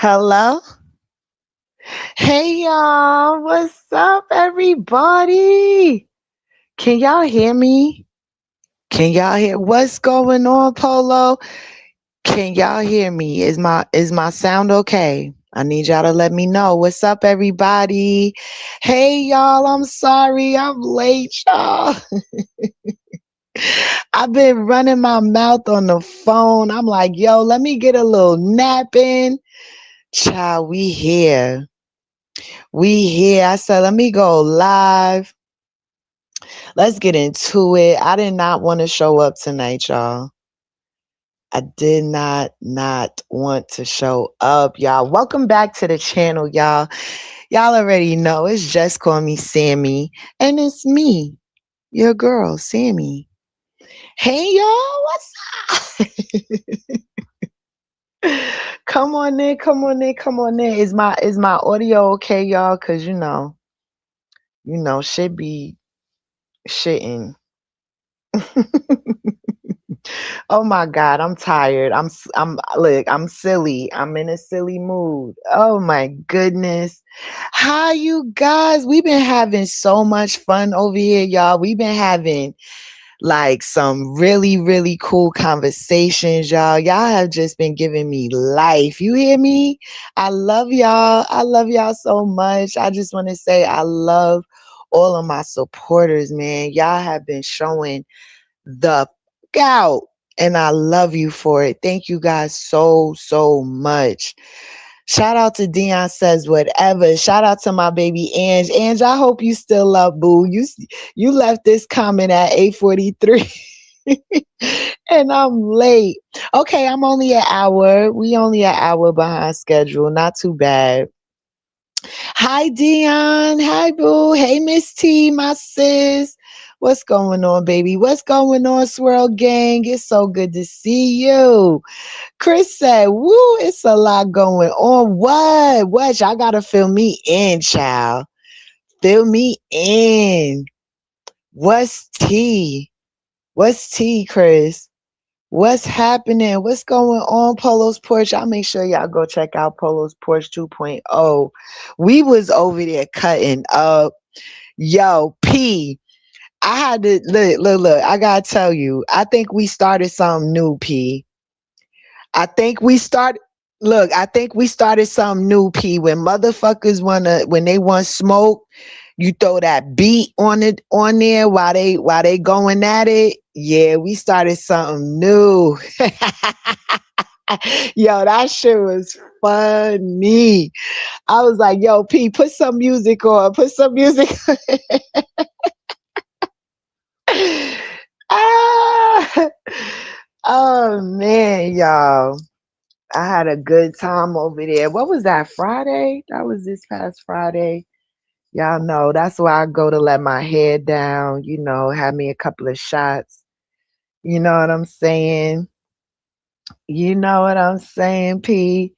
Hello? Hey y'all, what's up everybody? Can y'all hear me? Can y'all hear what's going on, Polo? Can y'all hear me? Is my sound okay? I need y'all to let me know. What's up everybody? Hey y'all, I'm sorry I'm late, y'all. I've been running my mouth on the phone. I'm like, yo, let me get a little nap in. Child, we here. We here. I said, let me go live. Let's get into it. I did not want to show up tonight, y'all. I did not want to show up, y'all. Welcome back to the channel, y'all. Y'all already know it's just call me Sammy, and it's me, your girl, Sammy. Hey, y'all, what's up? Come on in, come on in, come on in. Is my audio okay, y'all? Cause shit be shitting. Oh my God, I'm tired. Look, I'm silly. I'm in a silly mood. Oh my goodness. Hi, you guys. We've been having so much fun over here, y'all. We've been having like some really, really cool conversations, y'all. Y'all have just been giving me life. You hear me? I love y'all. I love y'all so much. I just want to say I love all of my supporters, man. Y'all have been showing the out. And I love you for it. Thank you guys so, so much. Shout out to Dion says whatever. Shout out to my baby Ange. Ange, I hope you still up, boo. You left this comment at 8:43. And I'm late. Okay, I'm only an hour. We only an hour behind schedule. Not too bad. Hi, Dion. Hi, boo. Hey, Miss T, my sis. What's going on, baby? What's going on, Swirl Gang? It's so good to see you. Chris said, woo, it's a lot going on. What? What? Y'all gotta fill me in, child. Fill me in. What's T? What's T, Chris? What's happening? What's going on, Polo's Porch? I'll make sure y'all go check out Polo's Porch 2.0. We was over there cutting up. Yo, P. I had to look. I gotta tell you, I think we started something new, P. I think we started. Look, I think we started something new, P. When motherfuckers when they want smoke, you throw that beat on there while they going at it. Yeah, we started something new. Yo, that shit was funny. I was like, yo, P, put some music on. Put some music on. Ah, oh man, y'all. I had a good time over there. What was that, Friday? That was this past Friday. Y'all know that's where I go to let my hair down, have me a couple of shots. You know what I'm saying? You know what I'm saying, P?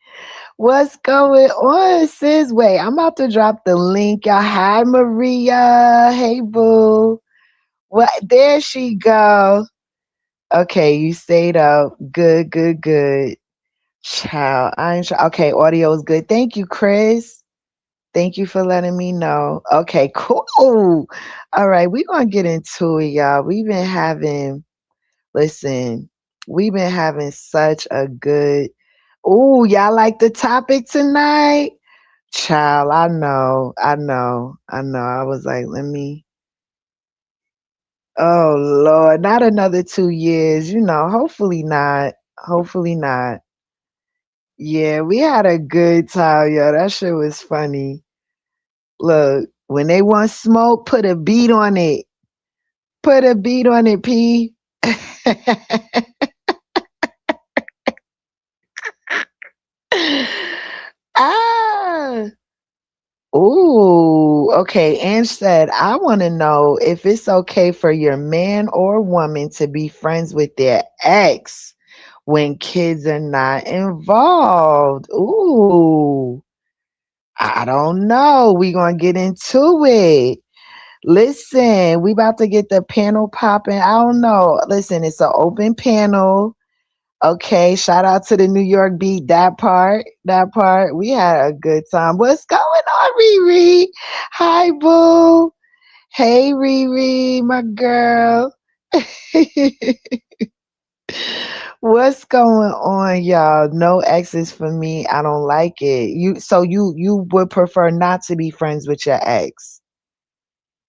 What's going on, sis? Wait, I'm about to drop the link. Y'all, hi, Maria. Hey, boo. What? There she go. Okay, you stayed up. Good, good, good. Child, I ain't sure. Okay, audio is good. Thank you, Chris. Thank you for letting me know. Okay, cool. All right, we're gonna get into it, y'all. Listen, we've been having such a good. Ooh, y'all like the topic tonight? Child, I know. I was like, let me. Oh Lord, not another 2 years. Hopefully not. Hopefully not. Yeah, we had a good time, yo. That shit was funny. Look, when they want smoke, put a beat on it. Put a beat on it, P. Ah. Ooh, okay. Ange said, I want to know if it's okay for your man or woman to be friends with their ex when kids are not involved. Ooh, I don't know. We gonna get into it. Listen, we about to get the panel popping. I don't know. Listen, it's an open panel. Okay, shout out to the New York beat. That part, that part. We had a good time. What's going on, Riri? Hi, boo. Hey, Riri, my girl. What's going on, y'all? No exes for me. I don't like it. You would prefer not to be friends with your ex.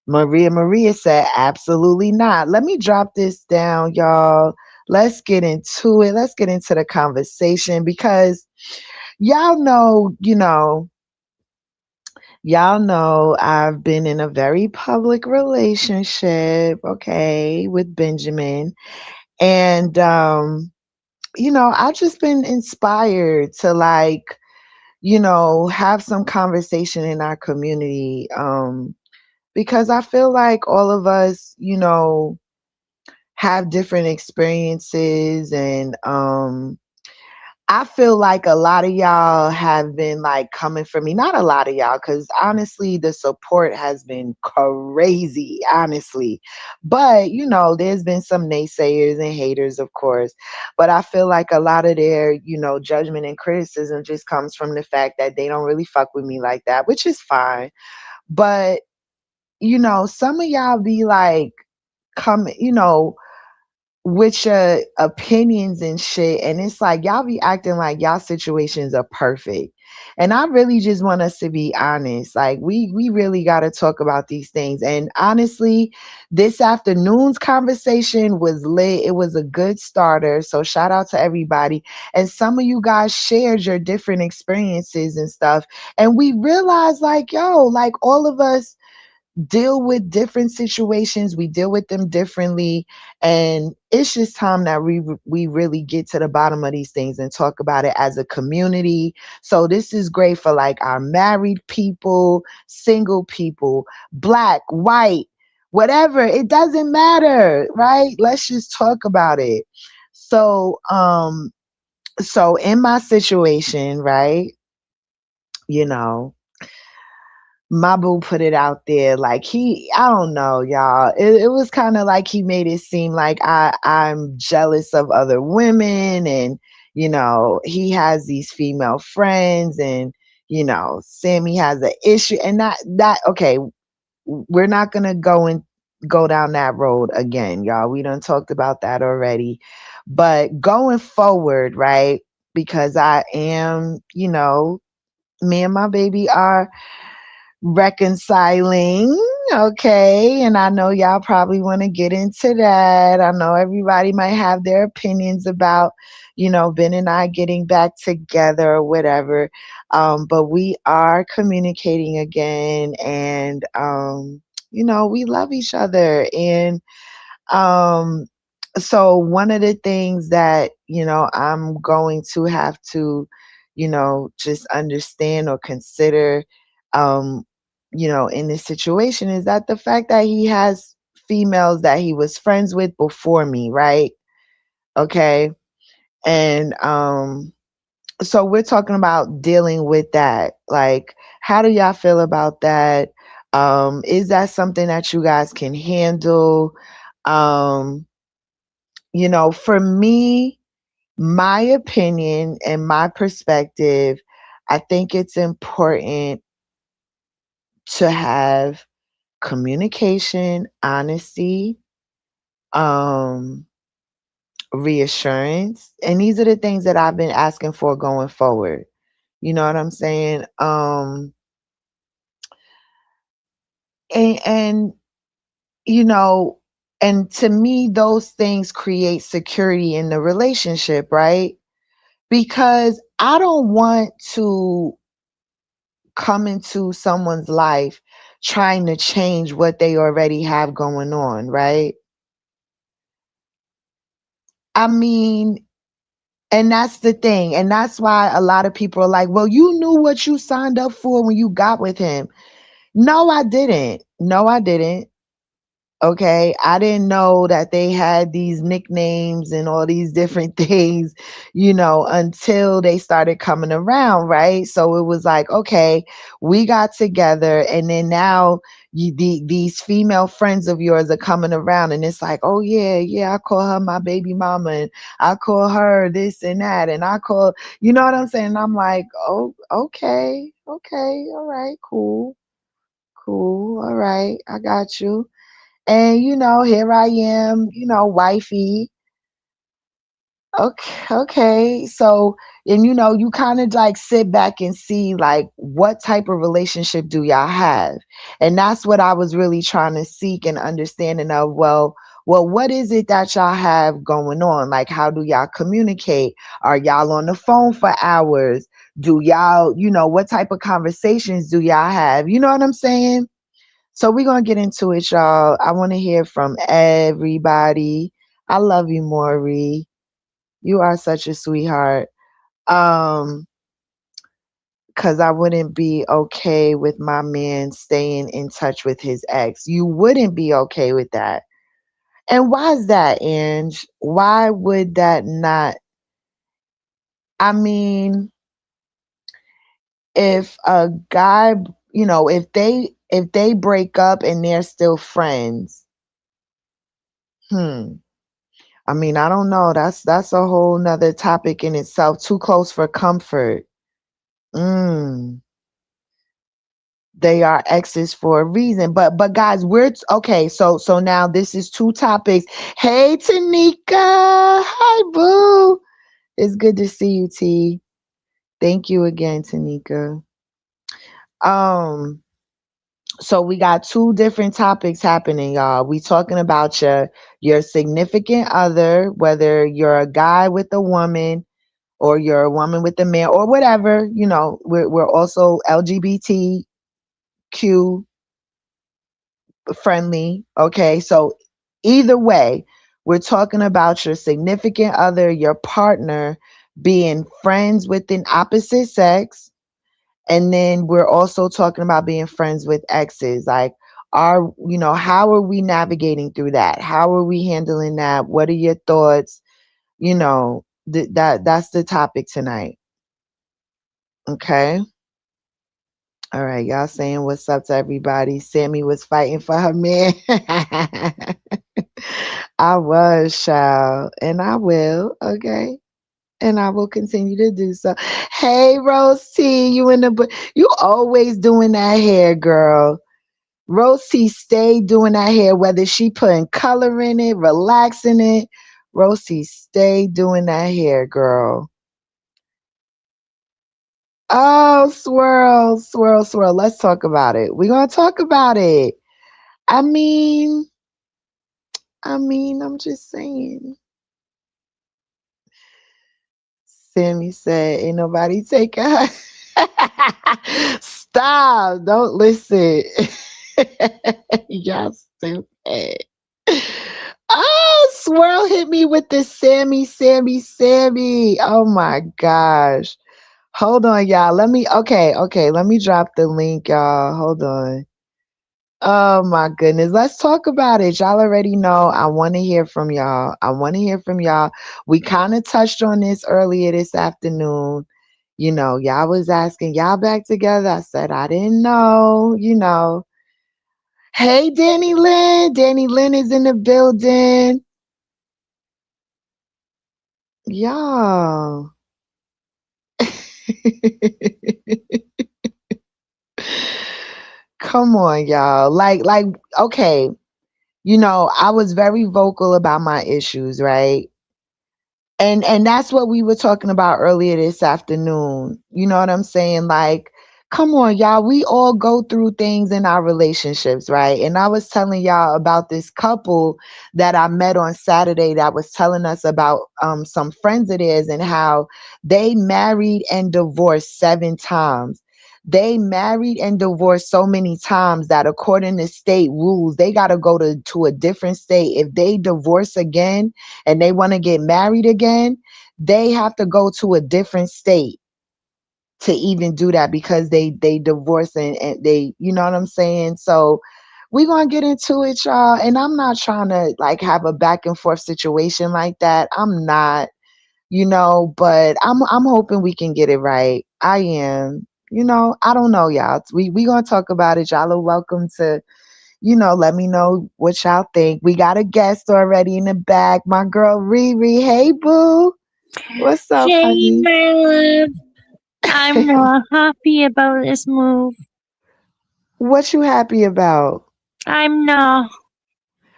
Maria said absolutely not. Let me drop this down, y'all. Let's get into it. Let's get into the conversation because y'all know I've been in a very public relationship, okay, with Benjamin. And I've just been inspired to have some conversation in our community. Because I feel like all of us, have different experiences and I feel like a lot of y'all have been like coming for me. Not a lot of y'all, because honestly, the support has been crazy, honestly. But, there's been some naysayers and haters, of course. But I feel like a lot of their, judgment and criticism just comes from the fact that they don't really fuck with me like that, which is fine. But, some of y'all be like, come, with your opinions and shit. And it's like y'all be acting like y'all situations are perfect. And I really just want us to be honest. Like we really gotta talk about these things. And honestly, this afternoon's conversation was lit. It was a good starter. So shout out to everybody. And some of you guys shared your different experiences and stuff. And we realized like, yo, like all of us deal with different situations. We deal with them differently, and it's just time that we really get to the bottom of these things and talk about it as a community. So this is great for like our married people, single people, black, white, whatever. It doesn't matter, right? Let's just talk about it. So so in my situation, right? You know, my boo put it out there like I don't know, y'all, it was kind of like he made it seem like I'm jealous of other women, and he has these female friends, and Sammy has an issue, and that okay, we're not gonna go down that road again, y'all. We done talked about that already. But going forward, right, because I am, me and my baby are reconciling. Okay. And I know y'all probably want to get into that. I know everybody might have their opinions about, Ben and I getting back together or whatever. But we are communicating again, and, we love each other. And um, so one of the things that, I'm going to have to, just understand or consider, um, in this situation is that the fact that he has females that he was friends with before me, right? Okay. And so we're talking about dealing with that. Like, how do y'all feel about that? Is that something that you guys can handle? Um, for me, my opinion and my perspective, I think it's important to have communication, honesty, um, reassurance. And these are the things that I've been asking for going forward. You know what I'm saying? And you know, and to me, those things create security in the relationship, right? Because I don't want to come into someone's life trying to change what they already have going on, right? I mean, and that's the thing. And that's why a lot of people are like, well, you knew what you signed up for when you got with him. No, I didn't. No, I didn't. Okay, I didn't know that they had these nicknames and all these different things, until they started coming around, right? So it was like, okay, we got together, and then now these female friends of yours are coming around, and it's like, oh yeah, yeah, I call her my baby mama, and I call her this and that, and I call, you know what I'm saying? I'm like, oh, okay, okay, all right, cool, cool, all right, I got you. And here I am, wifey. Okay, okay. So, and you kind of like sit back and see like what type of relationship do y'all have? And that's what I was really trying to seek and understanding of, well, what is it that y'all have going on? Like how do y'all communicate? Are y'all on the phone for hours? Do y'all, what type of conversations do y'all have? You know what I'm saying? So we're gonna get into it, y'all. I want to hear from everybody. I love you, Maury. You are such a sweetheart. Um, cause I wouldn't be okay with my man staying in touch with his ex. You wouldn't be okay with that. And why is that, Ange? Why would that not? I mean, if a guy, if they break up and they're still friends, hmm. I mean, I don't know. That's a whole nother topic in itself. Too close for comfort. Mm. They are exes for a reason. But guys, okay. So now this is two topics. Hey Tanika. Hi boo. It's good to see you, T. Thank you again, Tanika. Um, so we got two different topics happening, y'all. We talking about your significant other, whether you're a guy with a woman or you're a woman with a man or whatever, we're also LGBTQ friendly. Okay. So either way, we're talking about your significant other, your partner being friends with an opposite sex. And then we're also talking about being friends with exes. Like, how are we navigating through that? How are we handling that? What are your thoughts? That's the topic tonight. Okay. All right, y'all saying what's up to everybody. Sammy was fighting for her man. I was, child, and I will, okay? And I will continue to do so. Hey, Rose T, you in the you always doing that hair, girl. Rose T stay doing that hair, whether she putting color in it, relaxing it. Rose T stay doing that hair, girl. Oh, swirl, swirl, swirl. Let's talk about it. We're gonna talk about it. I mean, I'm just saying. Sammy said, "Ain't nobody taking her." Stop! Don't listen. Y'all stupid. Oh, swirl hit me with the Sammy, Sammy, Sammy. Oh my gosh. Hold on, y'all. Okay. Let me drop the link, y'all. Hold on. Oh my goodness. Let's talk about it. Y'all already know I want to hear from y'all. I want to hear from y'all. We kind of touched on this earlier this afternoon. Y'all was asking, y'all back together? I said, I didn't know. Hey, Danny Lynn. Danny Lynn is in the building. Y'all. Come on, y'all. Okay. I was very vocal about my issues, right? And that's what we were talking about earlier this afternoon. You know what I'm saying? Like, come on, y'all. We all go through things in our relationships, right? And I was telling y'all about this couple that I met on Saturday that was telling us about some friends of theirs and how they married and divorced 7 times. They married and divorced so many times that according to state rules, they got to go to a different state. If they divorce again, and they want to get married again, they have to go to a different state to even do that because they divorce and they, you know what I'm saying? So we gonna get into it, y'all. And I'm not trying to like have a back and forth situation like that. I'm not, but I'm hoping we can get it right. I am. I don't know, y'all. We gonna talk about it. Y'all are welcome to, let me know what y'all think. We got a guest already in the back. My girl Riri. Hey boo. What's up, Hey, honey? my love. I'm not happy about this move. What you happy about? I'm not.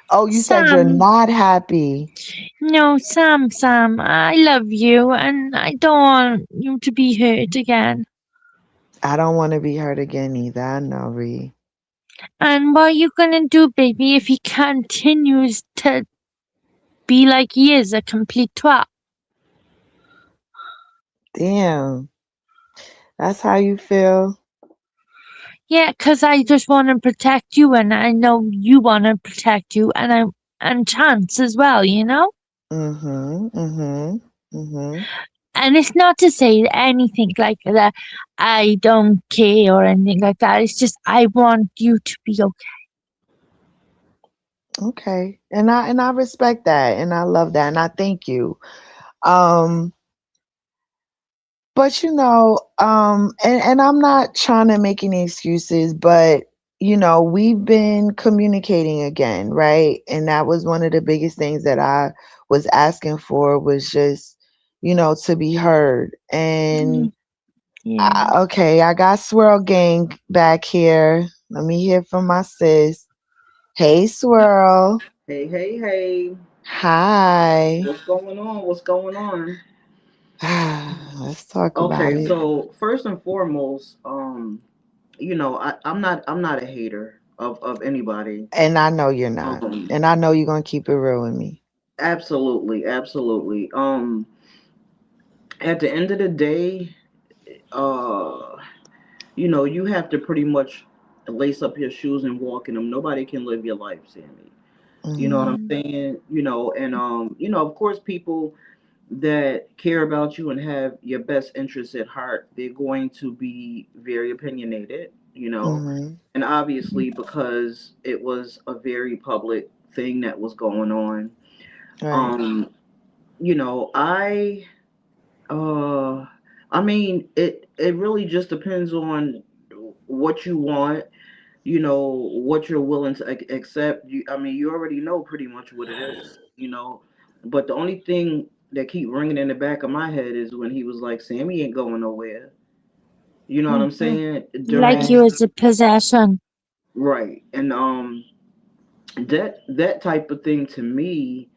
Oh, you said you're Sam. not happy. No, Sam. I love you and I don't want you to be hurt again. I don't want to be hurt again either. I know, Ree. And what are you gonna do, baby, if he continues to be like he is, a complete twat? Damn. That's how you feel? Yeah, 'cause I just want to protect you and I know you want to protect you and Chance as well, you know? Mm-hmm. Mm-hmm. Mm-hmm. And it's not to say anything like that I don't care or anything like that. It's just I want you to be okay. Okay. And I respect that and I love that and I thank you. Um But and I'm not trying to make any excuses, but we've been communicating again, right? And that was one of the biggest things that I was asking for was just, to be heard. And Mm, yeah. okay, I got Swirl Gang back here. Let me hear from my sis. Hey, Swirl. Hey, hey, hey. Hi. What's going on? What's going on? Let's talk about Okay, it. so first and foremost, I'm not a hater of anybody. And I know you're not. Um, And I know you're gonna keep it real with me. absolutely, absolutely. At the end of the day, uh, you have to pretty much lace up your shoes and walk in them. Nobody can live your life, Sammy. You know what I'm Mhm. Mm, saying? And of course, people that care about you and have your best interests at heart, they're going to be very opinionated. Mhm. And obviously, because it was a very public thing that was going on, Right. um, you know, I, uh, I mean, it really just depends on what you want, what you're willing to accept. I mean, you already know pretty much what it is. But the only thing that keep ringing in the back of my head is when he was like, "Sammy ain't going nowhere." You know what I'm mhm. saying? Like Right. you was a possession. Right, and that type of thing to me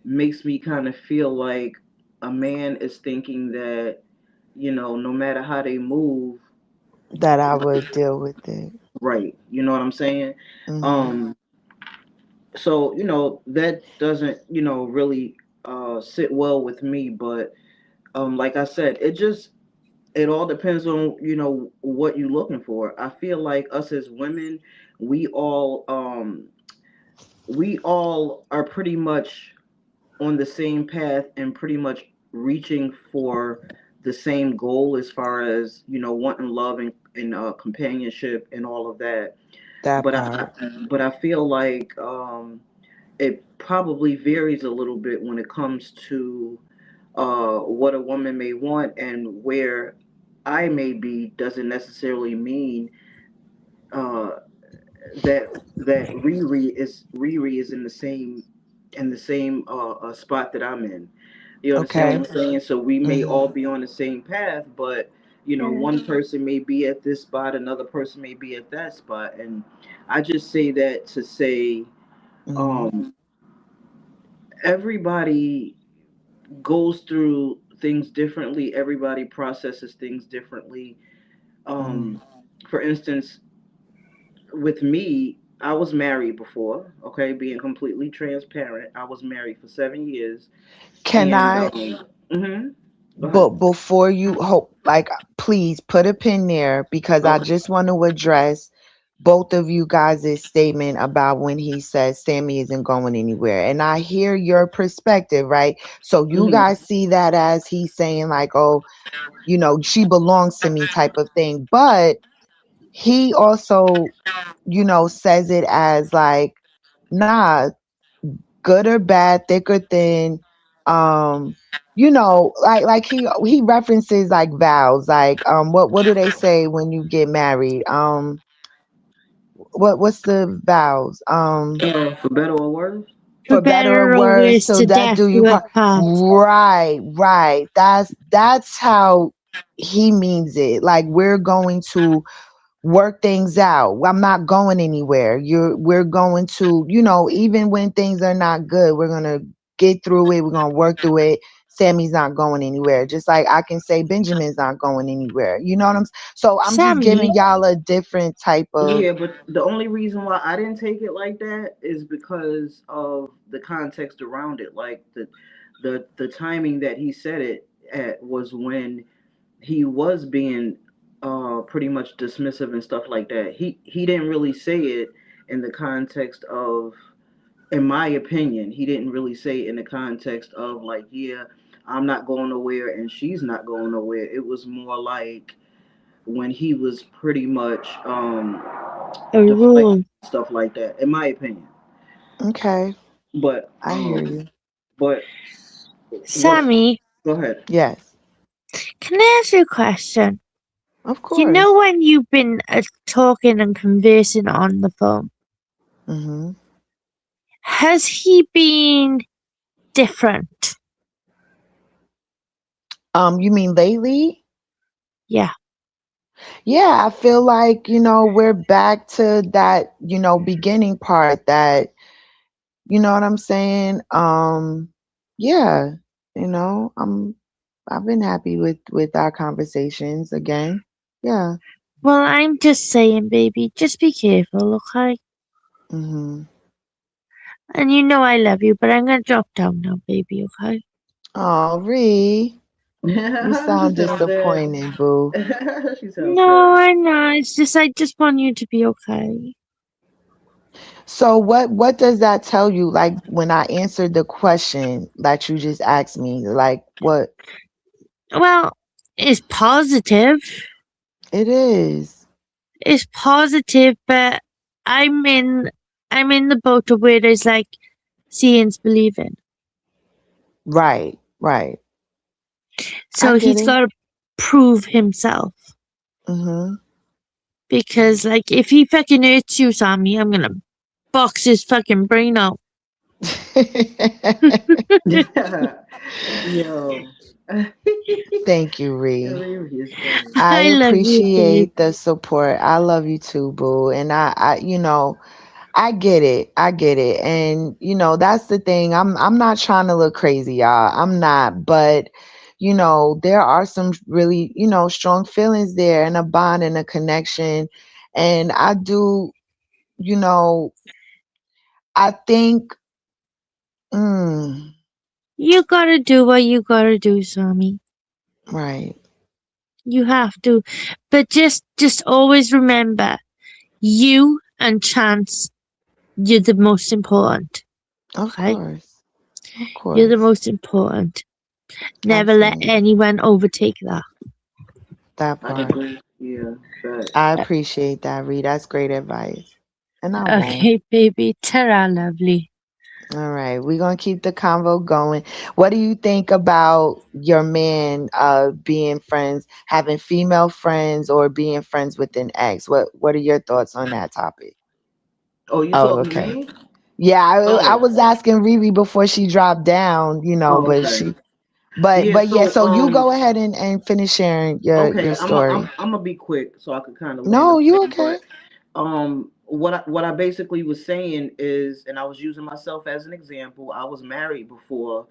makes me kind of feel like a man is thinking that no matter how they move, That I would deal with it. right. You know what I'm saying? Mhm. Um, so that doesn't really sit well with me, but like I said, it all depends on what you're looking for. I feel like us as women, we all um we all are pretty much on the same path and pretty much reaching for the same goal as far as wanting love and companionship and all of that. That but part. i but I feel like it probably varies a little bit when it comes to what a woman may want, and where I may be doesn't necessarily mean uh, that Riri is in the same spot that I'm in. You understand Okay. what I'm saying? So we may all Mhm. be on the same path, but Yeah. one person may be at this spot, another person may be at that spot, and I just say that to say, Mhm. um, everybody goes through things differently. Everybody processes things differently. Mhm. Um, for instance, with me, I was married before. Okay, being completely transparent, I was married for 7 years, Can and I go ahead. but before you hope like please put a pin there because I Okay. just want to address both of you guys' statement about when he says Sammy isn't going anywhere. And I hear your perspective, right? So you hmm guys see that as he's saying like, oh, she belongs to me type of thing. But he also, says it as like, nah, good or bad, thick or thin. Um, like he references like vows, like what do they say when you get married? What's the vows? For better or worse. For For better or better or worse, worse, till to death death do you do us part. part. Right, right. That's how he means it. Like we're going to work things out. I'm not going anywhere. We're going to, even when things are not good, we're gonna get through it. We're gonna work through it. Sammy's not going anywhere. Just like I can say Benjamin's not going anywhere. You know what I'm so I'm just Sammy, giving y'all a different type of. Yeah, but the only reason why I didn't take it like that is because of the context around it. Like the timing that he said it at was when he was being pretty much dismissive and stuff like that. He didn't really say it in the context of, in my opinion, he didn't really say it in the context of like, yeah, I'm not going nowhere and she's not going nowhere. It was more like when he was pretty much a deflecting rule. stuff like that, in my opinion. Okay, But I hear you. but what's Sammy, go ahead. Yes, can I ask you a question? of You know course. when you've been talking and conversing on the phone, Hmm. has he been different? You mean lately? Yeah. Yeah, I feel like, we're back to that, beginning part that, you know what I'm saying? Yeah, I've been happy with our conversations again. Yeah. Well, I'm just saying, baby, just be careful, okay? Mhm. And you know I love you, but I'm gonna drop down now, baby, okay? Oh, Ree, you She sound sounds sad. disappointed, boo. She sounds No, sad. I'm not. It's just I just want you to be okay. So what does that tell you like when I answered the question that you just asked me? Like what Well, it's positive. it is. It's positive, but I'm in I'm in the boat of where there's like seeing's believing. Right, right. I So get he's it. gotta prove himself. Mhm. Because like if he fucking hurts you, Sammy, I'm gonna box his fucking brain out. Yo. Thank you, Ree. It's funny. I I love you, babe. appreciate the support. I love you too, boo. And I get it. I get it. And that's the thing. I'm not trying to look crazy, y'all. I'm not, but there are some really, strong feelings there and a bond and a connection. And I do, you know, I think mm, You gotta do what you gotta do, Sammy. right. You have to. But just always remember, you and Chance, you're the most important. Of Okay? course. Of You're the course. most important. Never let Absolutely. anyone overtake that. That I part. agree. Yeah, facts. I appreciate that, Ree. That's great advice. And I won't. Okay, baby. Ta-ra, lovely. All right, we're gonna keep the convo going. What do you think about your man being friends, having female friends or being friends with an ex? What are your thoughts on that topic? Oh, you Oh, talking to okay. me? Yeah, I Oh. was asking Riri before she dropped down, Oh, but okay. Yeah, but yeah, so so you go ahead and finish sharing your okay, story. I'm gonna be quick so I could kind of land the No, you plane. okay. But what I basically was saying is, and I was using myself as an example. I was married before,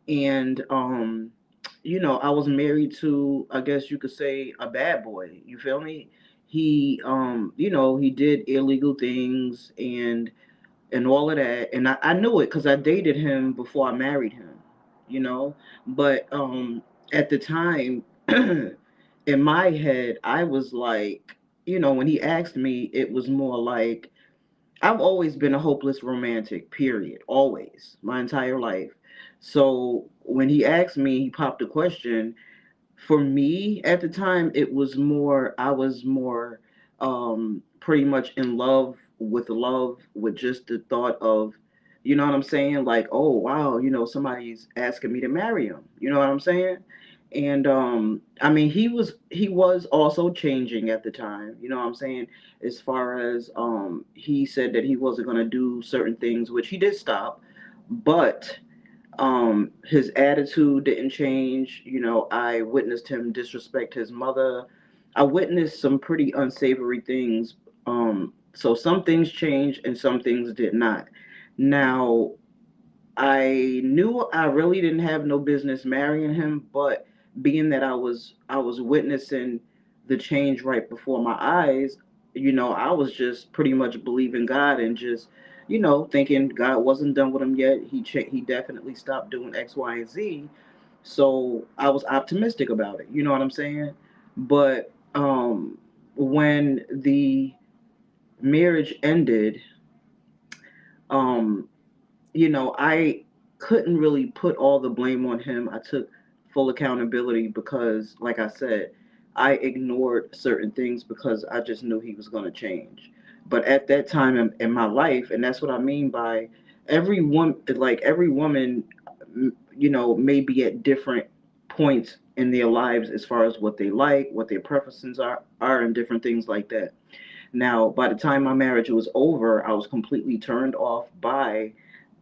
and I was married to, I guess you could say, a bad boy. You feel me? He he did illegal things and all of that, and I knew it because I dated him before I married him. You know, but at the time, in my head, I was like, when he asked me, it was more like I've always been a hopeless romantic, period. Always, my entire life. So when he asked me, he popped a question. For me at the time, it was more, I was more pretty much in love with just the thought of, you know what I'm saying? Like, oh wow, somebody's asking me to marry him. You know what I'm saying? And I mean, he was also changing at the time. You know what I'm saying? As far as he said that he wasn't gonna do certain things, which he did stop, but his attitude didn't change. I witnessed him disrespect his mother. I witnessed some pretty unsavory things. So some things changed and some things did not. Now, I knew I really didn't have no business marrying him, but being that I was witnessing the change right before my eyes, I was just pretty much believing God and just, thinking God wasn't done with him yet. He definitely stopped doing X, Y, and Z. So I was optimistic about it. You know what I'm saying? But when the marriage ended, um, I couldn't really put all the blame on him. I took full accountability because, like I said, I ignored certain things because I just knew he was going to change. But at that time in my life, and that's what I mean by every woman, may be at different points in their lives as far as what they like, what their preferences are, and different things like that. Now, by the time my marriage was over, I was completely turned off by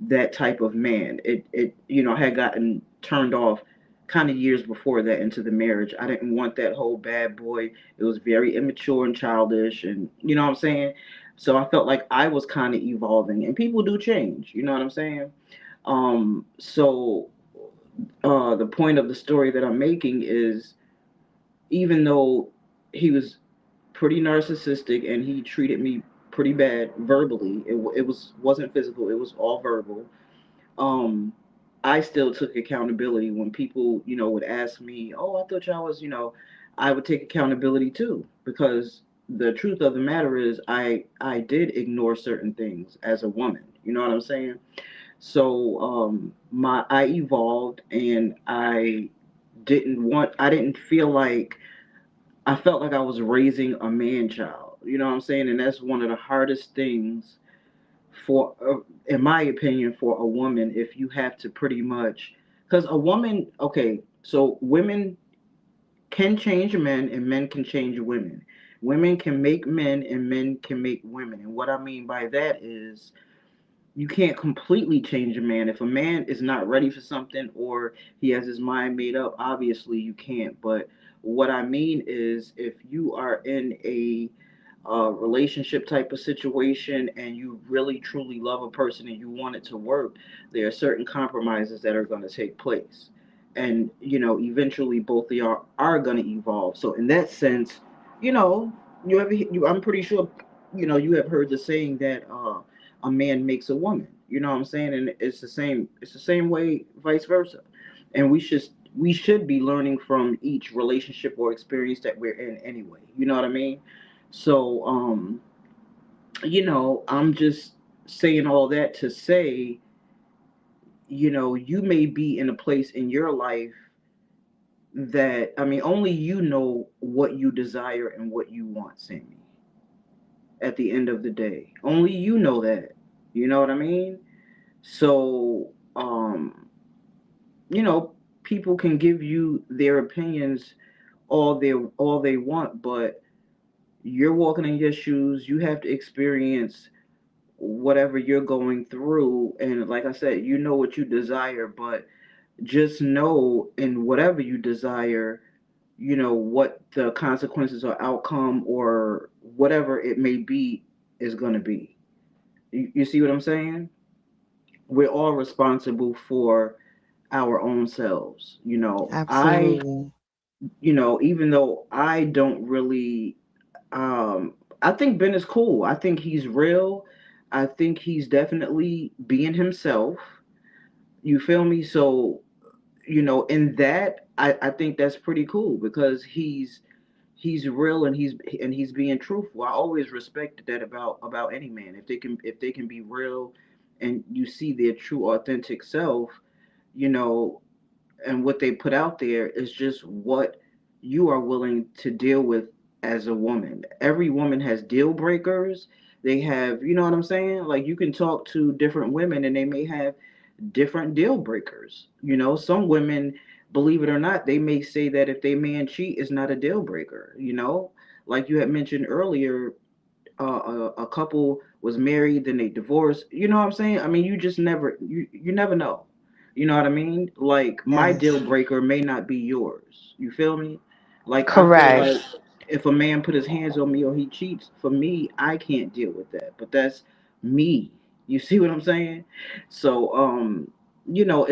that type of man. It had gotten turned off kind of years before that into the marriage. I didn't want that whole bad boy. It was very immature and childish, and you know what I'm saying? So I felt like I was kind of evolving, and people do change. You know what I'm saying? So the point of the story that I'm making is, even though he was pretty narcissistic and he treated me pretty bad verbally, it wasn't physical, it was all verbal. um I still took accountability when people would ask me, oh, I thought y'all was, I would take accountability too, because the truth of the matter is I did ignore certain things as a woman. You know what I'm saying? So my I evolved, and I didn't feel like I felt like I was raising a man child. You know what I'm saying? And that's one of the hardest things for, in my opinion, for a woman, if you have to pretty much, because a woman, okay, so women can change men and men can change women. Women can make men and men can make women. And what I mean by that is, you can't completely change a man. If a man is not ready for something or he has his mind made up, obviously you can't. But what I mean is, if you are in a relationship type of situation and you really truly love a person and you want it to work, there are certain compromises that are going to take place. And, eventually both of y'all are going to evolve. So, in that sense, you know, I'm pretty sure, you have heard the saying that a man makes a woman. You know what I'm saying? And it's the same way vice versa. And we should be learning from each relationship or experience that we're in anyway. You know what I mean? So I'm just saying all that to say, you may be in a place in your life that, I mean, only you know what you desire and what you want, Sammy. At the end of the day, only you know that. You know what I mean? So, you know, people can give you their opinions all they want, but you're walking in your shoes. You have to experience whatever you're going through, and like I said, you know what you desire, but just know, in whatever you desire, what the consequences or outcome or whatever it may be is going to be. You see what I'm saying? We're all responsible for our own selves. Absolutely. Even though I don't really, I think Ben is cool. I think he's real. I think he's definitely being himself. You feel me? So, in that, I think that's pretty cool because he's real, and he's being truthful. I always respected that about any man. If they can be real and you see their true authentic self, you know, and what they put out there is just what you are willing to deal with, as a woman. Every woman has deal breakers. They have, you know what I'm saying? Like you can talk to different women and they may have different deal breakers. You know, some women, believe it or not, they may say that if they man cheat is not a deal breaker, you know? Like you had mentioned earlier, a couple was married, then they divorced. You know what I'm saying? I mean, you just never you never know. You know what I mean? Like my deal Yes. breaker may not be yours. You feel me? Like I feel Correct. like if a man put his hands on me or he cheats, for me, I can't deal with that. But that's me. You see what I'm saying? So you know,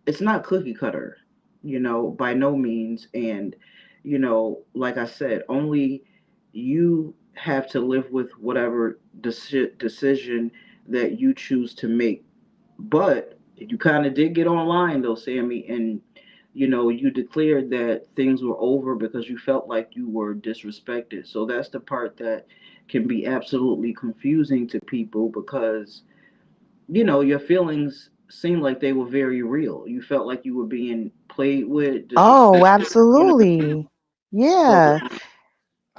it's not cookie cutter, you know, by no means. And, you know, like I said, only you have to live with whatever decision that you choose to make. But you kind of did get online though, Sammy, and you know you declared that things were over because you felt like you were disrespected. So that's the part that can be absolutely confusing to people because you know your feelings seem like they were very real. You felt like you were being played with, Oh, disrespected, you know. absolutely. So Yeah.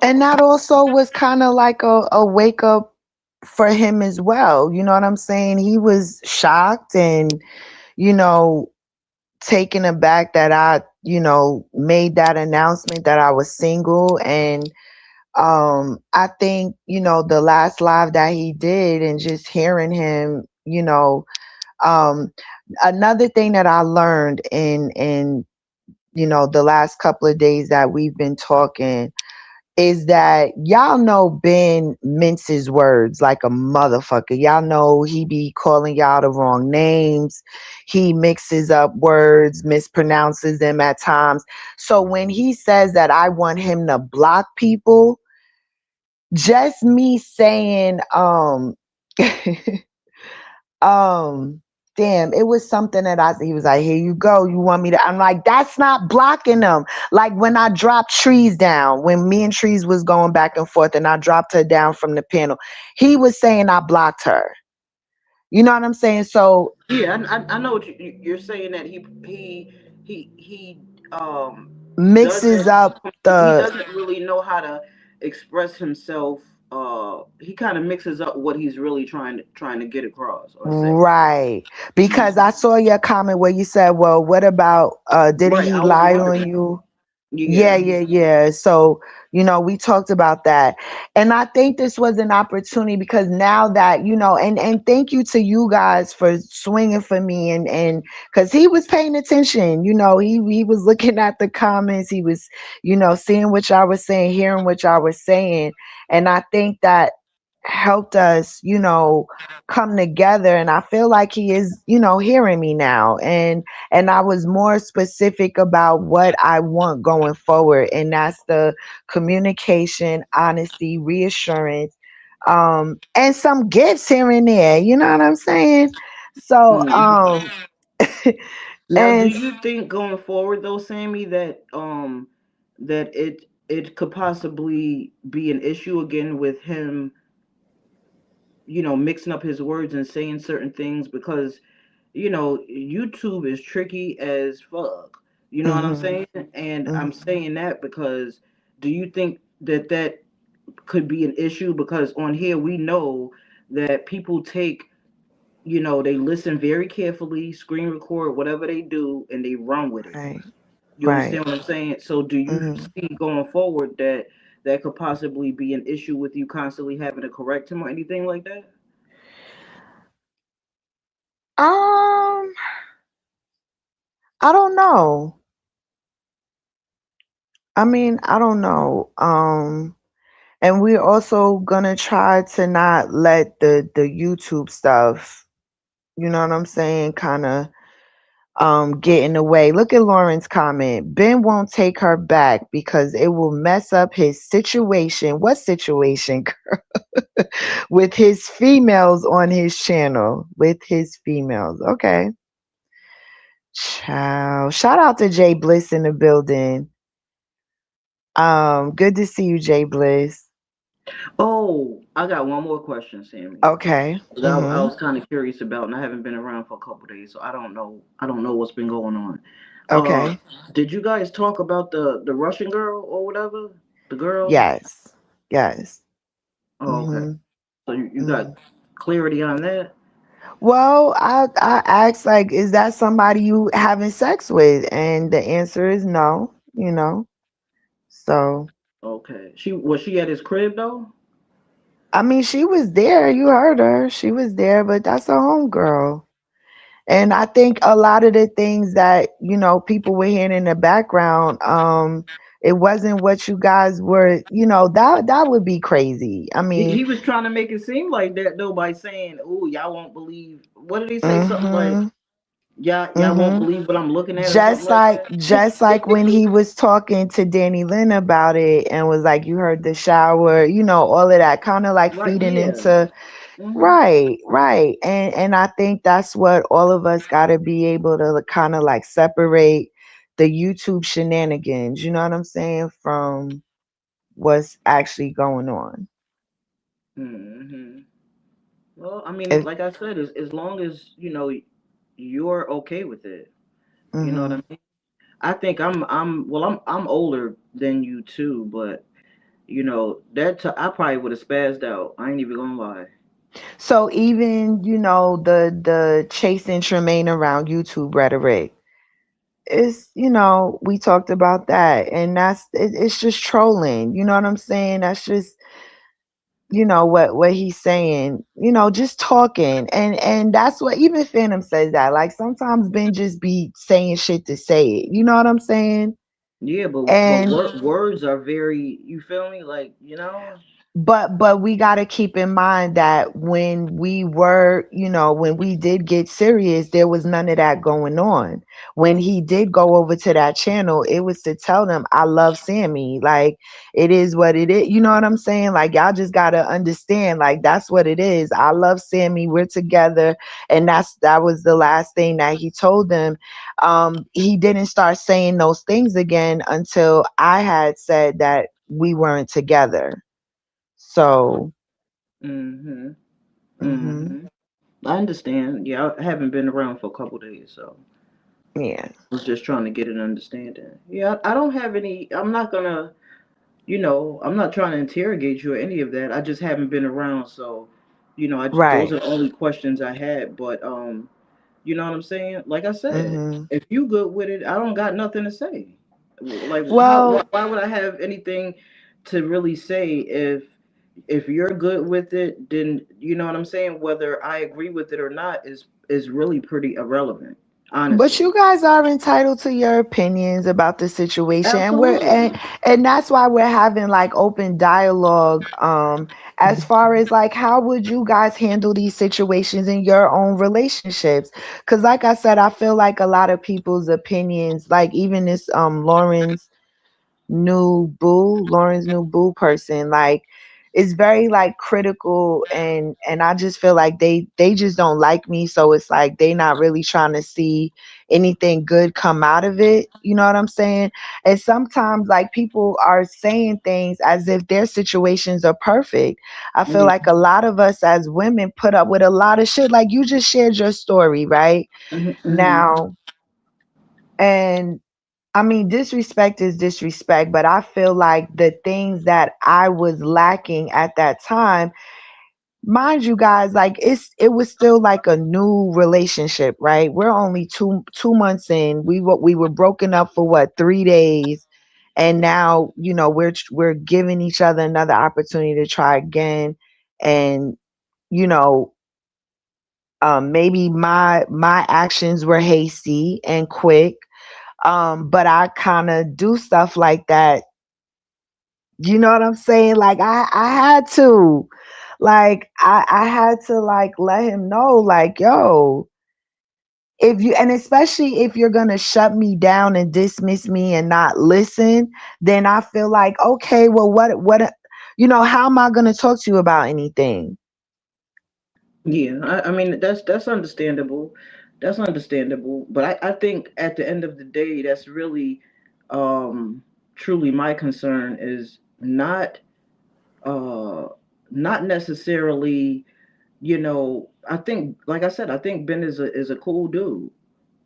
And that also was kind of like a wake up for him as well. You know what I'm saying? He was shocked and, you know, taken aback that I, made that announcement that I was single. And I think, the last live that he did and just hearing him, um another thing that I learned in the last couple of days that we've been talking is that y'all know Ben minces words like a motherfucker. Y'all know he be calling y'all the wrong names. He mixes up words, mispronounces them at times. So when he says that I want him to block people, just me saying um damn, it was something that he was like, here you go, you want me to, I'm like, that's not blocking them. Like when I dropped Trees down, when me and Trees was going back and forth and I dropped her down from the panel, he was saying I blocked her. You know what I'm saying? So yeah, I know what you're saying that he mixes doesn't up he the doesn't really know how to express himself. He kind of mixes up what he's really trying to get across or say. right, because I saw your comment where you said, well, what about didn't Right, he I was lie on wondering. you? Yeah, Yeah. yeah, yeah. So, we talked about that. And I think this was an opportunity because now that, and thank you to you guys for swinging for me and cuz he was paying attention. He was looking at the comments. He was, seeing what y'all was saying, hearing what y'all was saying. And I think that helped us, come together, and I feel like he is, hearing me now. And I was more specific about what I want going forward, and that's the communication, honesty, reassurance, and some gifts here and there. You know what I'm saying? So, Hmm. Now, do and you think going forward though, Sammy, that it could possibly be an issue again with him, you know, mixing up his words and saying certain things because you know, YouTube is tricky as fuck. You know what I'm mhm, saying? And I'm mhm, saying that because do you think that that could be an issue? Because on here we know that people take, you know, they listen very carefully, screen record whatever they do, and they run with it. right, You right. understand what I'm saying? So do you Mhm. see going forward that that could possibly be an issue with you constantly having to correct him or anything like that? Um, I don't know. I mean, I don't know. And we're also gonna try to not let the YouTube stuff, you know what I'm saying, kind of get in the way. Look at Lauren's comment. Ben won't take her back because it will mess up his situation. What situation? With his females on his channel. With his females. Okay. Ciao. Shout out to Jay Bliss in the building. Good to see you, Jay Bliss. Oh, I got one more question, Sammy. Okay. 'Cause I Mm-hmm. was kind of curious about, and I haven't been around for a couple days, so I don't know what's been going on. Uh, Okay. did you guys talk about the Russian girl or whatever? The girl? Yes. Yes. Oh, okay. Mhm. So you got Mhm. clarity on that? Well, I asked like, is that somebody you having sex with? And the answer is no, you know. So, Okay. She at his crib though? I mean, she was there. You heard her. She was there, but that's a homegirl. And I think a lot of the things that, people were hearing in the background, it wasn't what you guys were, that would be crazy. I mean, He was trying to make it seem like that though by saying, "Oh, y'all won't believe." What did he say? Something like, mhm. "Y'all won't Mhm. believe what I'm looking at," or something Just like like that. just like when he was talking to Danny Lynn about it and was like, you heard the shower, all of that kind of like Right? feeding Yeah. into. Hmm. Right, right. And I think that's what all of us got to be able to kind of like separate the YouTube shenanigans, you know what I'm saying, from what's actually going on. Hmm. Well, I mean, If, like I said, as long as you're okay with it, you know what I mhm. mean. I think I'm older than you too, but I probably would have spazzed out. I ain't even gonna lie. So even, the chasing Tremaine around YouTube rhetoric, we talked about that, and it's just trolling, you know what I'm saying? That's just what he's saying, just talking, and that's what even Phantom says, that like sometimes Ben just be saying shit to say it, you know what I'm saying? Yeah, but And words are very. You feel me? Like but we got to keep in mind that when we were, when we did get serious, there was none of that going on. When he did go over to that channel, it was to tell them, I love Sammy, like it is what it is, you know what I'm saying? Like y'all just got to understand, like that's what it is. I love Sammy, we're together. And that was the last thing that he told them. He didn't start saying those things again until I had said that we weren't together. So, Mhm. mhm, Mhm. I understand. Yeah, I haven't been around for a couple days, so yeah, I was just trying to get an understanding. Yeah, I don't have any. I'm not gonna. I'm not trying to interrogate you or any of that. I just haven't been around, so those right. are the only questions I had. But you know what I'm saying? Like I said, Mhm. if you good with it, I don't got nothing to say. Like how? Well, Why would I have anything to really say if you're good with it? Then you know what I'm saying. Whether I agree with it or not is really pretty irrelevant, but honestly. you guys are entitled to your opinions about the situation, and we're Absolutely. and that's why we're having like open dialogue. As far as like, how would you guys handle these situations in your own relationships? Because, like I said, I feel like a lot of people's opinions, like even this Lauren's new boo person, like it's very like critical, and I just feel like they just don't like me, so it's like they not really trying to see anything good come out of it, you know what I'm saying? And sometimes like people are saying things as if their situations are perfect. I feel Yeah. like a lot of us as women put up with a lot of shit, like you just shared your story, right? Hmm. Now, and I mean, disrespect is disrespect, but I feel like the things that I was lacking at that time, mind you guys, like it was still like a new relationship, right? We're only two months in. We were broken up for what, 3 days, and now we're giving each other another opportunity to try again, and you know maybe my actions were hasty and quick, but I kind of do stuff like that. You know what I'm saying? Like I had to, like I had to like let him know, like, yo, if you, and especially if you're gonna shut me down and dismiss me and not listen, then I feel like, okay, well, what, how am I gonna talk to you about anything? Yeah, I mean that's understandable. That's understandable. But I think at the end of the day, that's really truly my concern is uh not necessarily, I think like I said, I think Ben is a cool dude.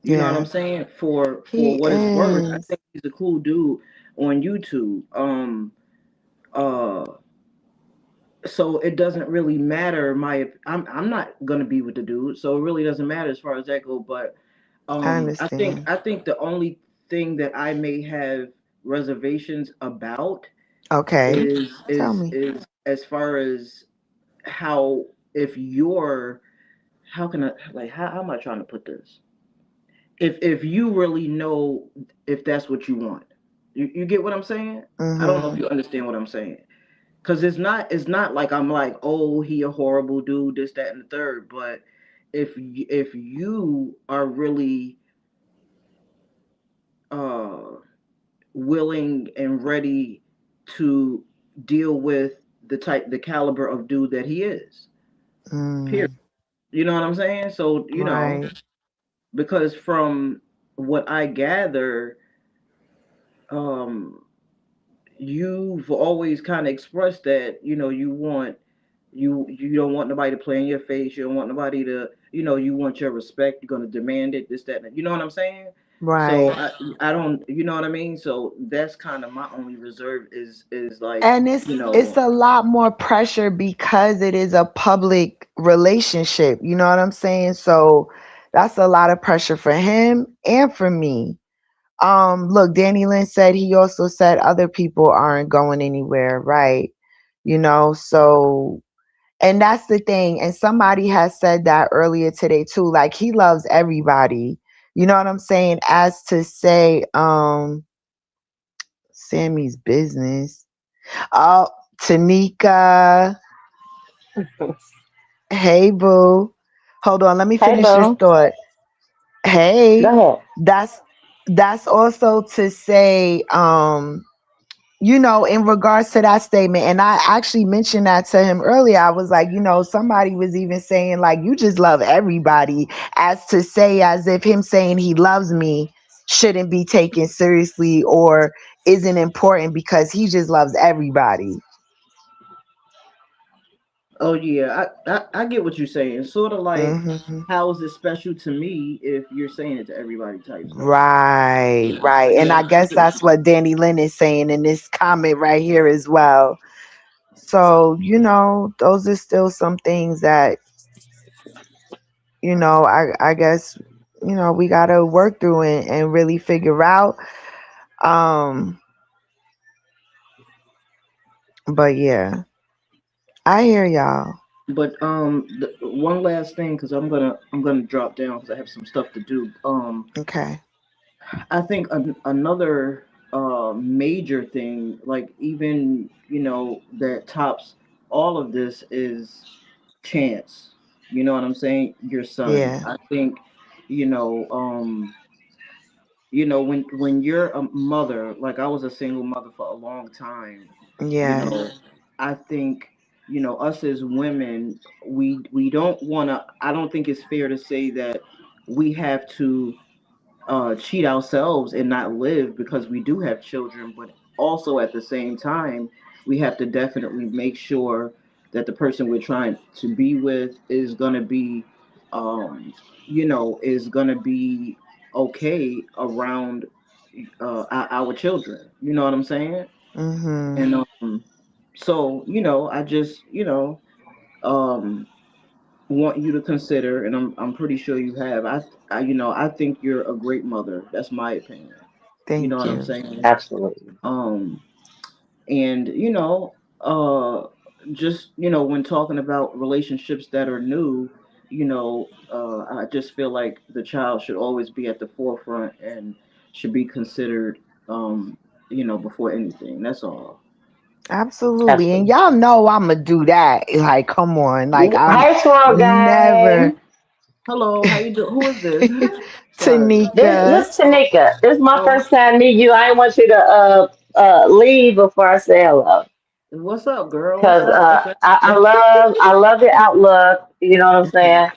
You know what I'm Yeah, saying? For he what it's worth, I is. think he's a cool dude on YouTube. uh so it doesn't really matter. I'm not gonna be with the dude, so it really doesn't matter as far as that go. But I I think understand. the only thing that I may have reservations about Okay. Tell me. is as far as how, if you're, how can I, like, how am I trying to put this? If you really know if that's what you want, you get what I'm saying? I don't know if Mhm. you understand what I'm saying. Cause it's not like I'm like, oh, he a horrible dude, this, that, and the third. But if you are really uh willing and ready to deal with the caliber of dude that he is, period. Mm. You know what I'm saying? So, Right. because from what I gather, um you've always kind of expressed that, you want, you don't want nobody to play in your face, you don't want nobody to, you want your respect, you're going to demand it, this, that, and, you know what I'm saying? So Right. I don't, you know what I mean? So that's kind of my only reserve, is like, And it's a lot more pressure because it is a public relationship. You know what I'm saying? So that's a lot of pressure for him and for me. Look, Danny Lynn said he also said other people aren't going anywhere, right? So and that's the thing. And somebody has said that earlier today too. Like he loves everybody. You know what I'm saying? As to say, Sammy's business. Oh, Tanika. Hey, boo. Hold on, let me Hey, finish this boo. thought. Go Hey, ahead. that's that's also to say, in regards to that statement, and I actually mentioned that to him earlier. I was like, somebody was even saying like you just love everybody, as to say as if him saying he loves me shouldn't be taken seriously or isn't important because he just loves everybody. Oh yeah, I get what you're saying. Sort of like, Hmm. how is it special to me if you're saying it to everybody type stuff. Right, right. And Yeah, I I guess get what that's you're what Danny Lynn is saying in this comment right here as well. So, those are still some things that, I guess, we gotta work through and really figure out. Um, but yeah, I hear y'all. But one last thing, because I'm gonna drop down because I have some stuff to do. Okay. I think another major thing, like, even, that tops all of this, is chance. You know what I'm saying? Your son. Yeah. I think, you know, um, when you're a mother, like I was a single mother for a long time. You know, Yes. I think, us as women, we don't want to. I don't think it's fair to say that we have to cheat ourselves and not live because we do have children, but also at the same time, we have to definitely make sure that the person we're trying to be with is gonna be, um, is gonna be okay around our children. You know what I'm saying? Mhm. And so, I just, um, want you to consider, and I'm pretty sure you have. I think you're a great mother. That's my opinion. You know Thank what I'm you. saying? Absolutely. Um, and just, when talking about relationships that are new, I just feel like the child should always be at the forefront and should be considered, before anything. That's all. Absolutely. And Absolutely. y'all know I'ma do that. Like, come on. Like I'm Hey, Swirl never Gang. Hello, how you doing? Who is this? Sorry. Tanika. This Tanika. This is my Oh, first time meeting you. I want you to leave before I say hello. what's up, girl? What's Cause happening? I love your outlook. You know what I'm saying?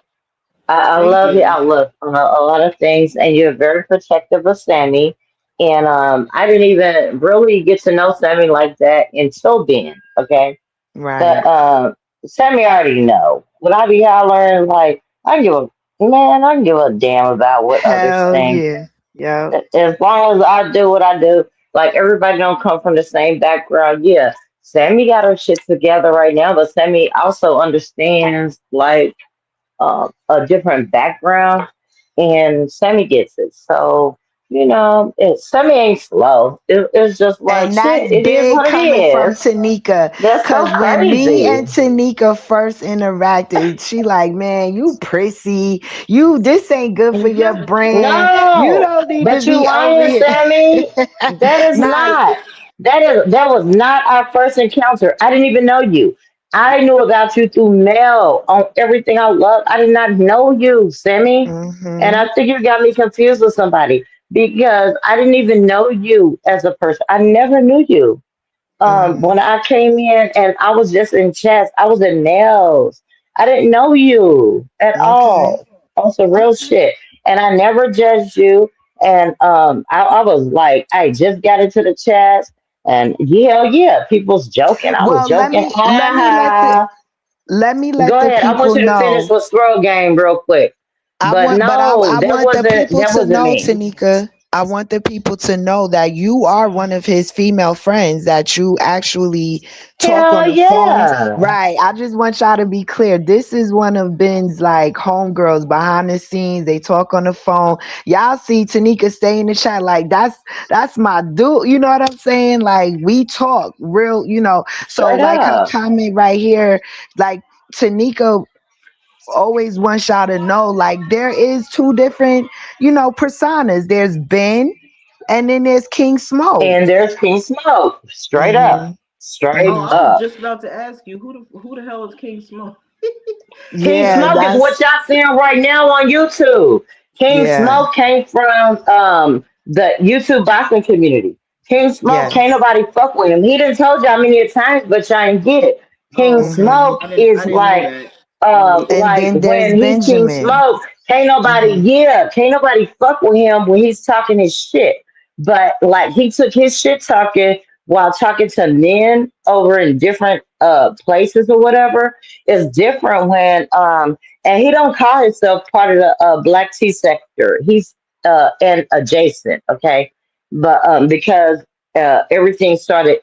I Thank love your you. outlook on a lot of things, and you're very protective of Sammy. And I didn't even really get to know Sammy like that until then. Okay, but Right. Sammy already know. When I be hollering, like I can give a damn about what others Hell think. yeah. Yep. As long as I do what I do, like everybody don't come from the same background. Yeah, Sammy got her shit together right now, but Sammy also understands like a different background, and Sammy gets it. So Sammy ain't slow. It's just like And shit. that's It is big what it coming from is. Tanika. That's so Cause when me crazy. and Tanika first interacted, she like, man, you prissy. You this ain't good for your brand. You No, don't need to but you be over lying, here. Sammy. That is Nah, not. That was not our first encounter. I didn't even know you. I knew about you through mail on everything I love. I did not know you, Sammy. And mm-hmm, I think you got me confused with somebody because I didn't even know you as a person. I never knew you. mm-hmm. When I came in and I was just in chess, I was in nails. I didn't know you at Okay. all. On some real Okay. shit. And I never judged you. And I was like, I just got into the chats and hell yeah, people's joking. I was Well, joking. let me Go let the ahead. I want people you to finish know. with scroll game real quick. But no, I want the people that to wasn't know, me. Tanika. I want the people to know that you are one of his female friends that you actually talk on Hell the phones. yeah. Right. I just want y'all to be clear. This is one of Ben's like homegirls behind the scenes. They talk on the phone. Y'all see Tanika stay in the chat. Like that's my dude. You know what I'm saying? Like we talk real, so Straight like her up. comment right here, like Tanika always wants y'all to know like there is two different personas. There's Ben and then there's King Smoke. And there's King Smoke. Straight up. Hmm. Straight Oh, I Hmm. was up. just about to ask you who the hell is King Smoke? King Yeah, Smoke is what that's y'all seeing right now on YouTube. King yeah. Smoke came from the YouTube boxing community. King Smoke, can't Yes. nobody fuck with him. He done told y'all many a times, but y'all ain't get it. King Oh, okay. Hmm. Smoke I is didn't know that. I didn't know And that. then there's when he's King Benjamin. Smoke, Hmm. can't nobody fuck with him when he's talking his shit. But like he took his shit talking while talking to men over in different places or whatever. It's different when and he don't call himself part of the black tea sector. He's and adjacent, okay? But because everything started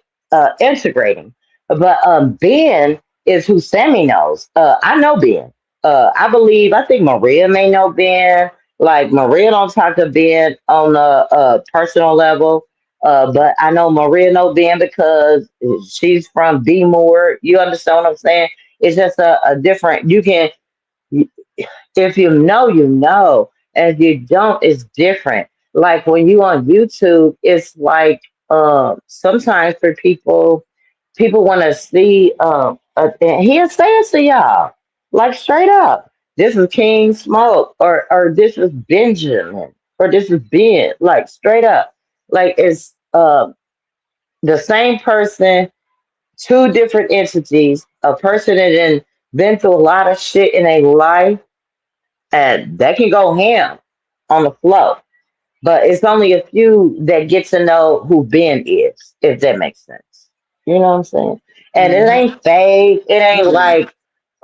integrating. But Ben is who Sammy knows. I know Ben. I think Maria may know Ben. Like Maria don't talk to Ben on a personal level. But I know Maria know Ben because she's from B More. You understand what I'm saying? It's just a different. You can if you know, you know. And if you don't, it's different. Like when you on YouTube, it's like sometimes for people want to see and he'll say it to y'all. Like straight up. This is King Smoke or this is Benjamin or this is Ben. Like straight up. Like it's the same person, two different entities, a person that then been through a lot of shit in a life and they can go ham on the flow. But it's only a few that get to know who Ben is, if that makes sense. You know what I'm saying? And it Hmm. ain't fake. It ain't Yeah, like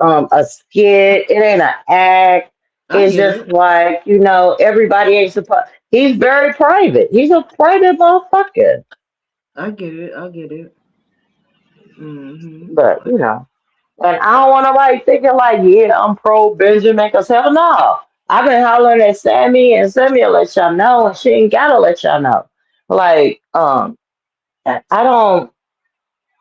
a skit. It ain't an act. I It's get just it. like everybody ain't supposed. He's very private. He's a private motherfucker. I get it. I get it. Hmm. But and I don't want nobody thinking like, yeah, I'm pro Benjamin, because hell no. I've been hollering at Sammy, and Sammy will let y'all know, and she ain't gotta let y'all know. Like, I don't.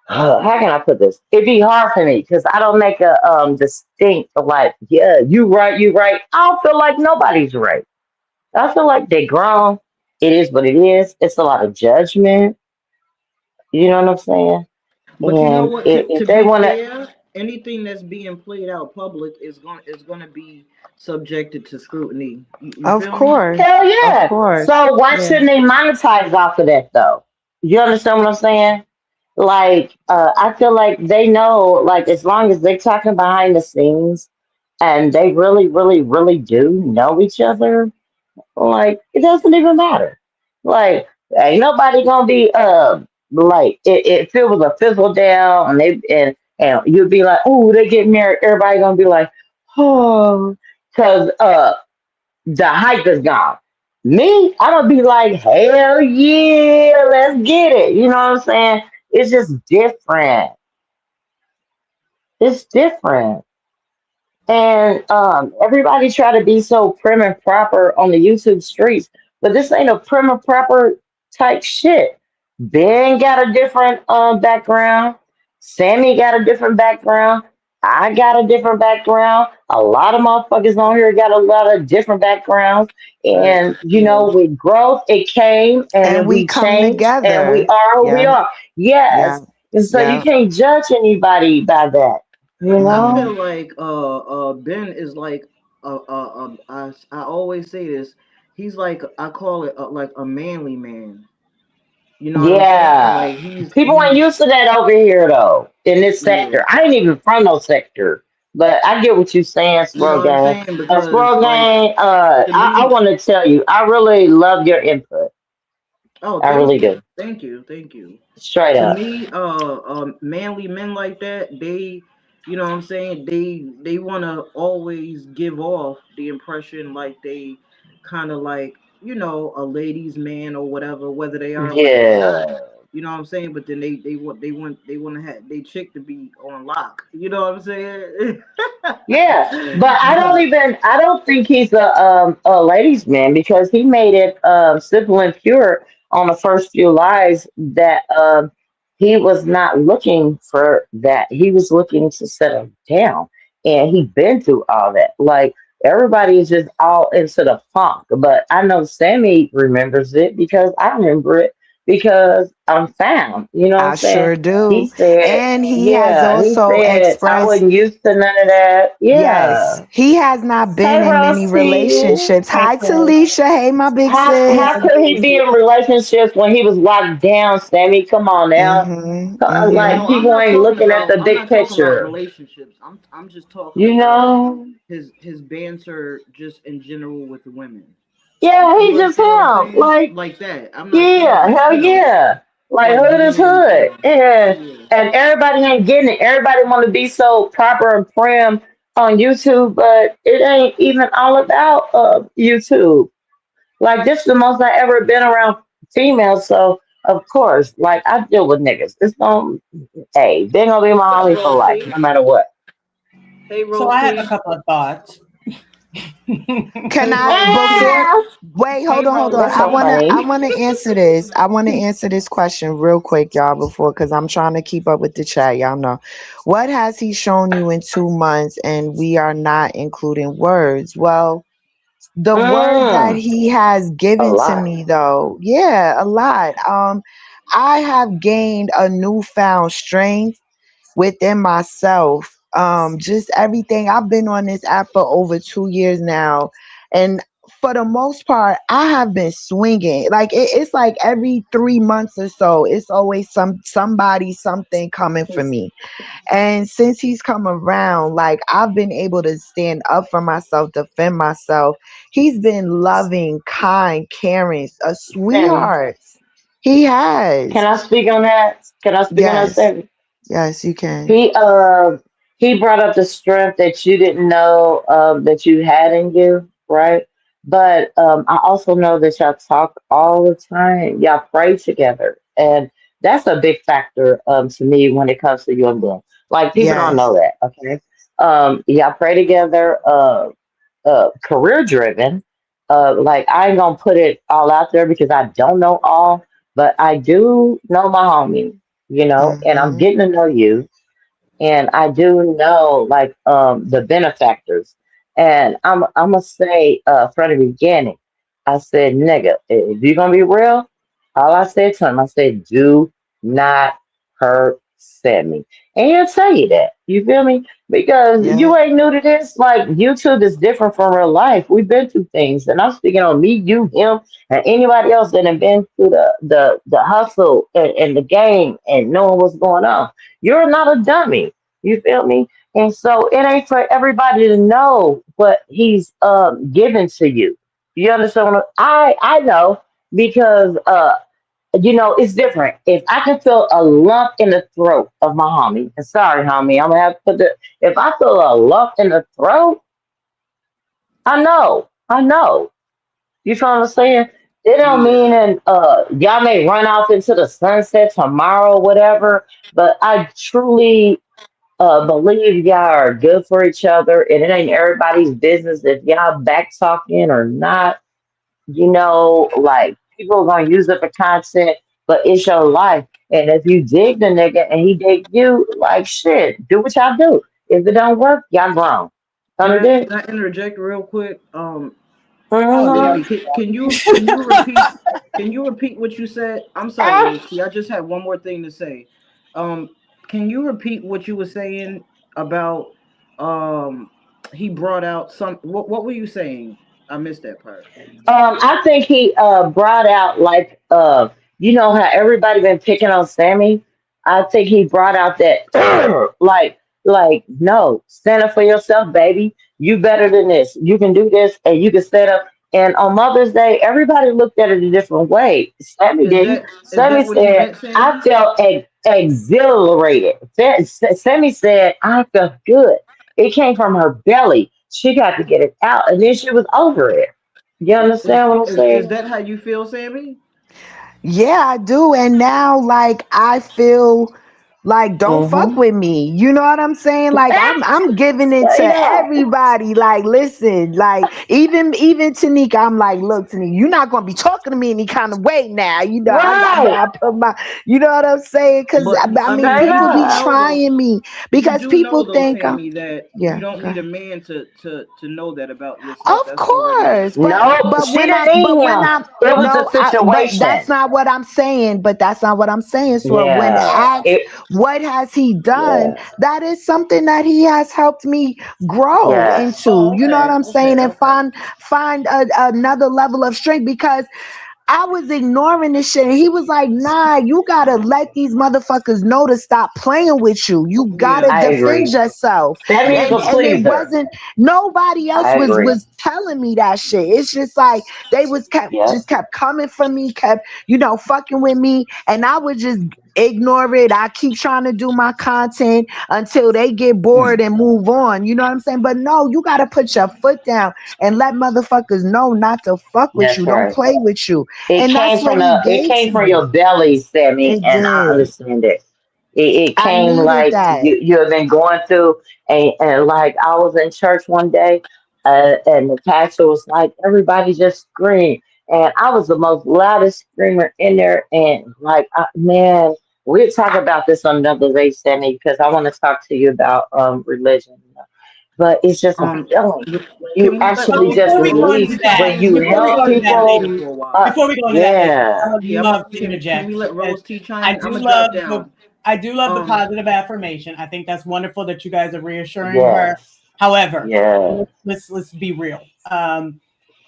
How can I put this? It'd be hard for me because I don't make a distinct like, yeah, you right, you right. I don't feel like nobody's right. I feel like they grown. It is what it is. It's a lot of judgment. You know what I'm saying? But you know And what? To if they be want to. fair, anything that's being played out public is gonna be subjected to scrutiny. You Of feel me? Hell course. Of yeah. course. So why Yeah. shouldn't they monetize off of that though? You understand what I'm saying? Like, I feel like they know, like, as long as they're talking behind the scenes and they really, really, really do know each other, like, it doesn't even matter. Like, ain't nobody gonna be like if it was a fizzle down and and you'd be like, oh, they get married, everybody gonna be like, oh, because the hype is gone. Me, I'm gonna be like, hell yeah, let's get it. You know what I'm saying? It's just different. It's different. And everybody try to be so prim and proper on the YouTube streets, but this ain't a prim and proper type shit. Ben got a different background. Sammy got a different background. I got a different background. A lot of motherfuckers on here got a lot of different backgrounds. And Facts. you Yeah. know, with growth, it came and And then we we come changed and we together. are who we Yeah, are. yeah, Yes. And so you yeah. can't judge anybody by that. You I Mm-hmm. feel know? like Ben is like I always say this. He's like I call it like a manly man. You know what I'm saying? Yeah. Like People ain't he's used to that over here though, in this yeah. sector. I ain't even from no sector. But I get what you're saying, You know Squirrel what I'm Gang. saying? Because Squirrel like Gang, to I me, want to tell you, I really love your input. oh, I thank really you, do. thank you, thank you. Straight To up. me, manly men like that, they, you know what I'm saying, they want to always give off the impression like they kind of like, you know, a ladies man or whatever, whether they are, whether they not. Yeah. You know what I'm saying? But then they want to have they chick to be on lock. You know what I'm saying? Yeah, but I don't think he's a ladies man because he made it simple and pure on the first few lives that he was not looking for that. He was looking to settle down, and he'd been through all that. Like everybody is just all into the funk, but I know Sammy remembers it because I remember it because I'm found. You know what I'm I saying? sure He do. said, And he has yeah, he also said, I expressed, wasn't used to none of that. yes, Yeah. he has not been Hey, in many Rosie. relationships. Hey, Hi, Paul. Talisha. Hey, my big How sis. could he be in relationships when he was locked down, Sammy? Come on now. Mm-hmm. Yeah, Mm-hmm. Like, no, people ain't looking at the I'm big not talking about picture. relationships. I'm just talking You about know? his banter just in general with the women. Yeah, he You just understand what I'm him. saying? Like, Like that. I'm not yeah, saying, hell you know, yeah. Like, like hood is being, you hood. know, yeah. And everybody ain't getting it. Everybody want to be so proper and prim on YouTube, but it ain't even all about YouTube. Like this the most I ever been around females, so of course, like I deal with niggas. It's gonna hey, they gonna be my What's up, homie for Rose life, T? no matter what. Hey, So Rose I have a T. couple of thoughts. Can Hey, I Rose T. before Ah, wait, Hey, hold Rose on. that's I so T. wanna I funny. wanna answer this. I wanna answer this question real quick, y'all, before because I'm trying to keep up with the chat. Y'all know. What has he shown you in 2 months and we are not including words? Well, the word that Mm, he has a given to lot. me though, yeah, a lot. I have gained a newfound strength within myself. Just everything. I've been on this app for over 2 years now, and for the most part, I have been swinging. Like it's like every 3 months or so, it's always somebody something coming for me. And since he's come around, like I've been able to stand up for myself, defend myself. He's been loving, kind, caring, a Sammy, sweetheart. He has. can I speak on that? Can I speak on that, Yes, Sammy? yes, you can. He he brought up the strength that you didn't know that you had in you, right? But I also know that y'all talk all the time. Y'all pray together, and that's a big factor to me when it comes to you and them. Like people don't Yes. know that, okay? Y'all pray together. Career driven. Like I ain't gonna put it all out there because I don't know all, but I do know my homie, you know, and I'm Mm-hmm. getting to know you and I do know like the benefactors. And I'm gonna say from the beginning, I said, nigga, if you gonna be real, all I said to him, I said, do not hurt Sammy. And he'll tell you that. You feel me? Because Yeah. you ain't new to this. Like YouTube is different from real life. We've been through things, and I'm speaking on me, you, him, and anybody else that have been through the hustle and the game and knowing what's going on. You're not a dummy. You feel me? And so it ain't for everybody to know what he's given to you. You understand? I know because you know it's different. If I can feel a lump in the throat of my homie, and sorry, homie, I'm gonna have to put the. If I feel a lump in the throat, I know. You feel what I'm saying? It don't mean Yeah. and y'all may run off into the sunset tomorrow, whatever. But I truly believe y'all are good for each other, and it ain't everybody's business if y'all back talking or not. Like people are gonna use it for content, but it's your life. And if you dig the nigga and he dig you, like shit, do what y'all do. If it don't work, y'all grown. Understand? Can I interject real quick? Oh Mm-hmm. dear. Sammy, can you repeat what you said? I'm sorry, Rose. I just had one more thing to say. Um, can you repeat what you were saying about um he brought out some what were you saying? I missed that part. I think he brought out like how everybody been picking on Sammy. I think he brought out that no, stand up for yourself, baby. You better than this. You can do this, and you can stand up. And on Mother's Day, everybody looked at it a different way. Sammy didn't. Is Sammy that what you said, meant, "I Sammy? felt exhilarated." Sammy said, "I felt good." It came from her belly. She got to get it out, and then she was over it. You understand what I'm Is saying? that how you feel, Sammy? Yeah, I do. And now, like, I feel like don't fuck Mm-hmm. with me. You know what I'm saying? Like, I'm giving it Straight to up. everybody. Like, listen, like, even Tanika, I'm like, look, Tanika, you're not gonna be talking to me any kind of way now. Right. I put my, you know what I'm saying? Because But I I mean, mean, Straight people be up. trying me you because do know people though, think I'm. Sammy, that you Yeah, don't go need a ahead. man to know that about yourself. Of That's already course, No, she didn't need when him. I'm It was the no, but that's situation. not what I'm saying. But that's not what I'm saying. So when Yeah. asked what has he done, Yeah. that is something that he has helped me grow Yes. into. Oh, You know what okay, I'm saying, okay, and okay. find another level of strength because I was ignoring this shit. And he was like, nah, you gotta let these motherfuckers know to stop playing with you. You gotta Yeah. I defend agree. yourself. Sammy is a And it pleaser. wasn't nobody else I agree. was telling me that shit. It's just like they was Yep. kept coming for me, kept, fucking with me. And I would just ignore it. I keep trying to do my content until they get bored and move on. You know what I'm saying? But no, you gotta put your foot down and let motherfuckers know not to fuck with That's you. Don't right. play with you. It And came that's from what he it did came to from me. your belly, Sammy, It and I did. understand it. It I came needed like that. you have been going through, and like I was in church one day, and the pastor was like, everybody just scream, and I was the most loudest screamer in there, and like man, we'll talk about this on another day, Sammy, because I want to talk to you about religion, but it's just a Um, feeling. You can we let But actually Rose just before we go Rose release into teach that, when on? you before we help go I've into been that, quiet here people. ladies, for a while. before we go into that, ladies, I Yeah. would Yeah, love to can we interject let because Rose teach on I it? I'm do gonna drop love the down. I do love the Um, positive affirmation. I think that's wonderful that you guys are reassuring her. Yes. However, Yeah. let's be real.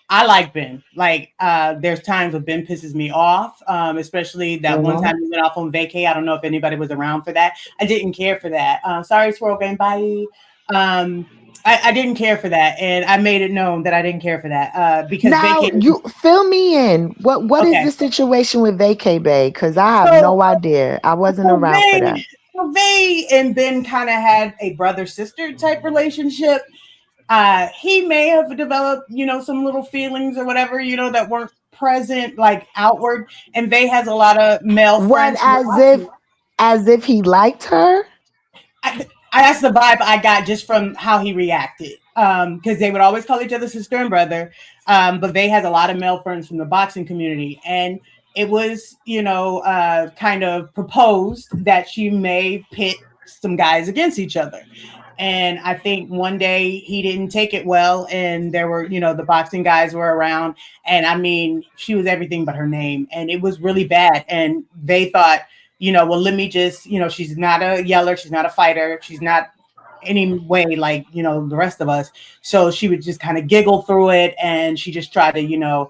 I like Ben. Like, there's times when Ben pisses me off, especially that one Hmm. time he went off on vacay. I don't know if anybody was around for that. I didn't care for that. Sorry, Swirl Gang. Bye. Um, I didn't care for that, and I made it known that I didn't care for that because Now vacay. you fill me in. What is Okay, the situation with Vacay Bay? Because I have so no idea. I wasn't so around for that. Vay and Ben kind of had a brother sister type relationship. He may have developed, some little feelings or whatever, that weren't present, like outward. And Vay has a lot of male What friends from the boxing. as if he liked her? That's the vibe I got just from how he reacted. Because they would always call each other sister and brother. But Vay has a lot of male friends from the boxing community. And it was, kind of proposed that she may pit some guys against each other. And I think one day he didn't take it well, and there were, the boxing guys were around, and I mean, she was everything but her name, and it was really bad. And they thought, well, let me just, she's not a yeller, she's not a fighter, she's not any way like the rest of us. So she would just kind of giggle through it, and she just tried to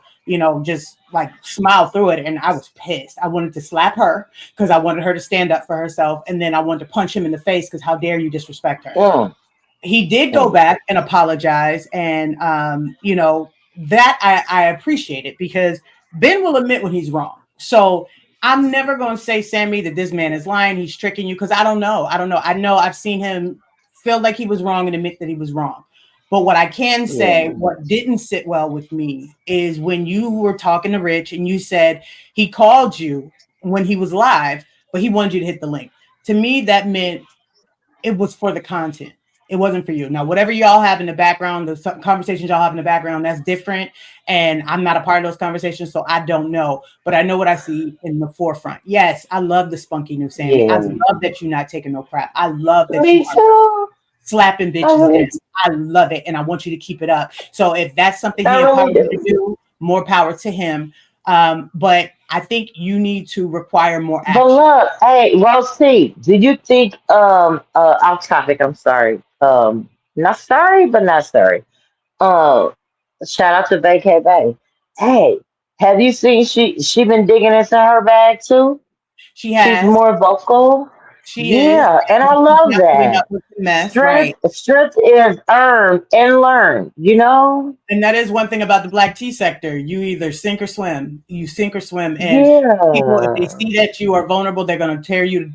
just like smile through it. And I was pissed. I wanted to slap her because I wanted her to stand up for herself, and then I wanted to punch him in the face because how dare you disrespect her. Mm, He did go mm. back and apologize, and that I appreciate it because Ben will admit when he's wrong. So I'm never going to say, Sammy, that this man is lying, he's tricking you, because I don't know. I know I've seen him feel like he was wrong and admit that he was wrong. But what I can say, Yeah. what didn't sit well with me is when you were talking to Rich and you said he called you when he was live, but he wanted you to hit the link. To me, that meant it was for the content. It wasn't for you. Now, whatever y'all have in the background, the conversations y'all have in the background, that's different. And I'm not a part of those conversations, so I don't know. But I know what I see in the forefront. Yes, I love the spunky new Sammy. I Yeah. love that you're not taking no crap. I love that you Me are too. slapping I bitches down. really, I love it, and I want you to keep it up. So if that's something I he really empowers you to do. do, more power to him. But I think you need to require more But action. look, hey, Rose T, do you think off topic, I'm sorry. Not sorry, but not sorry. Um Shout out to Vacay Bay. Hey, have you seen she been digging into her bag too? She She's has, more vocal. she is, Yeah, and I and she's love not putting that. up with the mess, right? Strength is earned and learned, you know? And that is one thing about the black tea sector. You either sink or swim. You sink or swim. And people, if they Yeah. see that you are vulnerable, they're going to tear you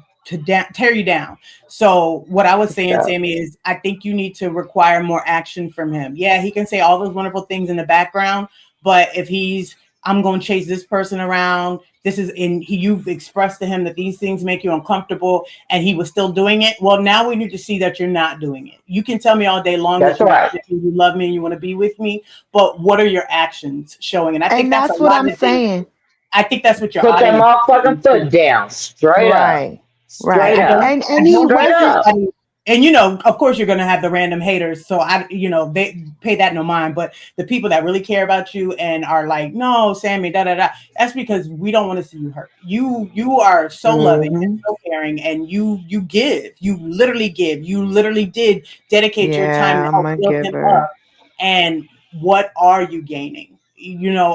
down. So what I was saying, So, Sammy, is I think you need to require more action from him. Yeah, he can say all those wonderful things in the background, but if he's I'm going to chase this person around. This is in you've expressed to him that these things make you uncomfortable, and he was still doing it. Well, now we need to see that you're not doing it. You can tell me all day long that that's you right. you love me and you want to be with me, but what are your actions showing? And I think And that's a that's what lot of I'm the things. saying. I think that's what your Put that audience is motherfucking foot too. down. Straight up. Right. Right. Straight up. I And he don't think Straight wasn't. up. everybody, and you know, of course, you're going to have the random haters. So they pay that no mind. But the people that really care about you and are like, no, Sammy, da da da. That's because we don't want to see you hurt. You are so loving and Hmm. so caring, and you give. You literally give. You literally did dedicate your time to Yeah, I'm help a build him giver. up. And what are you gaining?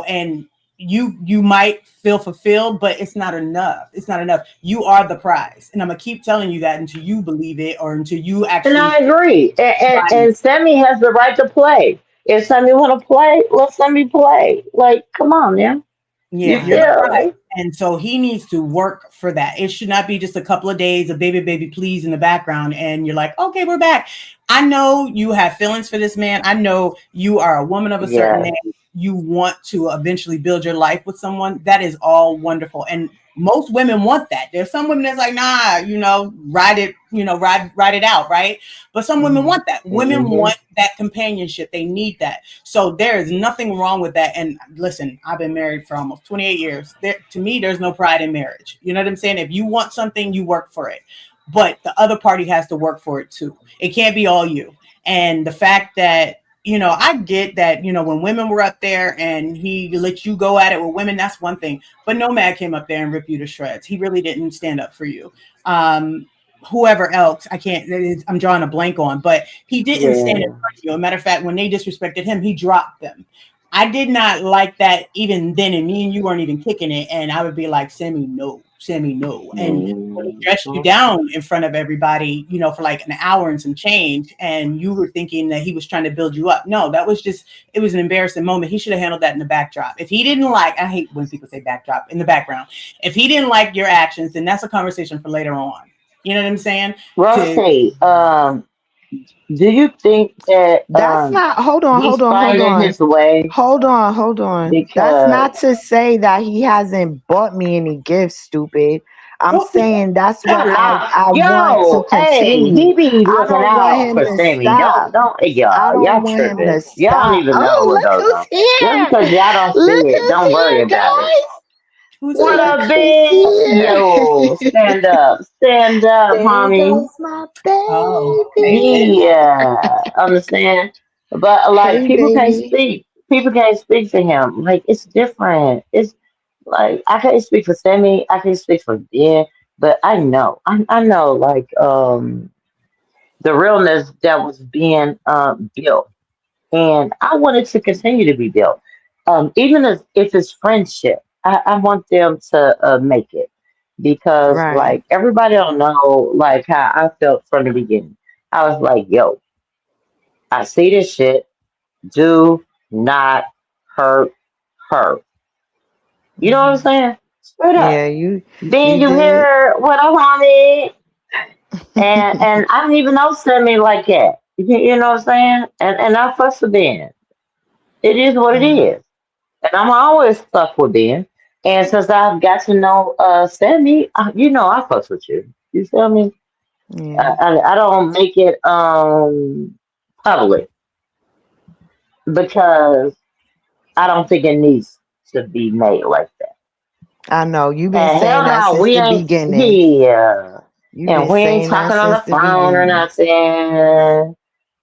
And you might feel fulfilled, but it's not enough. It's not enough. You are the prize, and I'm gonna keep telling you that until you believe it or until you And actually I agree. embody And it. Sammy has the right to play. If Sammy want to play, let Sammy play. Like, come on, man. You Yeah, you're the prize. feel? And so he needs to work for that. It should not be just a couple of days of baby, baby, please in the background. And you're like, okay, we're back. I know you have feelings for this man. I know you are a woman of a certain Yeah. age. You want to eventually build your life with someone. That is all wonderful. And most women want that. There's some women that's like, nah, ride it, ride it out, right? But some women Mhm. want that. Women Hmm. want that companionship. They need that. So there is nothing wrong with that. And listen, I've been married for almost 28 years. To me, there's no pride in marriage. You know what I'm saying? If you want something, you work for it. But the other party has to work for it too. It can't be all you. And the fact that, I get that, when women were up there and he let you go at it with women, that's one thing. But Nomad came up there and ripped you to shreds. He really didn't stand up for you. Whoever else, I can't, I'm drawing a blank on, but he didn't stand in Yeah. front of you. As a matter of fact, when they disrespected him, he dropped them. I did not like that even then, and me and you weren't even kicking it. And I would be like, Sammy, no. And when he dressed you Hmm. down in front of everybody, for like an hour and some change, and you were thinking that he was trying to build you up. No, that was just, it was an embarrassing moment. He should have handled that in the backdrop. If he didn't I hate when people say backdrop, in the background. If he didn't like your actions, then that's a conversation for later on. You know what I'm saying? To Rosie, do you think that That's not, hold on, he's hold on, hold finding on. his way? Hold on, hold on. That's Because not to say that he hasn't bought me any gifts, stupid. I'm well, saying that's what come on, I want to yo, hey, continue. he be I looking don't want out him for to Sammy. stop. Don't I y'all don't want him tripping. to Y'all don't stop. even know Oh, what look goes on. who's Just here. because y'all don't see Look it, who's don't worry here, about it. guys. who's What here? Look up, who's big? here. Yo, stand up, There homie. goes my Oh, hey, baby. Sam. Yeah, understand. But like Hey, people can't baby. speak. People can't speak for him. Like it's different. It's like I can't speak for Sammy. I can't speak for Ben. But I know. I know. Like the realness that was being built, and I want it to continue to be built. Even if it's friendship, I want them to make it because Right. like everybody don't know like how I felt from the beginning. I was like, yo, I see this shit. Do not hurt her. You know what I'm Mhm. saying? Straight up. Yeah, you Then you did. hear what I wanted, and I didn't even know Sammy like that. You know what I'm saying? And I fuss with Ben. It is what it Mm, is. And I'm always stuck with Ben. And since I've got to know Sammy, you know I fuss with you. You feel me? yeah. I don't make it public because I don't think it needs to be made like that. I know. You've been And saying hell that no, since we the ain't beginning. here. You've And been we ain't saying that talking on since the the phone or beginning. nothing.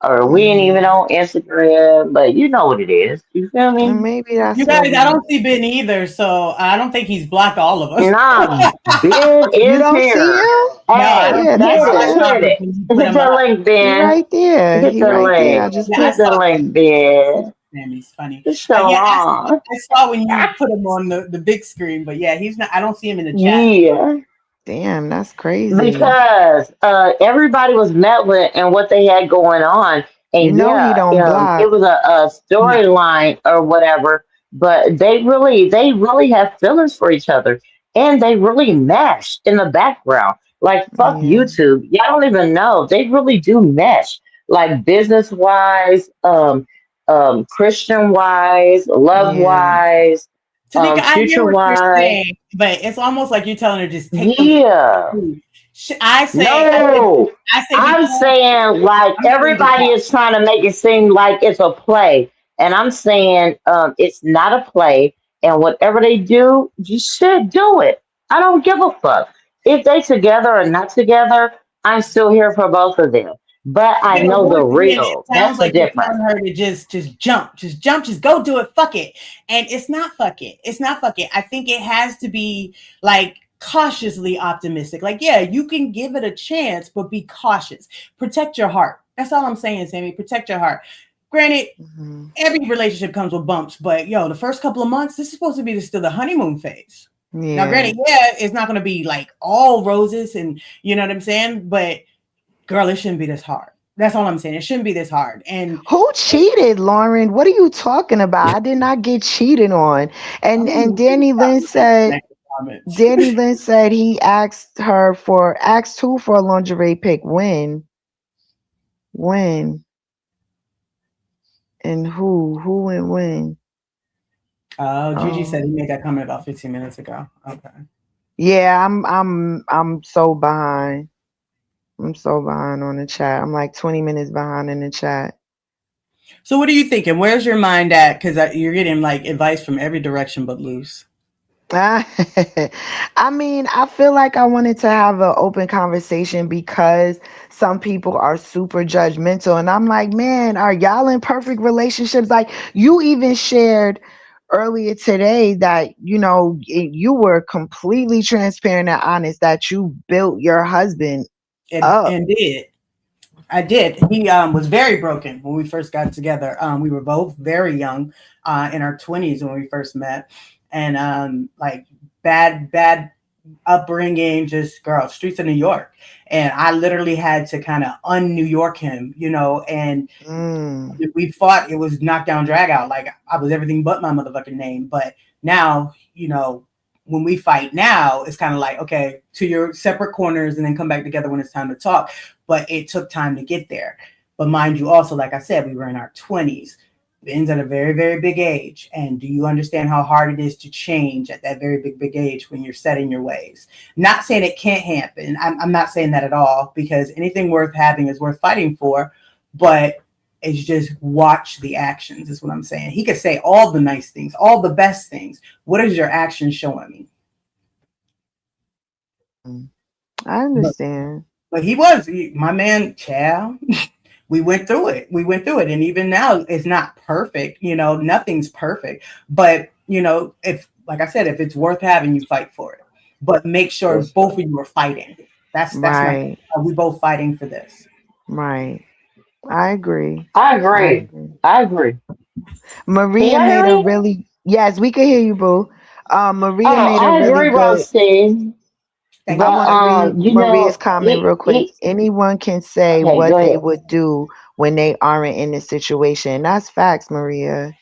Or we ain't even Hmm. on Instagram, but you know what it is. You feel And me? maybe You that's what guys, I we. don't see Ben either, so I don't think he's blocked all of us. Nah, Ben You is don't see here. him? No, I Hey, don't Yeah, see him. that's I hit like it, him. hit comments it. when you put Hit him that up. link, He Ben. right there. Hit He the right there. I link. just Yeah, I put Hit the saw. link, Ben. Man, he's funny. Show Yeah, on. I saw when you put him on the big screen, but yeah, he's not. I don't see him in the chat. Yeah. damn, that's crazy. Because everybody was meddling in what they had going on, You and know he yeah, don't it block. was a No, storyline or whatever. But they really have feelings for each other, and they really mesh in the background. Like fuck Yeah. YouTube, y'all don't even know they really do mesh, like business wise, Christian wise, love Yeah. wise, Tanika, I hear future what you're wise. saying, but it's almost like you're telling her just take them. Yeah. No, I say be I'm cool. saying like I'm saying just everybody watch. is trying to make it seem like it's a play, and I'm saying it's not a play. And whatever they do, you should do it. I don't give a fuck if they together or not together. I'm still here for both of them, but I Yeah, but know the once again, it real. sounds That's the like you're difference. telling her to just jump, just go do it, fuck it. And it's not fuck it. It's not fuck it. I think it has to be like cautiously optimistic. Like, yeah, you can give it a chance, but be cautious. Protect your heart. That's all I'm saying, Sammy. Protect your heart. Granted, Hmm. every relationship comes with bumps, but yo, the first couple of months, this is supposed to be still the honeymoon phase. Now, Yeah. granted, yeah, it's not going to be like all roses, and you know what I'm saying, but girl, it shouldn't be this hard. That's all I'm saying. It shouldn't be this hard. And Who cheated, Lauren? What are you talking about? I did not get cheated on. And oh, please Danny stop Lynn looking at the said negative comments. Danny Lynn said he asked who for a lingerie pic when and who and when. Oh, Gigi said he Um, made that comment about 15 minutes ago. Okay. yeah, I'm so behind. I'm so behind on the chat. I'm like 20 minutes behind in the chat. So what are you thinking? Where's your mind at? Because you're getting like advice from every direction but loose. I mean, I feel like I wanted to have an open conversation because some people are super judgmental. And I'm like, man, are y'all in perfect relationships? Like, you even shared earlier today that, you were completely transparent and honest that you built your husband up. And did. I did. He was very broken when we first got together. We were both very young, in our 20s when we first met, and like bad upbringing, just girl, streets of New York. And I literally had to kind of un-New York him, and Mm, we fought. It was knockdown drag out. Like I was everything but my motherfucking name. But now, when we fight now, it's kind of like, okay, to your separate corners and then come back together when it's time to talk. But it took time to get there. But mind you, also, like I said, we were in our 20s. Ben's at a very, very big age. And do you understand how hard it is to change at that very big, big age when you're set in your ways? Not saying it can't happen. I'm not saying that at all, because anything worth having is worth fighting for. But it's just watch the actions, is what I'm saying. He could say all the nice things, all the best things. What is your action showing me? mm. I But understand. my man, child. We went through it. We went through it. And even now, it's not perfect. Nothing's perfect. But, if, like I said, if it's worth having, you fight for it. But make sure Yes, both of you are fighting. That's my, Right, are we both fighting for this? right. I agree. I I agree. agree. I agree. Can Maria y'all hear made a me? really yes, we can hear you, boo. Maria Oh, made a I really agree, good. Rosie. Thank I you. But want to read Maria's comment real quick. he Anyone can say okay, what go they ahead. would do when they aren't in the situation. That's facts, Maria.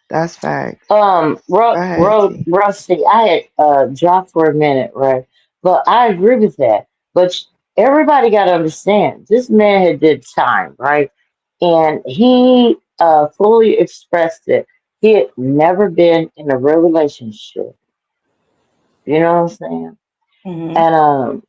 That's facts. Go ahead, T. Rusty, I had dropped for a minute, right? But I agree with that. But everybody got to understand this man had did time, right? And he fully expressed it. He had never been in a real relationship. You know what I'm saying? Mm-hmm.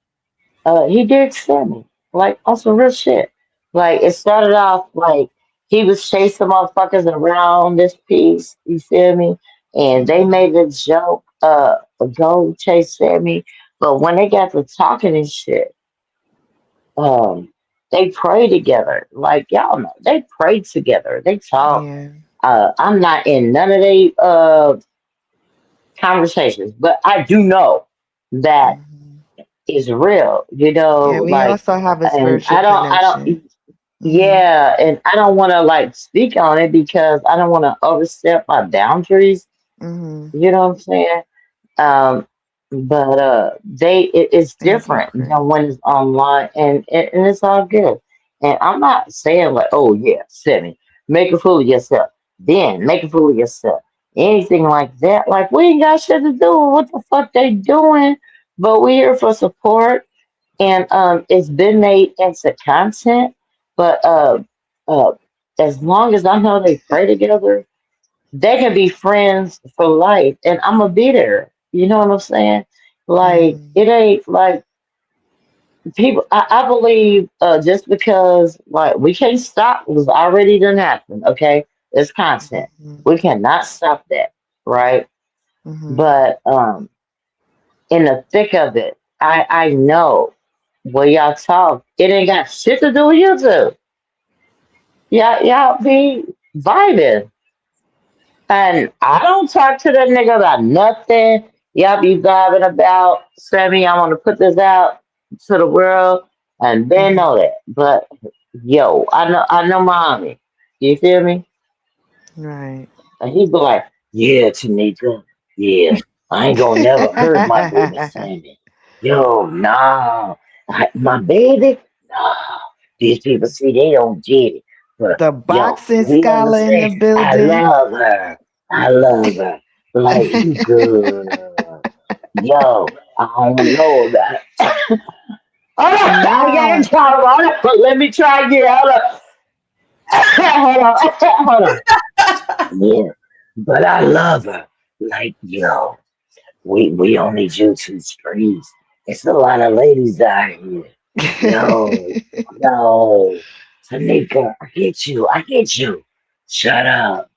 And he did Sammy, like on some real shit. Like it started off like he was chasing motherfuckers around this piece, you feel me? And they Mhm. made a joke, go chase Sammy. But when they got to talking and shit, um, they pray together. Like y'all know, they prayed together. They talk. Yeah. I'm not in none of they conversations, but I do know that Mhm. is real. You know, Yeah, we like, also have a and spiritual I connection. don't. Mhm. Yeah, and I don't want to like speak on it because I don't want to overstep my boundaries. Mhm. You know what I'm saying? Um, but it's They're different different. than when it's online, and it's all good. And I'm not saying like, oh yeah, Sammy, make a fool of yourself, then make a fool of yourself, anything like that. Like we ain't got shit to do with what the fuck they doing, but we here for support, and it's been made into content. But uh, as long as I know they pray together, they can be friends for life, and I'm gonna be there. You know what I'm saying? Like Mhm. it ain't like people. I believe just because like we can't stop what's already done happened. Okay, it's content. Mhm. We cannot stop that, right? Mhm. But in the thick of it, I know when y'all talk, it ain't got shit to do with you two. Y'all be vibing. And I don't talk to that nigga about nothing. Y'all be vibing about, Sammy, I want to put this out to the world. And they know Mhm. that. But yo, I know my homie. You feel me? Right. And he be like, yeah, Tanika, yeah, I ain't gonna never hurt my baby Sammy. Yo, nah, my baby, nah. These people see they don't get it, but The yo, boxing we scholar in the understand. I building. love her. I love her. Like he good. Yo, I don't know about. Hold on, I Nah. gotta try. Hold on, but let me try again. Hold on, hold on, hold on. Yeah, but I love her. Like, yo, we only do two streets. It's a lot of ladies out here. Yo, yo, Tanika, I get you. I get you. Shut up.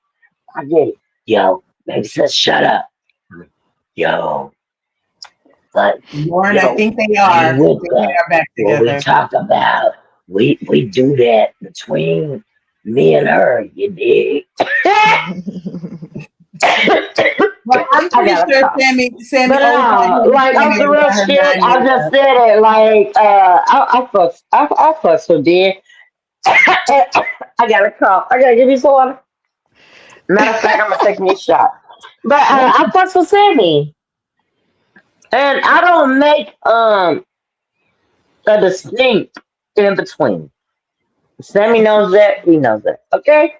I get it. Yo, baby says shut up. Yo, but Lauren, I yo, think they I are. ain't I with think they that. are back What we together. talk about, we do that between me and her. You dig? Well, I'm I pretty got a sure call. Sammy But old like on Sammy some already real got her shit, nine I years just old. said it. Like I fuck so dead. I got a call. I gotta give you some water. Matter of fact, I'm gonna take me a shot. But I fuck with Sammy, and I don't make a distinct in between. Sammy knows that. He knows that. Okay,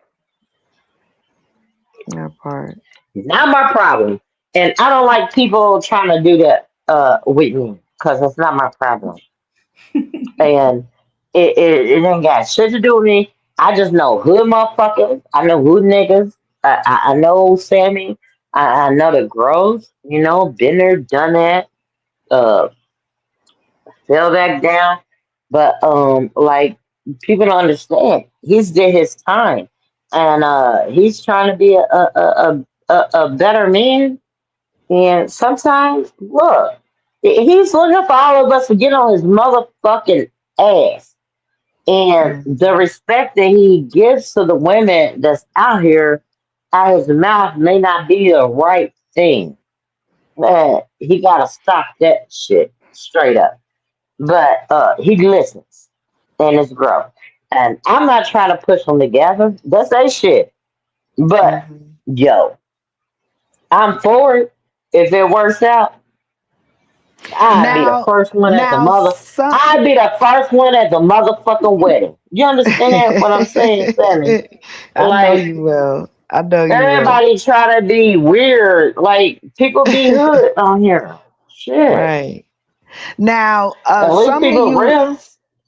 That part. not my problem. And I don't like people trying to do that with me because it's not my problem. And it ain't got shit to do with me. I just know hood motherfuckers. I know hood niggas. I know Sammy. I know the girls. You know, been there, done that. Uh, fell back down. But like people don't understand. He's did his time, and he's trying to be a better man. And sometimes, look, he's looking for all of us to get on his motherfucking ass. And the Mhm. respect that he gives to the women that's out here out his mouth may not be the right thing. Man, he gotta stop that shit straight up. But he listens and it's growth. And I'm not trying to push them together. That's their shit. But Mhm. yo, I'm for it. If it works out, I'd be the Now, first one at the now mother. some I'd be the first one at the motherfucking wedding. You understand what I'm saying, Sammy? I know Like you will. I know you will. everybody try to be weird. Like people be hood on here. Shit. Right. Now, At least people real.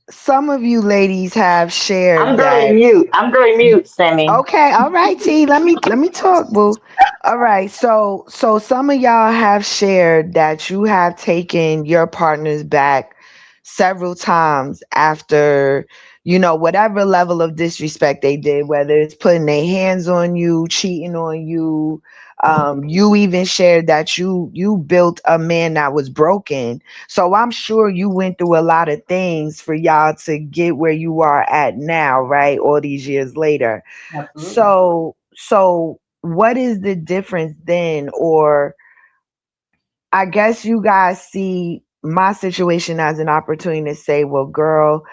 some of you ladies have I'm shared going to that. mute. I'm going to mute, Sammy. Okay, all right, T. Let me talk, boo. All right, so some of y'all have shared that you have taken your partners back several times after, whatever level of disrespect they did, whether it's putting their hands on you, cheating on you. You even shared that you built a man that was broken. So I'm sure you went through a lot of things for y'all to get where you are at now, right? All these years later. Absolutely. So what is the difference then? Or I guess you guys see my situation as an opportunity to say, well, girl,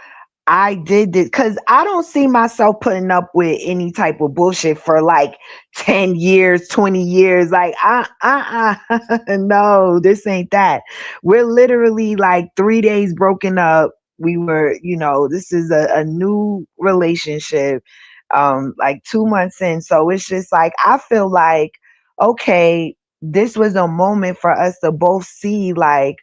I did this because I don't see myself putting up with any type of bullshit for like 10 years, 20 years. Like, no, this ain't that. We're literally like 3 days broken up. We were, this is a new relationship, like 2 months in. So it's just like, I feel like, okay, this was a moment for us to both see, like,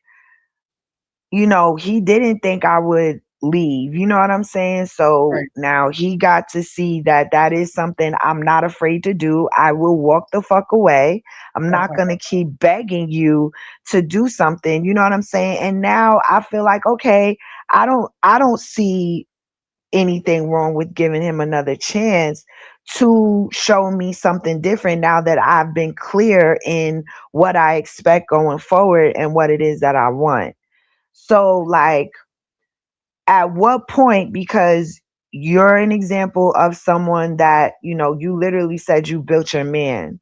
he didn't think I would leave. You know what I'm saying? So Right. now he got to see that that is something I'm not afraid to do. I will walk the fuck away. I'm That not part. going to keep begging you to do something. You know what I'm saying? And now I feel like, okay, I don't see anything wrong with giving him another chance to show me something different now that I've been clear in what I expect going forward and what it is that I want. So, like, at what point, because you're an example of someone that, you literally said you built your man.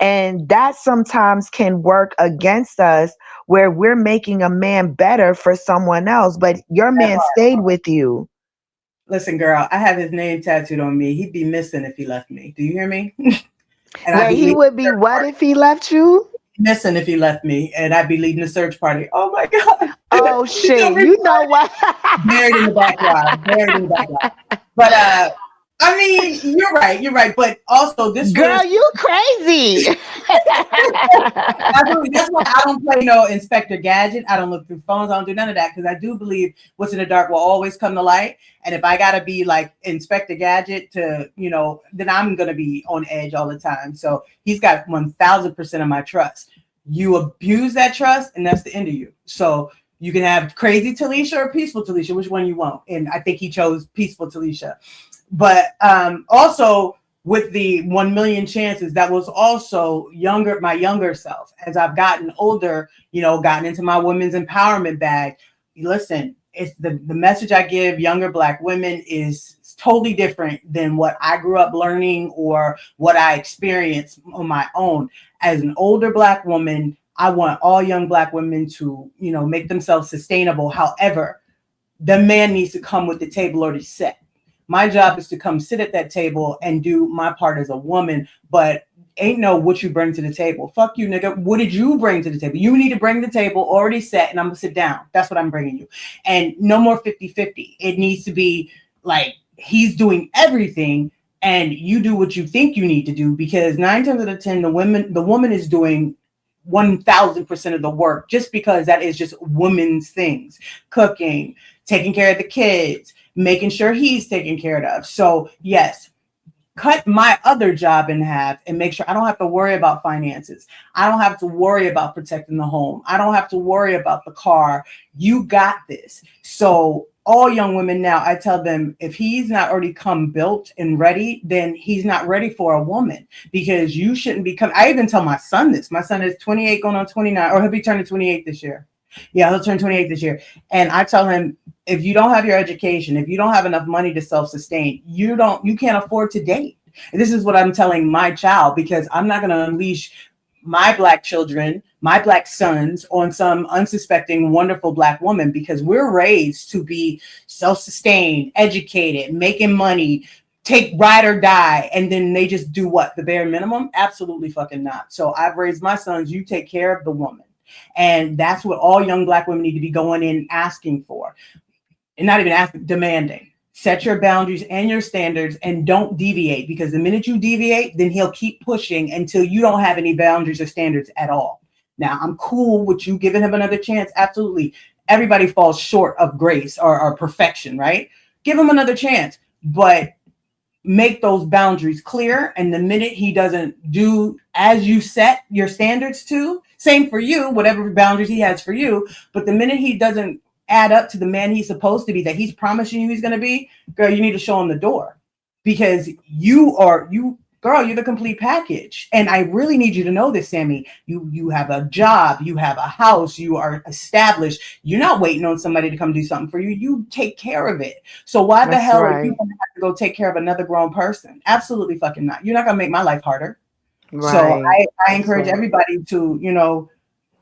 And that sometimes can work against us where we're making a man better for someone else, but your That man part. stayed with you. Listen, girl, I have his name tattooed on me. He'd be missing if he left me. Do you hear me? And I'd Wait, be he leading would the be search what party. if he left you? Missing if he left me, and I'd be leading the search party. Oh my God. Oh You know shit, me, you know what? buried in the backyard. Buried in the backyard. But I mean, you're right. You're right. But also, this was Girl, you crazy. that's why I don't play no Inspector Gadget. I don't look through phones. I don't do none of that because I do believe what's in the dark will always come to light. And if I gotta be like Inspector Gadget to, then I'm gonna be on edge all the time. So he's got 1,000% of my trust. You abuse that trust, and that's the end of you. So you can have crazy Talisha or peaceful Talisha, which one you want. And I think he chose peaceful Talisha. But also with the 1 million chances, that was also my younger self. As I've gotten older, gotten into my women's empowerment bag. Listen, it's the message I give younger Black women is totally different than what I grew up learning or what I experienced on my own. As an older Black woman, I want all young Black women to, make themselves sustainable. However, the man needs to come with the table already set. My job is to come sit at that table and do my part as a woman, but ain't no what you bring to the table. Fuck you, nigga. What did you bring to the table? You need to bring the table already set, and I'm gonna sit down. That's what I'm bringing you. And no more 50-50. It needs to be like he's doing everything and you do what you think you need to do, because 9 times out of 10, the woman is doing 1,000% of the work, just because that is just women's things. Cooking, taking care of the kids, making sure he's taken care of. So yes, cut my other job in half and make sure I don't have to worry about finances. I don't have to worry about protecting the home. I don't have to worry about the car. You got this. So all young women now, I tell them, if he's not already come built and ready, then he's not ready for a woman, because you shouldn't become. I even tell my son this. My son is 28 going on 29, or he'll be turning 28 this year. Yeah, he'll turn 28 this year. And I tell him, if you don't have your education, if you don't have enough money to self-sustain, you can't afford to date. And this is what I'm telling my child, because I'm not going to unleash my Black children, my Black sons on some unsuspecting, wonderful Black woman, because we're raised to be self-sustained, educated, making money, take ride or die, and then they just do what? The bare minimum? Absolutely fucking not. So I've raised my sons, you take care of the woman. And that's what all young Black women need to be going in asking for. And not even asking, demanding. Set your boundaries and your standards and don't deviate, because the minute you deviate, then he'll keep pushing until you don't have any boundaries or standards at all. Now, I'm cool with you giving him another chance. Absolutely. Everybody falls short of grace or perfection, right? Give him another chance, but make those boundaries clear. And the minute he doesn't do as you set your standards to, same for you, whatever boundaries he has for you, but the minute he doesn't add up to the man he's supposed to be, that he's promising you he's going to be, girl, you need to show him the door, because girl, you're the complete package. And I really need you to know this, Sammy. You have a job, you have a house, you are established. You're not waiting on somebody to come do something for you. You take care of it. So why the That's hell are you right. gonna have to go take care of another grown person? Absolutely fucking not. You're not gonna make my life harder. So Right. I That's encourage right. everybody to,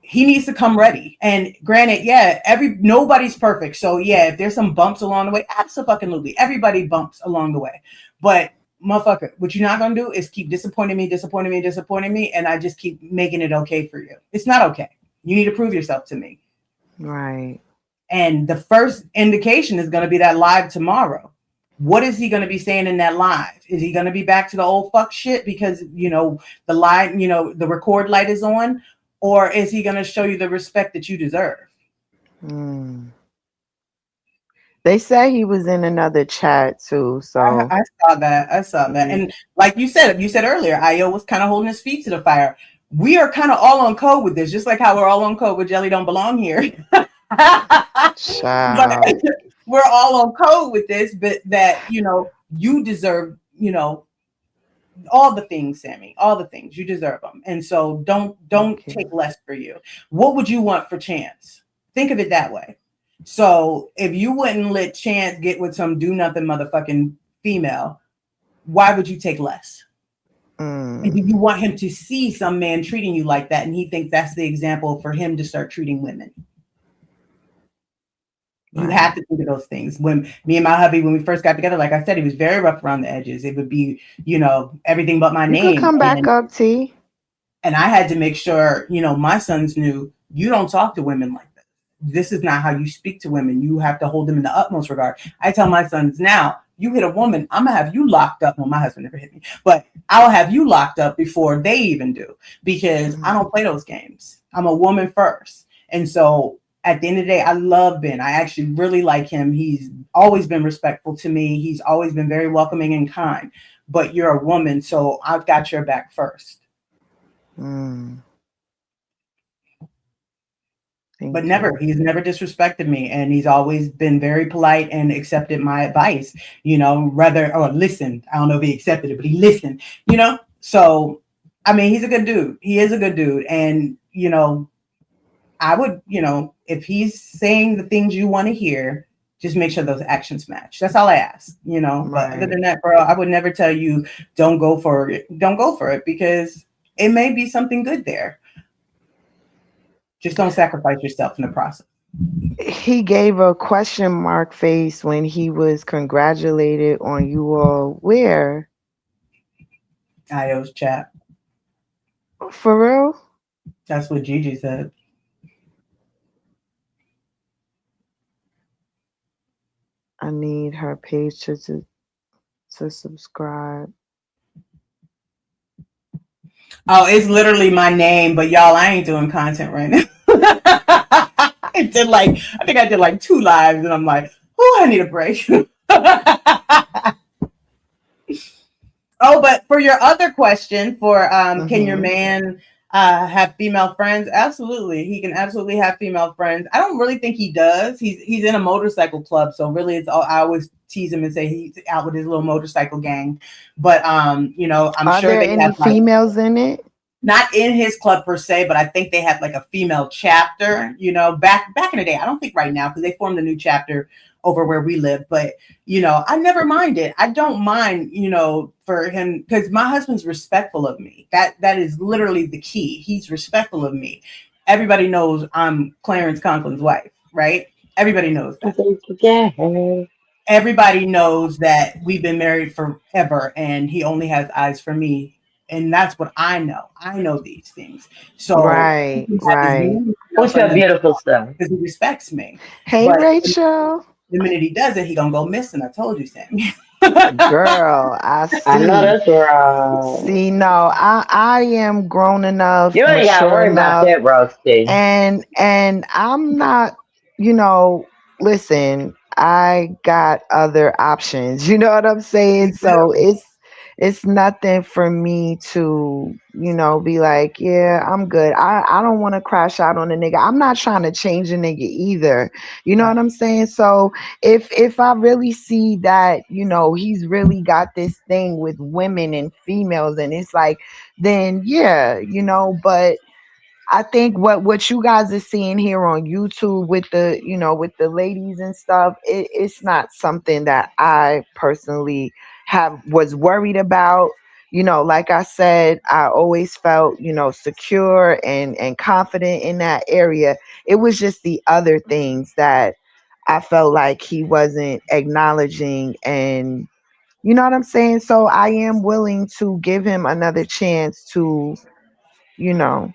he needs to come ready. And granted, yeah, nobody's perfect. So yeah, if there's some bumps along the way, absolutely. Everybody bumps along the way. But motherfucker, what you're not gonna do is keep disappointing me, and I just keep making it okay for you. It's not okay. You need to prove yourself to me. Right. And the first indication is gonna be that live tomorrow. What is he going to be saying in that live? Is he going to be back to the old fuck shit because, the live, the record light is on? Or is he going to show you the respect that you deserve? Mm. They say he was in another chat too, so I saw that. I saw that. yeah. And like you said earlier, Io was kind of holding his feet to the fire. We are kind of all on code with this, just like how we're all on code with Jelly Don't Belong Here. But Child. we're all on code with this, but that, you deserve, all the things, Sammy, all the things. You deserve them. And so don't Thank take you. less for you. What would you want for Chance? Think of it that way. So if you wouldn't let Chance get with some do nothing motherfucking female, why would you take less? And do Mm. you want him to see some man treating you like that, and he thinks that's the example for him to start treating women? You have Right. to think of those things. When me and my hubby, when we first got together, like I said, he was very rough around the edges. It would be, everything but my You could name. come back up, T. And I had to make sure, my sons knew, you don't talk to women like this. This is not how you speak to women. You have to hold them in the utmost regard. I tell my sons now, you hit a woman, I'm gonna have you locked up. Well, my husband never hit me, but I'll have you locked up before they even do, because I Mm. don't play those games. I'm a woman first. And so at the end of the day, I love Ben. I actually really like him. He's always been respectful to me. He's always been very welcoming and kind. But you're a woman, so I've got your back first. Mm. But Thank never, you. he's never disrespected me, and he's always been very polite and accepted my advice, rather, or listened. I don't know if he accepted it, but he listened. So I mean, he's a good dude. He is a good dude. And I would, if he's saying the things you want to hear, just make sure those actions match. That's all I ask. But other Right. than that, girl, I would never tell you don't go for it. Don't go for it, because it may be something good there. Just don't sacrifice yourself in the process. He gave a question mark face when he was congratulated on you all. Where? IO's chat. For real? That's what Gigi said. I need her page to subscribe. Oh, it's literally my name, but y'all, I ain't doing content right now. I think I did like 2 lives, and I'm like, oh, I need a break. Oh, but for your other question, for can your Mm-hmm. man have female friends? Absolutely, he can absolutely have female friends. I don't really think he does. He's in a motorcycle club, so really, it's all. I always tease him and say he's out with his little motorcycle gang. But I'm Are sure there they any have like, females in it? not in his club per se, but I think they have like a female chapter, back in the day. I don't think right now, because they formed a new chapter over where we live. But I never minded. I don't mind, for him, because my husband's respectful of me. That is literally the key. He's respectful of me. Everybody knows I'm Clarence Conklin's wife, right? Everybody knows that. Everybody knows that we've been married forever, and he only has eyes for me. And that's what I know. I know these things. So he Right, can have as right. many What's your friends as he beautiful wants, stuff? because he respects me. Hey, But Rachel. the minute he does it, he gonna go missing. I told you, Sammy. Girl, I I know see. that's right. See, no, I am grown enough, You ain't gotta mature worry about enough, that, Roasty. and I'm not, you know, listen, I got other options. You know what I'm saying? You So do. it's nothing for me to, be like, yeah, I'm good. I don't want to crash out on a nigga. I'm not trying to change a nigga either. You know what Right. I'm saying? So if I really see that, he's really got this thing with women and females, and it's like, then yeah, but I think what you guys are seeing here on YouTube with the, with the ladies and stuff, it's not something that I personally have was worried about. Like I said, I always felt, secure and confident in that area. It was just the other things that I felt like he wasn't acknowledging, and you know what I'm saying? So I am willing to give him another chance to, you know.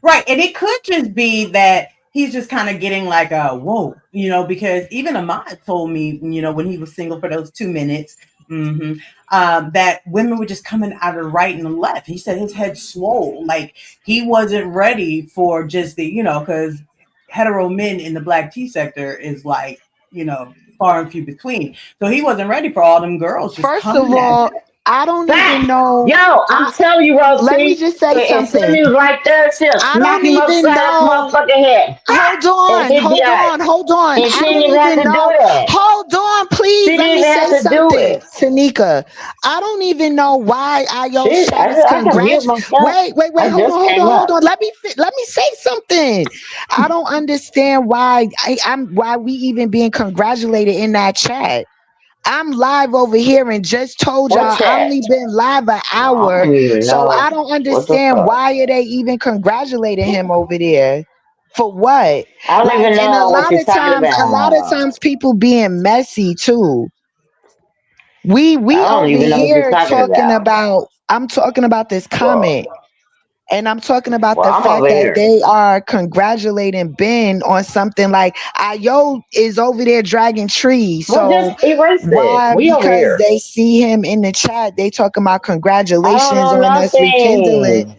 Right. And it could just be that he's just kind of getting like a whoa, because even Ahmad told me, when he was single for those 2 minutes, hmm that women were just coming out of the right and the left. He said his head swole. Like he wasn't ready for just the, because hetero men in the black tea sector is like, far and few between. So he wasn't ready for all them girls just First of coming at all, him. I don't even Fact. know. Yo, I'm I telling you, Let me Roasty, just say and something. Sammy was right there, she'll I smack don't him even upside his know. motherfucking head. Hold And on, he'd be hold like, on, hold on. and I she didn't don't even have even to do know. that. Hold on, She please. Let didn't me even have say to do something, it. Tanika. I don't even know why Ayo's Shit, chat is I can mute myself. Wait. I Hold on, just hold came on, hold up. on. Let me say something. I don't understand why why we even being congratulated in that chat. I'm live over here and just told What y'all I chat? only been live an I hour. don't even So I know. don't What the understand fuck? why are they even congratulating him over there. For what? I don't Like, even and know what you're talking a lot of about. times people being messy too. We I don't over even know what you're here talking talking about. about, I'm talking about this Well, comment. And I'm talking about well, the I'm fact over that here. they are congratulating Ben on something like Ayo is over there dragging trees. Well, just So erase it. why? We over Because here. they see him in the chat, they talking about I don't congratulations know on us rekindling nothing.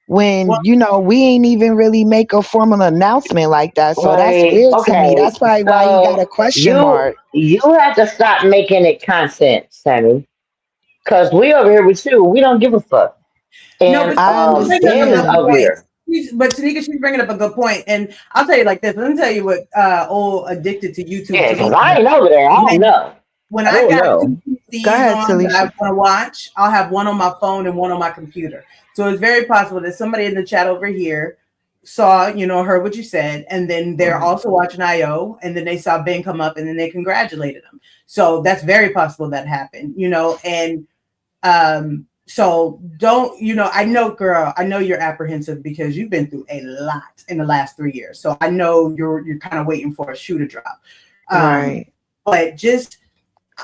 when Well, we ain't even really make a formal announcement like that. So that's Like, weird to me. okay, That's probably why he got so a question you mark. you have to stop making it content, Sammy. Cause we over here with you. We don't give a fuck. no, And but I she's bringing up Ben a is good understand. over point. here. But Tanika, she's bringing up a good point, and I'll tell you like this. Let me tell you what old addicted to YouTube Yeah, cause Tanika I does. ain't over there. I don't When know. when I I don't got two know. Go PCs ahead, on that I Talisha. want to watch, I'll have one on my phone and one on my computer. So it's very possible that somebody in the chat over here saw, heard what you said, and then they're Mhm. also watching IO, and then they saw Ben come up, and then they congratulated him. So that's very possible that happened, and so don't, I know, girl, I know you're apprehensive because you've been through a lot in the last 3 years. So I know you're kind of waiting for a shoe to drop. Um, Right. but just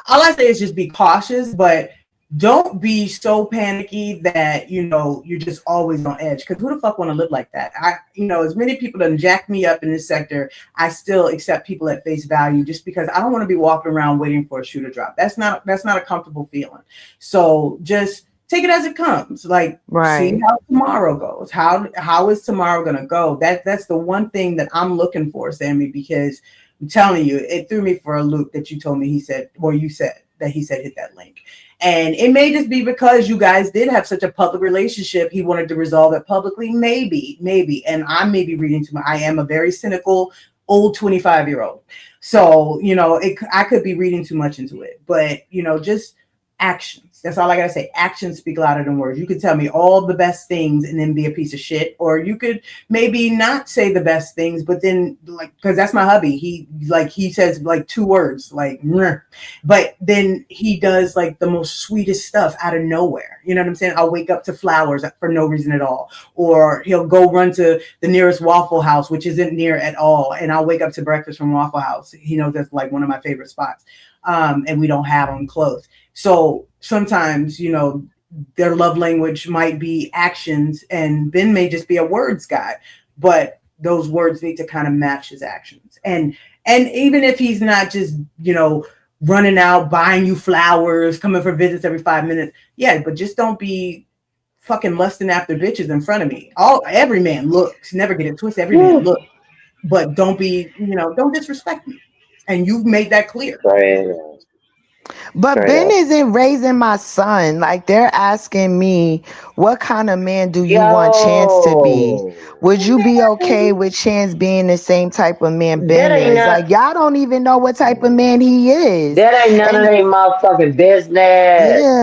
all I say is just be cautious, but don't be so panicky that you're just always on edge. Because who the fuck want to live like that? As many people done jack me up in this sector, I still accept people at face value just because I don't want to be walking around waiting for a shoe to drop. That's not a comfortable feeling. So just take it as it comes. Like see Right. how tomorrow goes. How is tomorrow gonna go? That's the one thing that I'm looking for, Sammy, because I'm telling you, it threw me for a loop that you told me he said, or you said that he said hit that link. And it may just be because you guys did have such a public relationship. He wanted to resolve it publicly. Maybe. And I may be reading too much. I am a very cynical old 25-year-old. So, I could be reading too much into it. But, just actions. That's all I gotta say. Actions speak louder than words. You could tell me all the best things and then be a piece of shit, or you could maybe not say the best things, but then like because that's my hubby. He says like 2 words like, "Meh," but then he does like the most sweetest stuff out of nowhere. You know what I'm saying? I'll wake up to flowers for no reason at all, or he'll go run to the nearest Waffle House, which isn't near at all, and I'll wake up to breakfast from Waffle House. He knows that's like one of my favorite spots, and we don't have them close. So sometimes, their love language might be actions, and Ben may just be a words guy, but those words need to kind of match his actions. And even if he's not just, running out, buying you flowers, coming for visits every 5 minutes. Yeah, but just don't be fucking lusting after bitches in front of me. Every man looks, never get it twisted. Every man looks, but don't be, don't disrespect me. And you've made that clear. Straight up. But Straight Ben up. isn't raising my son. Like they're asking me, what kind of man do you want Chance to be? Yo, Would you be okay with Chance being the same type of man that Ben ain't is? not. Like y'all don't even know what type of man he is. That ain't none of And their motherfucking business.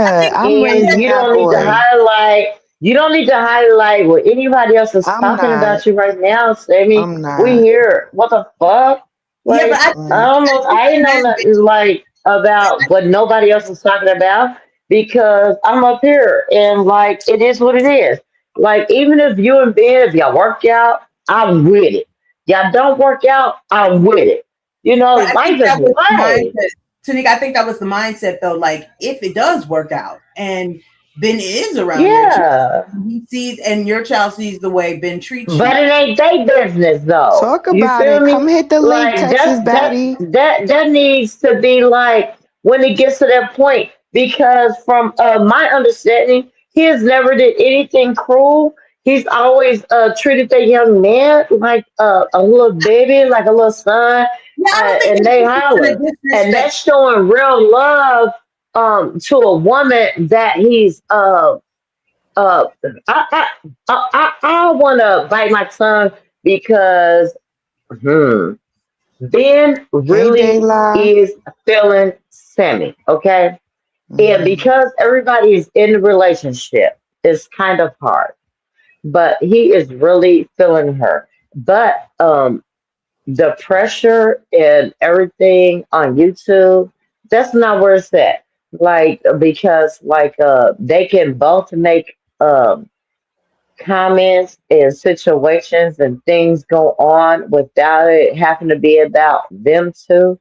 I yeah, think I'm And raising you that don't need to boy. highlight. You don't need to highlight what anybody else is I'm talking not. about you right now, Sammy. I'm We not. hear what the fuck? yeah, but Like I Mm-mm. don't know. I ain't know nothing like about what nobody else is talking about because I'm up here and like it is what it is. Like even if you and Ben, if y'all work out, I'm with it. Y'all don't work out, I'm with it. You know, but I think life is that was the life. mindset. Tanika, I think that was the mindset though. Like if it does work out and Ben is around your child, Yeah. he sees and your child sees the way Ben treats But you. it ain't their business though. Talk You about feel it. me? Come hit the link, Like Texas that baddie. that needs to be like when it gets to that point because from my understanding, he has never did anything cruel. He's always treated that young man like a little baby, like a little son, Yeah, I don't think and it's they gonna holler. And disrespect. that's showing real love to a woman that he's uh, I want to bite my tongue because hmm, Ben Hey, really Dayla. is feeling Sammy, okay? And Hmm. because everybody is in the relationship, it's kind of hard. But he is really feeling her. But the pressure and everything on YouTube, that's not where it's at. Like because like they can both make comments and situations and things go on without it having to be about them two.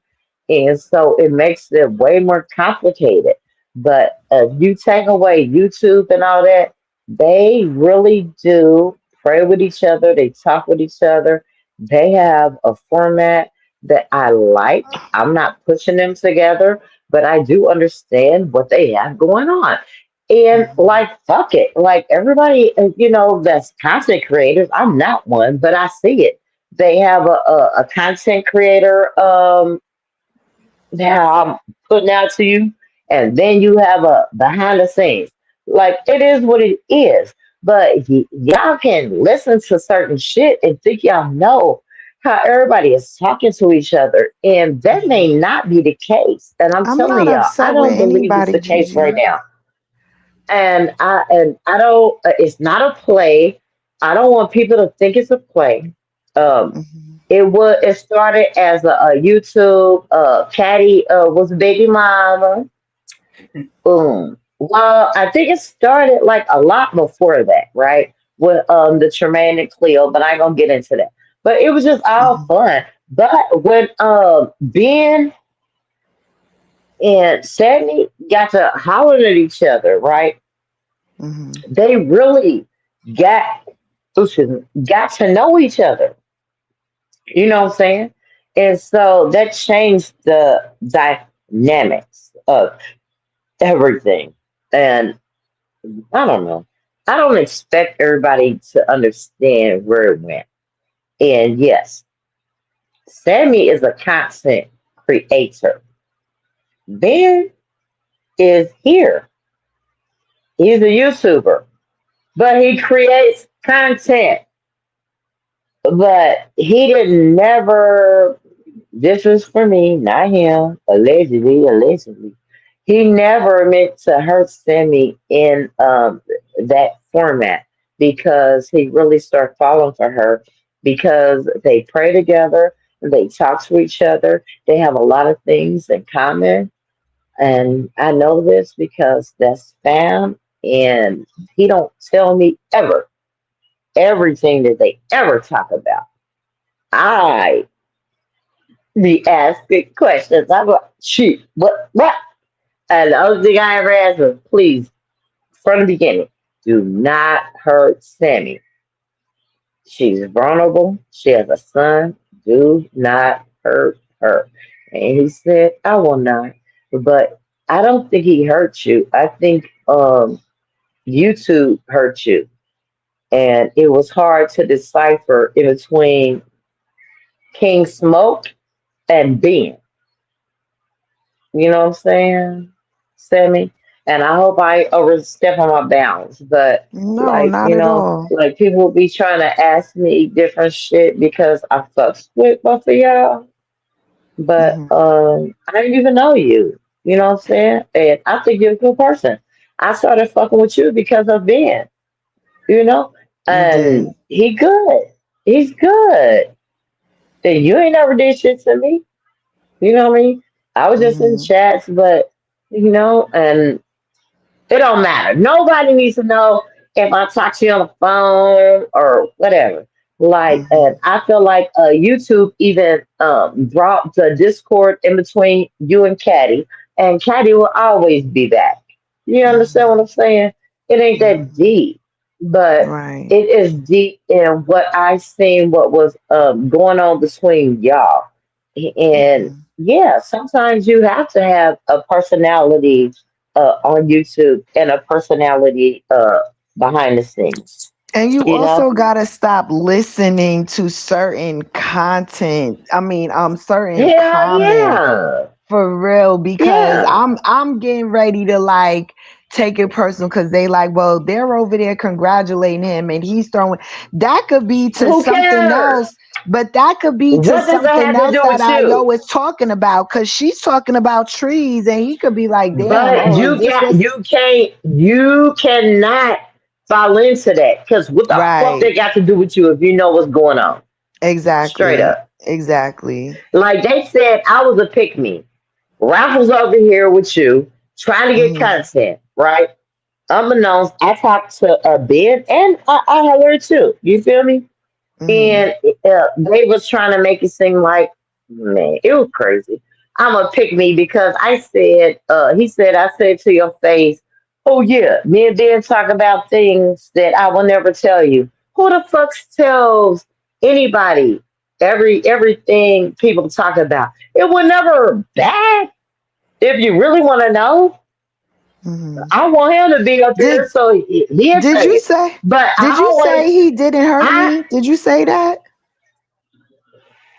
And so it makes it way more complicated. But if you take away YouTube and all that, they really do pray with each other. They talk with each other. They have a format that I like. I'm not pushing them together, but I do understand what they have going on. And Hmm. like, fuck it. Like everybody, that's content creators. I'm not one, but I see it. They have a content creator that I'm putting out to you, and then you have a behind the scenes. Like it is what it is. But y'all can listen to certain shit and think y'all know how everybody is talking to each other, and that may Hmm. not be the case. And I'm I'm telling not y'all, I upset with don't believe it's anybody, the case right Gigi. now. And I don't. It's not a play. I don't want people to think it's a play. Um, Hmm. it started as a YouTube. Patty was baby mama. Boom. Well, I think it started like a lot before that, right? With the Tremaine and Cleo, but I ain't gonna get into that. But it was just all Hmm. fun. But when Ben and Sammy got to hollering at each other, right? Hmm. They really got excuse me, got to know each other. You know what I'm saying? And so that changed the dynamics of everything. And I don't know. I don't expect everybody to understand where it went. And yes, Sammy is a content creator. Ben is here. He's a YouTuber, but he creates content. But he didn't never. This was for me, not him. Allegedly, allegedly, he never meant to hurt Sammy in that format because he really started falling for her because they pray together, they talk to each other, they have a lot of things in common, and I know this because that's fam, and he don't tell me ever everything that they ever talk about. I be asking questions. I'm like, shoot, what? And the only thing I ever asked was, please, from the beginning, do not hurt Sammy. She's vulnerable. She has a son. Do not hurt her. And he said, I will not. but I don't think he hurt you. I think YouTube hurt you, and it was hard to decipher in between King Smoke and Ben. You know what I'm saying, Sammy? And I hope I overstep on my bounds, but No, like, not at all. like people will be trying to ask me different shit because I fucks with both of y'all, but Hmm. I didn't even know you. You know what I'm saying? And I think you're a good person. I started fucking with you because of Ben, you know? You did. And he good. He's good. And you ain't never did shit to me. You know what I mean? I was just in Hmm. chats, but and it don't matter. Nobody needs to know if I talk to you on the phone or whatever. Like, and Hmm. I feel like YouTube even brought the discord in between you and Caddy, and Caddy will always be back. You understand what Hmm. I'm saying? It ain't that Hmm. deep, but Right. it is deep in what I seen, what was going on between y'all. And Hmm. yeah, sometimes you have to have a personality on YouTube and a personality behind the scenes. And you You know? also gotta stop listening to certain content. I mean, certain Hell comments. yeah, For real, because yeah. I'm getting ready to like take it personal because they like, well, they're over there congratulating him and he's throwing that could be to Who something else, cares? but that could be to What does that something have to else do that with you? Ayo is talking about because she's talking about trees and he could be like, damn, But oh, is this what you cannot fall into that because what the fuck right. they got to do with you if you know what's going on? Straight Exactly. up. Exactly. Like they said, I was a pick me. Ralph was over here with you trying to get Hmm. content, right? Unbeknownst, I talked to Ben and I had her too. You feel me? Hmm. And they was trying to make it seem like, man, it was crazy. I'm gonna pick me because I said, he said, I said to your face, oh yeah, me and Ben talk about things that I will never tell you. Who the fuck tells anybody everything people talk about? It was never bad. If you really want to know, Hmm. I want him to be up Did here so he'll did tell you you. say But did I you always, say he didn't hurt I, me? Did you say that?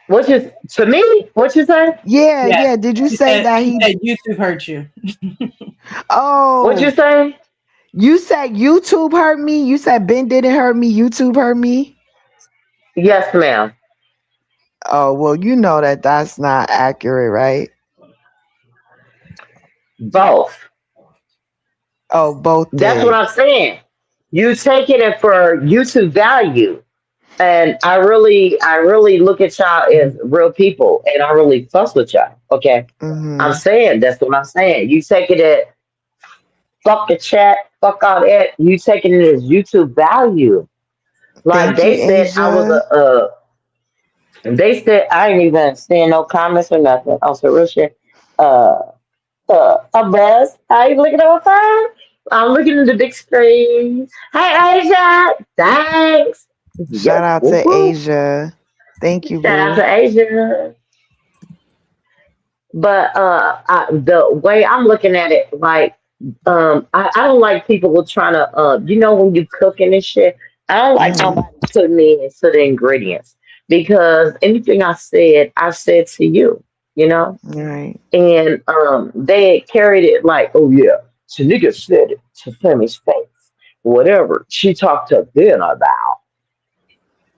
which is to me, what you say? Yeah, Yes. yeah. Did you say that She he? said YouTube hurt you. What you Oh, say? you said YouTube hurt me. You said Ben didn't hurt me. YouTube hurt me. Yes, ma'am. Oh, well, you know that that's not accurate, right? Both. Oh, both That's what did. I'm saying. You taking it for YouTube value. And I really look at y'all as real people and I really fuss with y'all. Okay. I'm Mhm. saying that's what I'm saying. You taking it, fuck the chat, fuck all that. You taking it as YouTube value. Like Thank you, they said I was Asia. they said I ain't even seeing no comments or nothing. On some real shit. Uh a buzz. How you looking at my phone? I'm looking at the big screen. Hey Asia, thanks. Shout Yep, out whoop to whoop. Asia. Thank you, Shout out boo. to Asia. But the way I'm looking at it, like I don't like people trying to when you cooking and shit. I don't like Mhm. nobody putting me into the ingredients because anything I said to you, you know. Right. And they had carried it like, oh yeah, Tanika said it to Sammy's face. Whatever she talked to Ben about,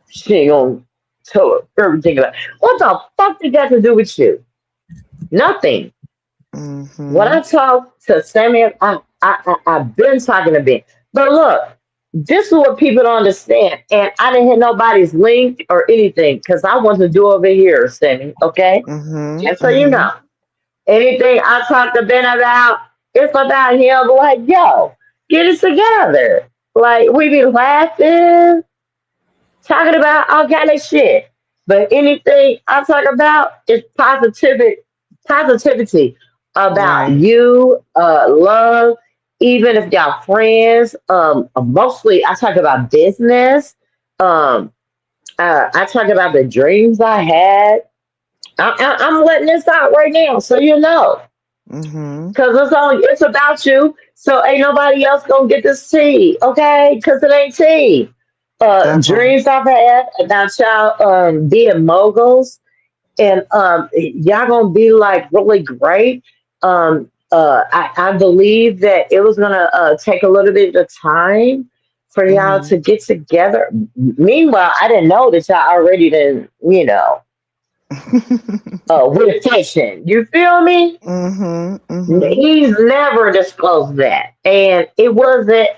she ain't gonna tell her everything about. What the fuck did that to do with you? Nothing. When I Mhm. talk to Sammy, I've been talking to Ben. But look, this is what people don't understand. And I didn't hit nobody's link or anything because I want to do over here, Sammy. Okay? Mhm. Just so you Mhm. know. Anything I talk to Ben about, it's about him. Like, yo, get it together. Like, we be laughing, talking about all kind of shit. But anything I talk about is positivity about Right. you, love, even if y'all friends. Mostly I talk about business. Um, I talk about the dreams I had. I'm letting this out right now, so you know. Mhm. Cause it's about you. So ain't nobody else gonna get this tea, okay? Cause it ain't tea. That part. Dreams I've had about y'all being moguls, and y'all gonna be like really great. I believe that it was gonna take a little bit of time for y'all to Mhm. get together. Meanwhile, I didn't know that y'all already didn't, with fiction. You feel me? Mhm. Mhm. He's never disclosed that, and he wasn't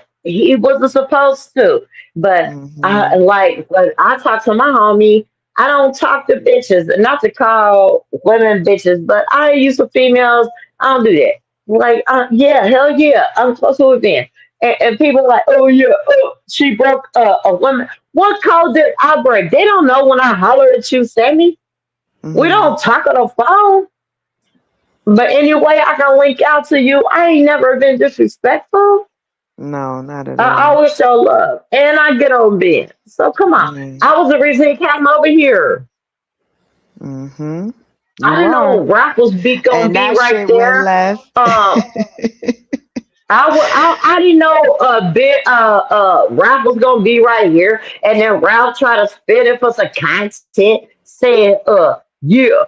supposed to. But I Mhm. like when I talk to my homie, I don't talk to bitches, not to call women bitches, but I use to females. I don't do that. Like, yeah, hell yeah, I'm supposed to then. And people are like, oh yeah, oh, she broke a woman. What code did I break? They don't know when I holler at you, Sammy. We Mhm. don't talk on the phone. But anyway, I can link out to you. I ain't never been disrespectful. No, not at I all. always show love. And I get on Ben. So come on. Yeah. I was the reason he came over here. Mhm. I You didn't know are. Raffles be gonna And be that right shit went there. left. I didn't know Ralph was gonna be right here, and then Ralph tried to spit it for some content, saying yeah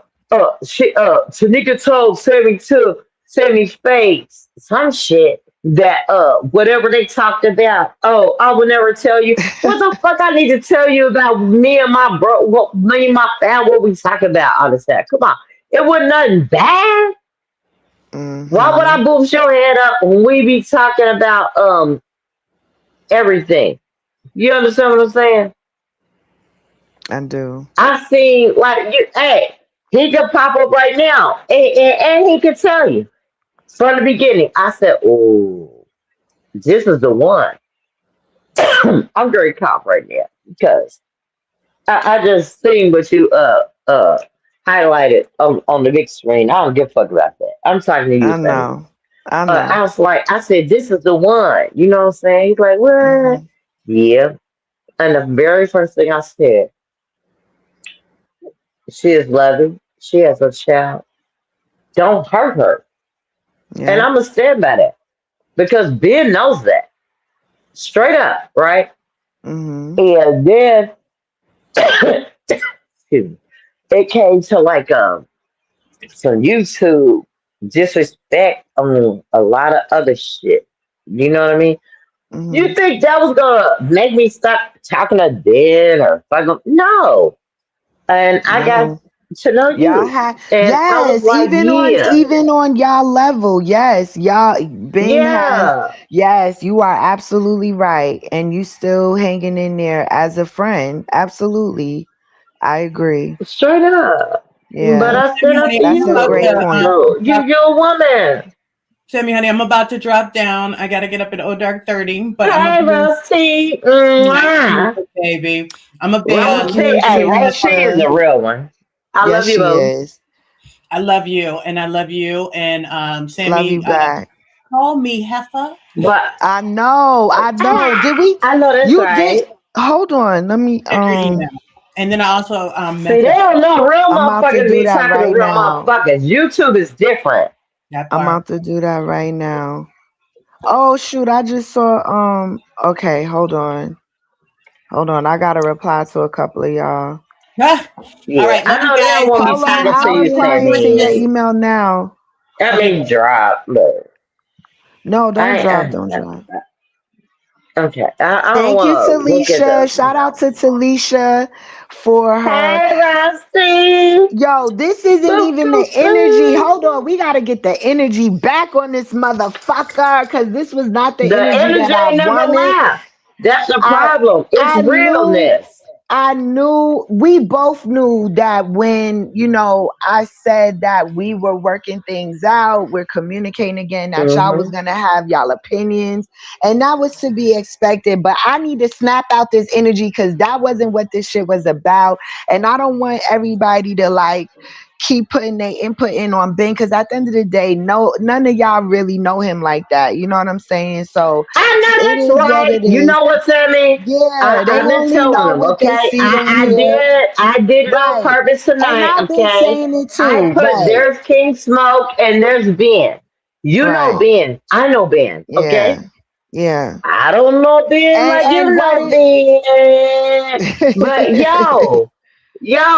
shit Tanika told 70 Spades some shit that whatever they talked about. Oh, I will never tell you what the fuck I need to tell you about me and my bro, what me and my family, what we talk about, all this stuff. Come on, it wasn't nothing bad. Why would Mhm. I boost your head up when we be talking about everything? You understand what I'm saying? I do. I seen like you. Hey, he could pop up right now, and he could tell you from the beginning. I said, "Oh, this is the one." I'm very calm right now because I just seen what you highlighted on the big screen. I don't give a fuck about that. I'm talking to you, I Sammy. know. I I know. was like, I said, this is the one. You know what I'm saying? He's like, what? Mhm. Yeah. And the very first thing I said, she is loving. She has a child. Don't hurt her. And Yep. I'm going to stand by that because Ben knows that straight up, right? Mhm. And then excuse me, it came to like some YouTube disrespect on a lot of other shit. You know what I mean? You Mhm. think that was gonna make me stop talking to Ben or fucking no? And I got No. to know Y'all you, have, and I was yes, like, yeah, even on y'all level, yes, y'all Ben has, yeah, yes, you are absolutely right, and you still hanging in there as a friend, absolutely, I agree. straight up. But Yeah, I Sammy, stand up honey, to that's I'm a about great you. to point. No, you're a woman. Sammy, honey, I'm about to drop down. I gotta get up at dark 30, but I'm gonna Hey, be Rusty. nice to meet Mwah. you, baby. I'm gonna be Thank Rusty, you, hey, listening in. Rusty is Talisha. a real one. I Yes, love you, she boo. is. I love you, and I love you, and Love Sammy, you back. call me Heffa. But I know, I know. Did we? I know that's You did. right. Hold on. Let me. Check your email, and then I also See, they message don't know real I'm about to motherfuckers do be that talking to right real now. motherfuckers. YouTube is different. that I'm part. about to do that right now. Oh shoot! I just saw. Okay, hold on. Hold on. I gotta reply to a couple of y'all. Ah, all Yeah, right, love I you know they don't guys. want to be Hold on. talking I'll to I'm call you, you in a replying couple of to your minutes. Sammy. email now. That Okay, means drop. Look, No, don't I, drop. Don't drop. okay. I don't Thank you, want to look at Talisha. the, Shout out to Talisha for her. Hey, Rusty. Yo, this isn't Boop, even the boop, energy. boop. Hold on. We got to get the energy back on this motherfucker because this was not the The energy that energy I ain't never wanted. left. That's the I problem. It's I knew realness. I knew we both knew that when, I said that we were working things out, we're communicating again, that y'all was Hmm. gonna have y'all opinions, and that was to be expected. But I need to snap out this energy because that wasn't what this shit was about. And I don't want everybody to like keep putting their input in on Ben, because at the end of the day, no, none of y'all really know him like that. You know what I'm saying? So I it know that's is what right. it You is. know what, Sammy? Yeah, they I've been only telling know them, what they okay? see and hear. I did it on Right. purpose And tonight, I've been okay? saying it I too. put Right. there's King Smoke and there's Ben. You know Right. Ben. I know Ben, Yeah. okay? Yeah. I don't know Ben like And you what know it Ben. But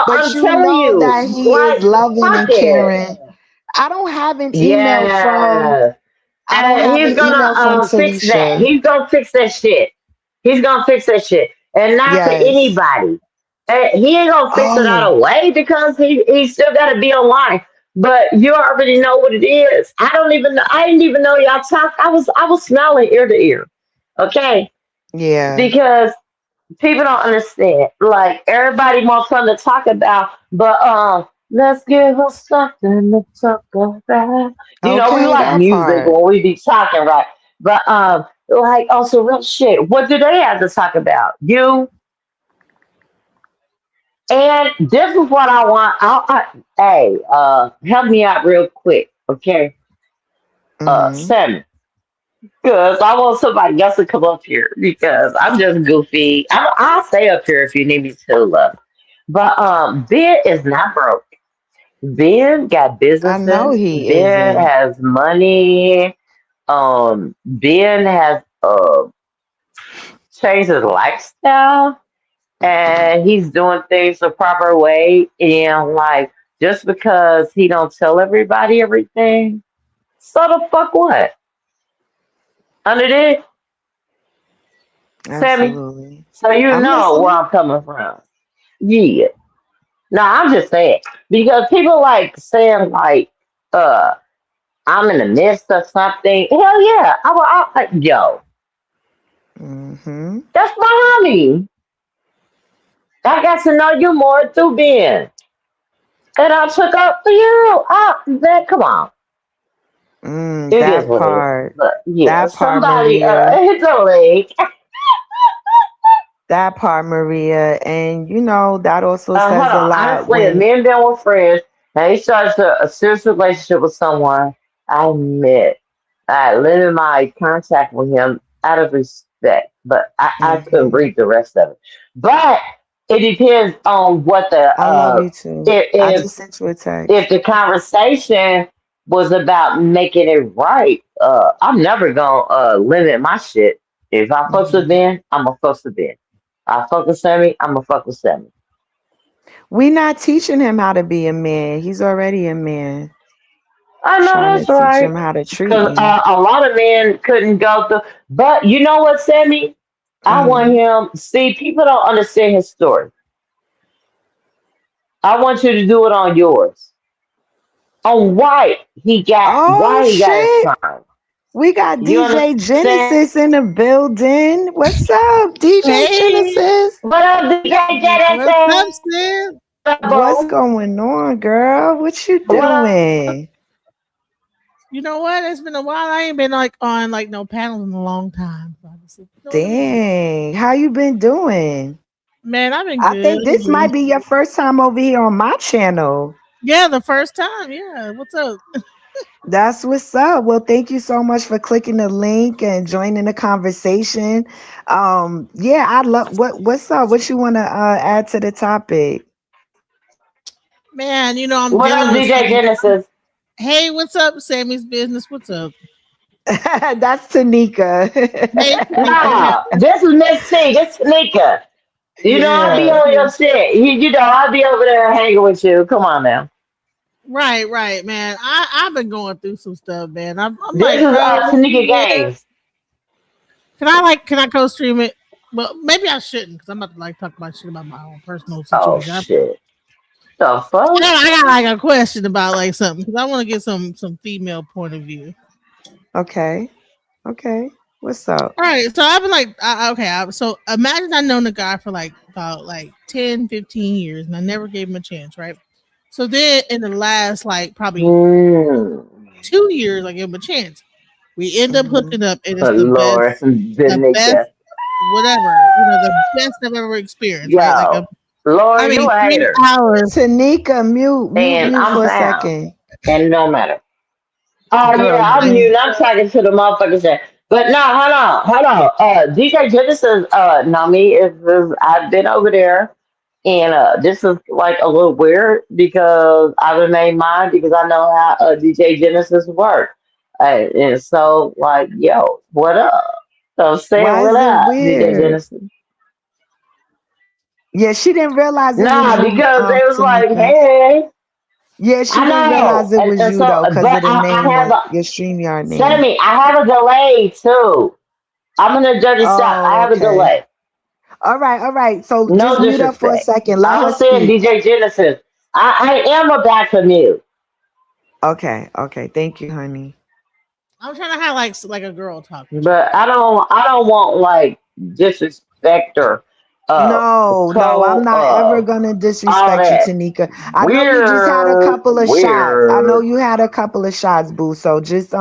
but I'm you telling know you, that he is like, loving fuck and it. caring. I don't have an email from Yeah. I don't have He's an gonna email from fix that. Talisha. He's gonna fix that shit. He's gonna fix that shit, and not to Yes. anybody. He ain't gonna fix it out Oh, of way because he still got to be online. But you already know what it is. I don't even know. I didn't even know y'all talk. I was smiling ear to ear. Okay, yeah. because people don't understand. Like everybody wants something to talk about, but let's give us something to talk about. We Okay, like that music part. when we be talking, right? But like also real shit. What do they have to talk about? You and this is what I want. Hey, help me out real quick, okay? Mhm. Sammy. Because I want somebody else to come up here because I'm just goofy. I'll stay up here if you need me to, love. But Ben is not broke. Ben got I know businesses. he Ben isn't. has money. Ben has changed his lifestyle, and he's doing things the proper way. And like, just because he don't tell everybody everything, so the fuck what? Under this, Sammy. Absolutely. So you I'm know where listening. I'm coming from. Yeah. No, I'm just saying because people like saying like, uh, I'm in the midst of something. Hell yeah, yo, Mhm. that's my homie. I got to know you more through Ben, and I took up for you. Man, come on, it is That what it is. part. But yeah, That part, somebody Maria. hit the link. That part, Maria. And that also Hold says a on. lot Honestly, if when me and Ben were friends and he starts a serious relationship with someone, I admit I limited my contact with him out of respect, but I couldn't mhm. read the rest of it. But it depends on what the I love you too. if I if just sent you a text. if the conversation was about making it right. I'm never gonna limit my shit. If I fuck with Mhm. Ben, I'm gonna fuck with Ben. I fuck with Sammy, I'm gonna fuck with Sammy. We not teaching him how to be a man. He's already a man. I know Trying to that's teach right. him how to treat Because me. a lot of men couldn't go through. But you know what, Sammy? I want Mhm. him. See, people don't understand his story. I want you to do it on yours. On Oh why he got his shit. time. We got You DJ understand? Genesis in the building. What's up, DJ Hey, Genesis? What up, DJ what's up, Genesis? Sid? What up, What's boo? going on, girl? What you What up? doing? You know what? It's been a while. I ain't been like on like no panels in a long time. So I just said, let me do it. Dang. How you been doing? Man, I've been I good. think this might be your first time over here on my channel. Yeah, the first time. Yeah, what's up? That's what's up. Well, thank you so much for clicking the link and joining the conversation. Yeah, I love what's up? What you want to add to the topic? Man, I'm What dealing up, with DJ some. Genesis? Hey, what's up, Sammy's business? What's up? That's Tanika. Hey, Tanika. Yeah, Nah, this is Miss T. This is Tanika. I be Yeah. on your shit. I be over there hanging with you. Come on now. right, man. I've been going through some stuff, man. I'm This like, is bro, Tanika Games. can I co-stream it? Well, maybe I shouldn't because I'm about to like talk about shit about my own personal Oh situation. shit. The fuck? I got like a question about like something because I want to get some female point of view. Okay. Okay. What's up? All right, so I've been like, okay, so imagine I've known the guy for like about like 10, 15 years and I never gave him a chance, right? So then in the last like probably Mm. 2 years, I gave him a chance. We end up Hmm. hooking up and it's Oh, Lord, the best, Tanika. whatever, the best I've ever experienced, right? Like Yo, Lord, I you mean, a three hater. hours. Tanika, mute, mute, And mute I'm for a down. second. And it don't matter. Oh Girl, yeah, you I'm ain't. mute. I'm talking to the motherfuckers there. But no, hold on. DJ Genesis, Nami is I've been over there, and this is like a little weird because I remain mine because I know how DJ Genesis work, and so like, yo, what up? So say Why what is it up, DJ weird? Genesis. Yeah, she didn't realize it was Nah, you, because they was like, Tanika. hey, Yeah, she I didn't know, realize it was and you so, though, because but of the I name have on a your StreamYard name. Sammy, I have a delay too. I'm in a dirty shop. I Oh, have a okay. delay. All right. So just No mute up for a disrespect. second. Let I her was saying speak. DJ Genesis. I am a back from you, Okay. Thank you, honey. I'm trying to have like a girl talk with you. but I don't want like disrespect or uh No, I'm pro not ever gonna all disrespect you, that. Tanika. I know you just had a Weird, couple of shots. I know weird. you had a couple of shots, boo. So just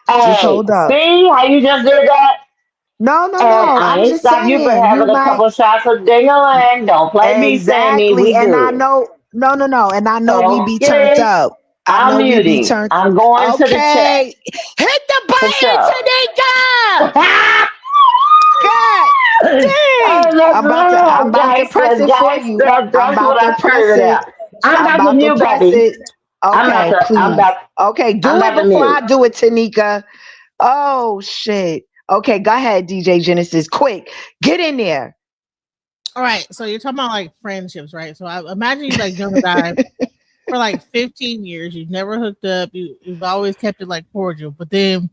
Hey, hold up. see how you just did that? And No. I I'm ain't just stop you for saying you having a might couple shots of ding-a-lang. Don't play me, Sammy. exactly. We And I good. know no. And I know we be turned Okay, up. I I'm know we be muting. turned. I'm going to the chat Okay. Hit the for sure. button, Tanika! Oh, God dang! that's I'm real about to press gangster, it for you. gangster. I'm That's what about to I press figured it. out. I'm I'm about to about to mute, press baby. it. Okay, I'm please. about, Okay, I'm do it about to before I mute. do it, Tanika. Oh shit. Okay, go ahead, DJ Genesis. Quick, get in there. All right, so you're talking about like friendships, right? So I imagine you like known a guy for like 15 years. You've never hooked up. You've always kept it like cordial. But then,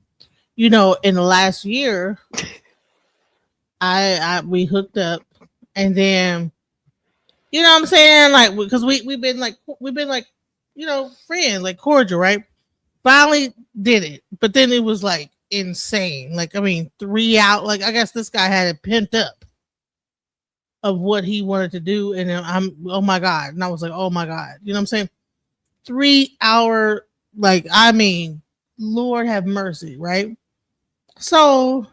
in the last year, I we hooked up, and then you know what I'm saying, like because we've been like friends, like cordial, right? Finally did it, but then it was like insane. Like I mean, 3 out. Like I guess this guy had it pent up of what he wanted to do, and then I'm oh my god, and I was like oh my god, you know what I'm saying? 3 hour, like I mean, Lord have mercy, right? So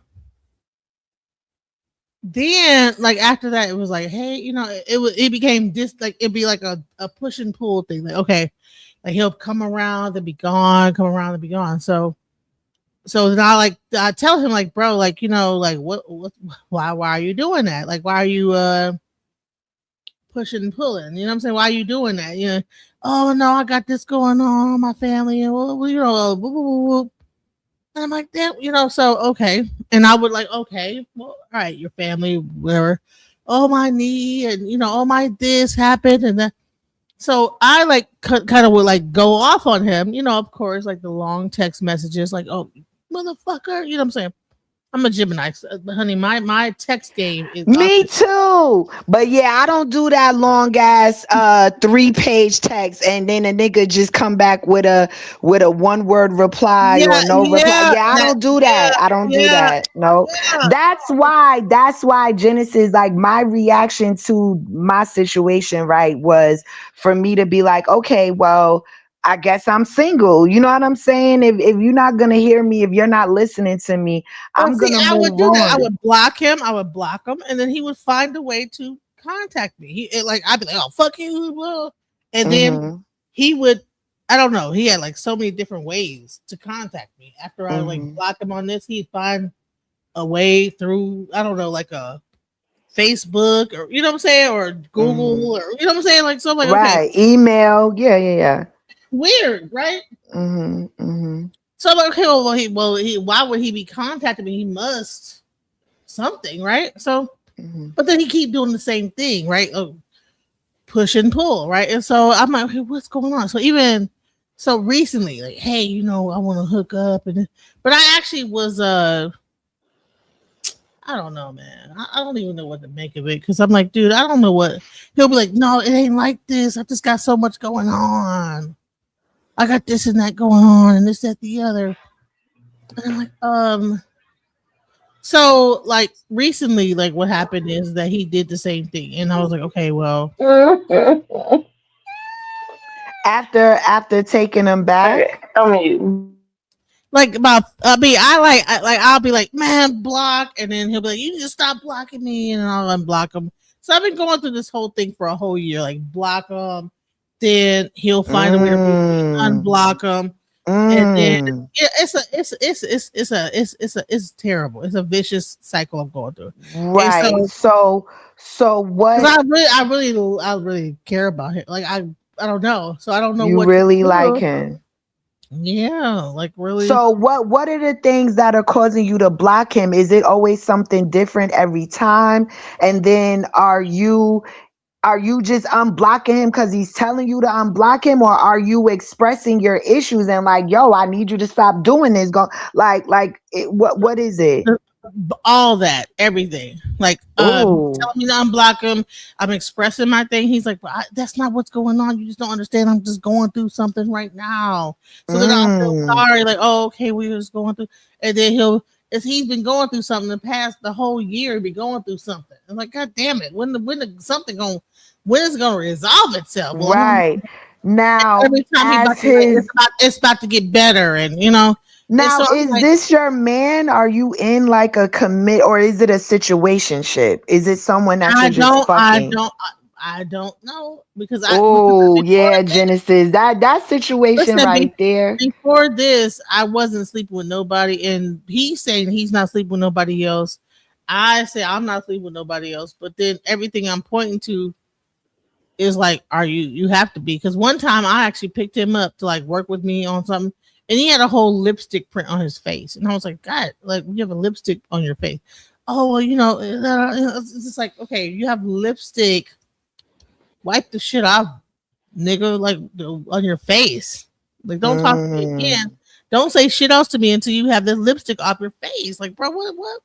then like after that it was like hey it became this like it'd be like a push and pull thing like okay like he'll come around then be gone come around and be gone so then I tell him like bro like like what why are you doing that like why are you pushing and pulling you know what I'm saying why are you doing that oh no I got this going on my family and woo, woo, woo. And I'm like, damn, so okay. And I would like, okay, well, all right, your family, whatever. Oh, my knee, and oh, my this happened, and that. So I like kind of would like go off on him, of course, like the long text messages, like, oh, motherfucker, you know what I'm saying? I'm a Gemini, honey. My text game is off Me the. too. But yeah, I don't do that long ass 3-page text and then a nigga just come back with a one word reply or Yeah, no reply. yeah, Yeah, I don't do that. yeah, I don't do yeah, that. No. yeah. That's why Genesis, like my reaction to my situation, right, was for me to be like, okay, well, I guess I'm single. You know what I'm saying? If you're not gonna hear me, if you're not listening to me, Or I'm see, gonna I would move do that. I on. would block him. I would block him, and then he would find a way to contact me. Like I'd be like, "Oh, fuck you," blah. And then Hmm. he would. I don't know. He had like so many different ways to contact me. After I like Hmm. block him on this, he'd find a way through. I don't know, like a Facebook or what I'm saying, or Hmm. Google or what I'm saying. Like so, I'm like, okay, Right. Email. Yeah. weird, right? Hmm. So I'm like, okay, well, why would he be contacting me? He must something, right? So Hmm. but then he keep doing the same thing, right? Oh, push and pull, right? And so I'm like, hey, what's going on? So even so recently, like, hey, I want to hook up, but I actually was I don't know, man. I don't even know what to make of it because I'm like, dude, I don't know what he'll be like. No, it ain't like this. I just got so much going on. I got this and that going on, and this, that, the other. And I'm like, so like recently, like what happened is that he did the same thing, and I was like, okay, well, After taking them Okay, back. I'm mute. like about I'll be like man block and then he'll be like you need to stop blocking me and I'll unblock him So I've been going through this whole thing for a whole year, like block him, then he'll find a way to reach me, Mm, unblock him, and then mm. yeah, it's terrible. It's a vicious cycle I'm going through, and Right. so So because what I really care about him. Like I don't know, so I don't know you what to really like do. him? Yeah, like really. So what are the things that are causing you to block him? Is it always something different every time? And then are you just unblocking him because he's telling you to unblock him, or are you expressing your issues and like, yo, I need you to stop doing this? Go what is it? All that, everything. Like, Oh, telling me to unblock him. I'm expressing my thing. He's like, but that's not what's going on. You just don't understand. I'm just going through something right now. So then I'll feel mm, sorry. Like, oh, okay, we were just going through. And then as he's been going through something the whole year, be going through something. I'm like, God damn it. When is it going to resolve itself? Well, right. Now, every time he about as to, like, his it's about to get better. And now, so I'm is like, this your man? Are you in like a commit, or is it a situationship? Is it someone that I you're just don't, I fucking? don't, I don't know because Oh, before yeah, this, Genesis. That situation listen, right there. before this, I wasn't sleeping with nobody, and he's saying he's not sleeping with nobody else. I say I'm not sleeping with nobody else, but then everything I'm pointing to is like, are you? You have to be because one time I actually picked him up to like work with me on something, and he had a whole lipstick print on his face, and I was like, God, like you have a lipstick on your face. Oh well, it's just like okay, you have lipstick, wipe the shit off, nigga, like on your face. Like, don't talk to me again. Mm. Don't say shit else to me until you have this lipstick off your face. Like, bro, what?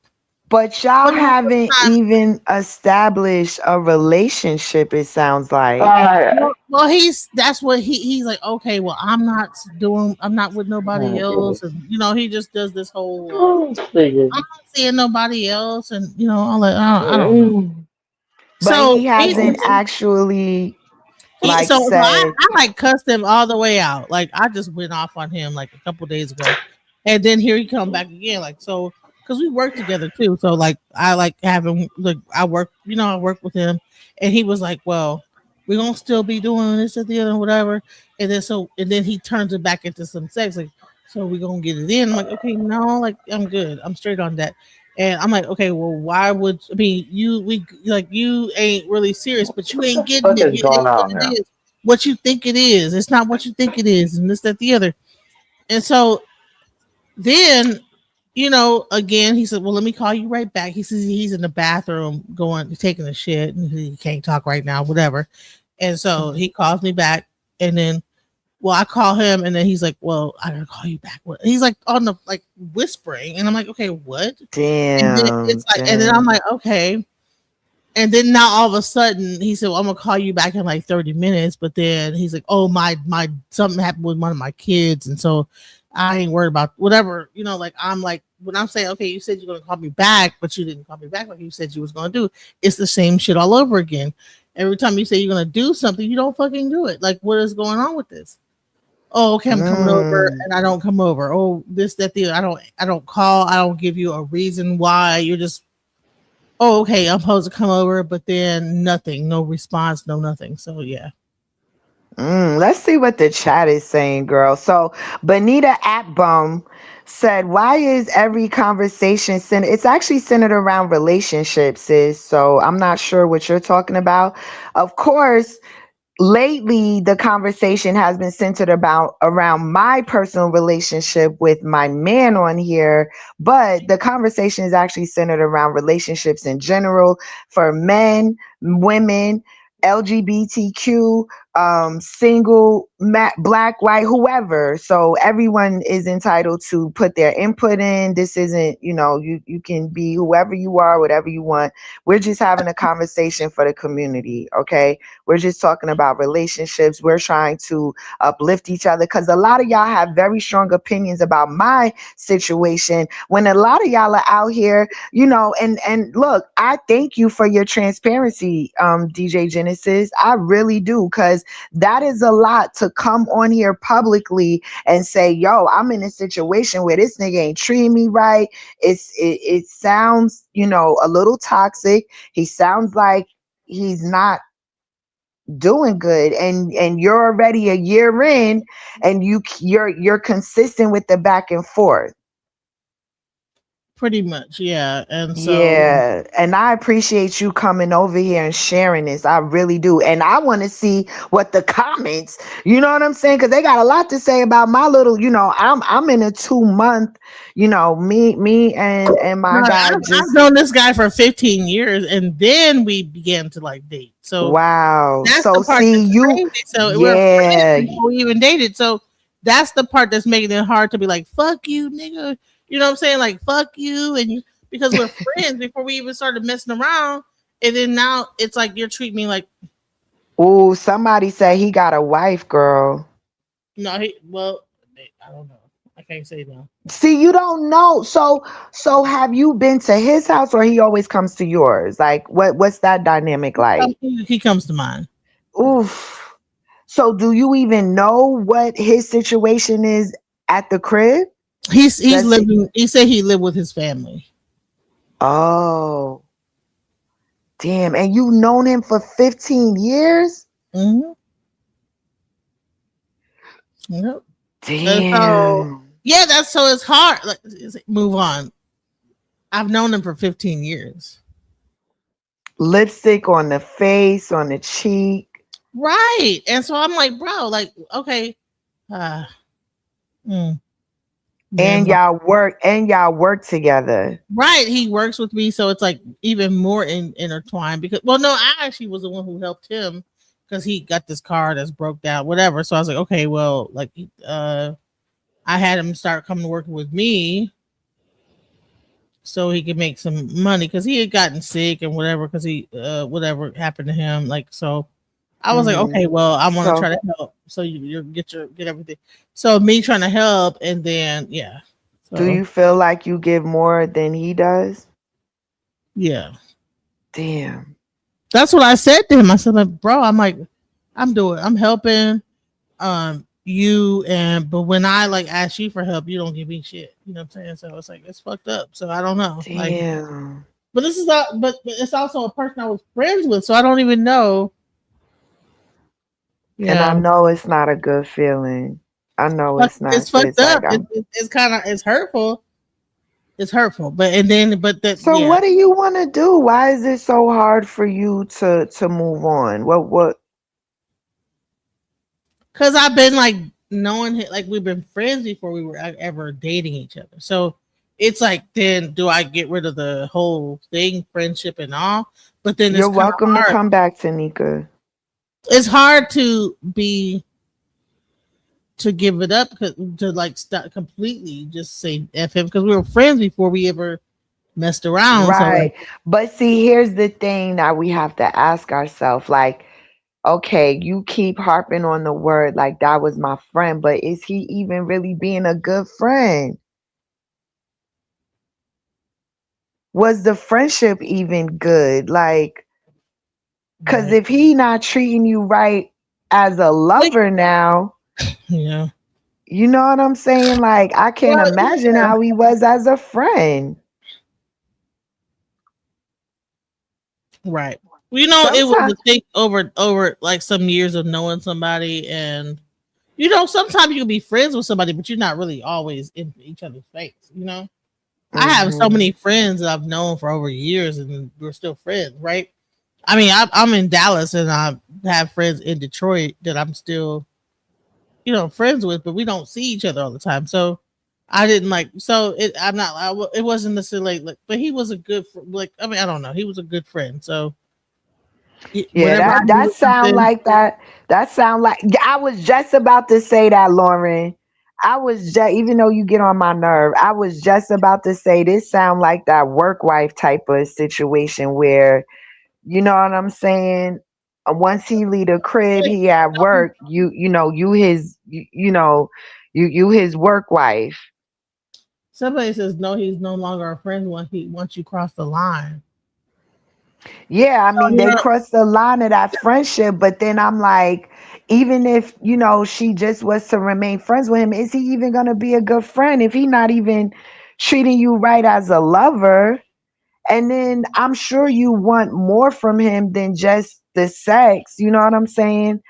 But y'all But then haven't sometimes, even established a relationship, it sounds like. Uh, well, that's what he's like. Okay, well, I'm not with nobody oh, goodness. else, and he just does this whole. Oh, please. I'm not seeing nobody else, and I'm like, I don't know. Mm. But So he hasn't basically, actually like I said, like cussed him all the way out. Like I just went off on him like a couple days ago, and then here he come back again. Like so, because we work together too. So like I like having like I work with him, and he was like, well, we're gonna still be doing this at the other whatever. And then he turns it back into some sex. Like so we're gonna get it in. I'm like okay, no, like I'm good. I'm straight on that. And I'm like, okay, well, why would I mean you ain't really serious, but you ain't getting What it. is going It on ain't what now? it is. What you think it is. It's not what you think it is, and this, that, the other. And so then, again, he said, well, let me call you right back. He says he's in the bathroom going taking a shit and he can't talk right now, whatever. And so he calls me back and then well, I call him and then he's like, well, I gotta call you back. He's like on the like whispering, and I'm like, okay, what? And then damn, it's like, and then I'm damn. like, okay. And then now all of a sudden he said, well, I'm gonna call you back in like 30 minutes. But then he's like, oh my something happened with one of my kids, and so I ain't worried about whatever, like I'm like when I'm saying, okay, you said you're gonna call me back, but you didn't call me back like you said you was gonna do. It's the same shit all over again. Every time you say you're gonna do something, you don't fucking do it. Like, what is going on with this? Oh, okay, I'm coming over Mm. and I don't come over. Oh, this, that, the I don't call. I don't give you a reason why. You're just oh, okay, I'm supposed to come over, but then nothing, no response, no nothing. So yeah. Let's see what the chat is saying, girl. So, Benita Atbum said, "Why is every conversation centered? It's actually centered around relationships, sis. So, I'm not sure what you're talking about. Of course, lately the conversation has been centered about around my personal relationship with my man on here, but the conversation is actually centered around relationships in general for men, women, LGBTQ, single, black, white, whoever. So everyone is entitled to put their input in. This isn't, you can be whoever you are, whatever you want. We're just having a conversation for the community, okay? We're just talking about relationships. We're trying to uplift each other because a lot of y'all have very strong opinions about my situation when a lot of y'all are out here, and look, I thank you for your transparency, DJ Genesis. I really do, because that is a lot to come on here publicly and say, yo, I'm in a situation where this nigga ain't treating me right. It sounds, a little toxic. He sounds like he's not doing good, and you're already a year in, and you're consistent with the back and forth. Pretty much, yeah. And so Yeah, and I appreciate you coming over here and sharing this. I really do. And I want to see what the comments, you know what I'm saying? Because they got a lot to say about my little, I'm in a 2 month, me and no, my guy I've just known this guy for 15 years, and then we began to like date. So wow. that's So the part see that's you, crazy. So we're friends yeah. before we even dated. So that's the part that's making it hard to be like, fuck you, nigga. You know what I'm saying? Like, fuck you. And you, because we're friends before we even started messing around. And then now it's like you're treating me like, Ooh, somebody say he got a wife, girl. no, he, well, I don't know. I can't say no. See, you don't know. So have you been to his house or he always comes to yours? Like what's that dynamic like? He comes to mind. Oof. So do you even know what his situation is at the crib? He's Does he? living, he said he lived with his family. Oh, damn. And you known him for 15 years? Mm-hmm. Yep. And so, Damn. yeah, that's so it's hard. Like, move on. I've known him for 15 years. Lipstick on the face, on the cheek. Right. And so I'm like, bro, like, okay. Uh, mm, And never. y'all work together. Right. He works with me. So it's like even more intertwined because, well, no, I actually was the one who helped him because he got this car that's broke down, whatever. So I was like, okay, well, like, I had him start coming to work with me so he could make some money because he had gotten sick and whatever because he whatever happened to him, like, so I was like, Hmm. okay, well, I want to So try to help, so you get everything, so me trying to help, and then yeah, do so you feel like you give more than he does? yeah, Damn. that's what I said to him. I said, like, bro, I'm like, I'm helping you, and but when I like ask you for help, you don't give me shit, you know what I'm saying? So it's like it's fucked up, so I don't know, like, Damn. but this is not, but it's also a person I was friends with, so I don't even know. And I Yeah, know it's not a good feeling. I know fuck, it's not. it's So fucked it's like up. I'm. It's kind of it's hurtful. It's hurtful, but and then but that, So yeah, what do you want to do? Why is it so hard for you to move on? What? because I've been like knowing like we've been friends before we were ever dating each other. So it's like then do I get rid of the whole thing, friendship and all? But then it's You're kind of welcome to hard. come back, Tanika. It's hard to be to give it up to like stop completely just say f him because we were friends before we ever messed around. So like, Right. But see, here's the thing that we have to ask ourselves. Like, okay, you keep harping on the word like that was my friend, but is he even really being a good friend? Was the friendship even good? Like, cause right, if he not treating you right as a like, lover now, yeah, you know what I'm saying? Like, I can't well, imagine how he was as a friend. right. Well, you know, it was Sometimes, a thing over like some years of knowing somebody, and you know, sometimes you can be friends with somebody, but you're not really always in each other's face. You know, I have so hmm many friends that I've known for over years, and we're still friends, right? I mean, I'm in Dallas, and I have friends in Detroit that I'm still, you know, friends with, but we don't see each other all the time. So I didn't like, so it. I'm not. It wasn't necessarily like, but he was a good, like. I mean, I don't know. He was a good friend. So yeah, whenever I that needed sound something, like that. That sound like I was just about to say that, Lauren. I was just, even though you get on my nerve, I was just about to say this sound like that work wife type of situation where, you know what I'm saying? Once he leave the crib, he at work. You his, you his work wife. somebody says no, he's no longer a friend once you cross the line. Yeah, I mean, You they know, crossed the line of that friendship, but then I'm like, even if, she just was to remain friends with him, is he even going to be a good friend if he not even treating you right as a lover? And then I'm sure you want more from him than just the sex. You know what I'm saying?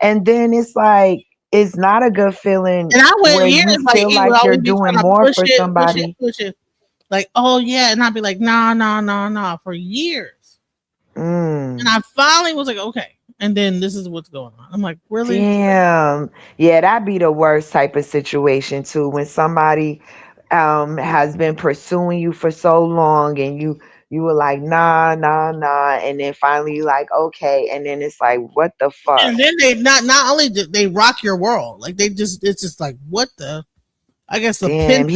And then it's like, it's not a good feeling And I went where years, you like feel he would like you're always be doing trying to more push for it, push it, somebody. push it. Like, oh yeah, and I'd be like, nah, nah, nah, nah, for years. And Mm. I finally was like, okay. And then this is what's going on. I'm like, really? Damn. Yeah, that'd be the worst type of situation too. When somebody has been pursuing you for so long and you were like, nah, nah, nah, and then finally you like, okay, and then it's like, what the fuck? And then they not only did they rock your world, like they just it's just like what the I guess the pin Damn,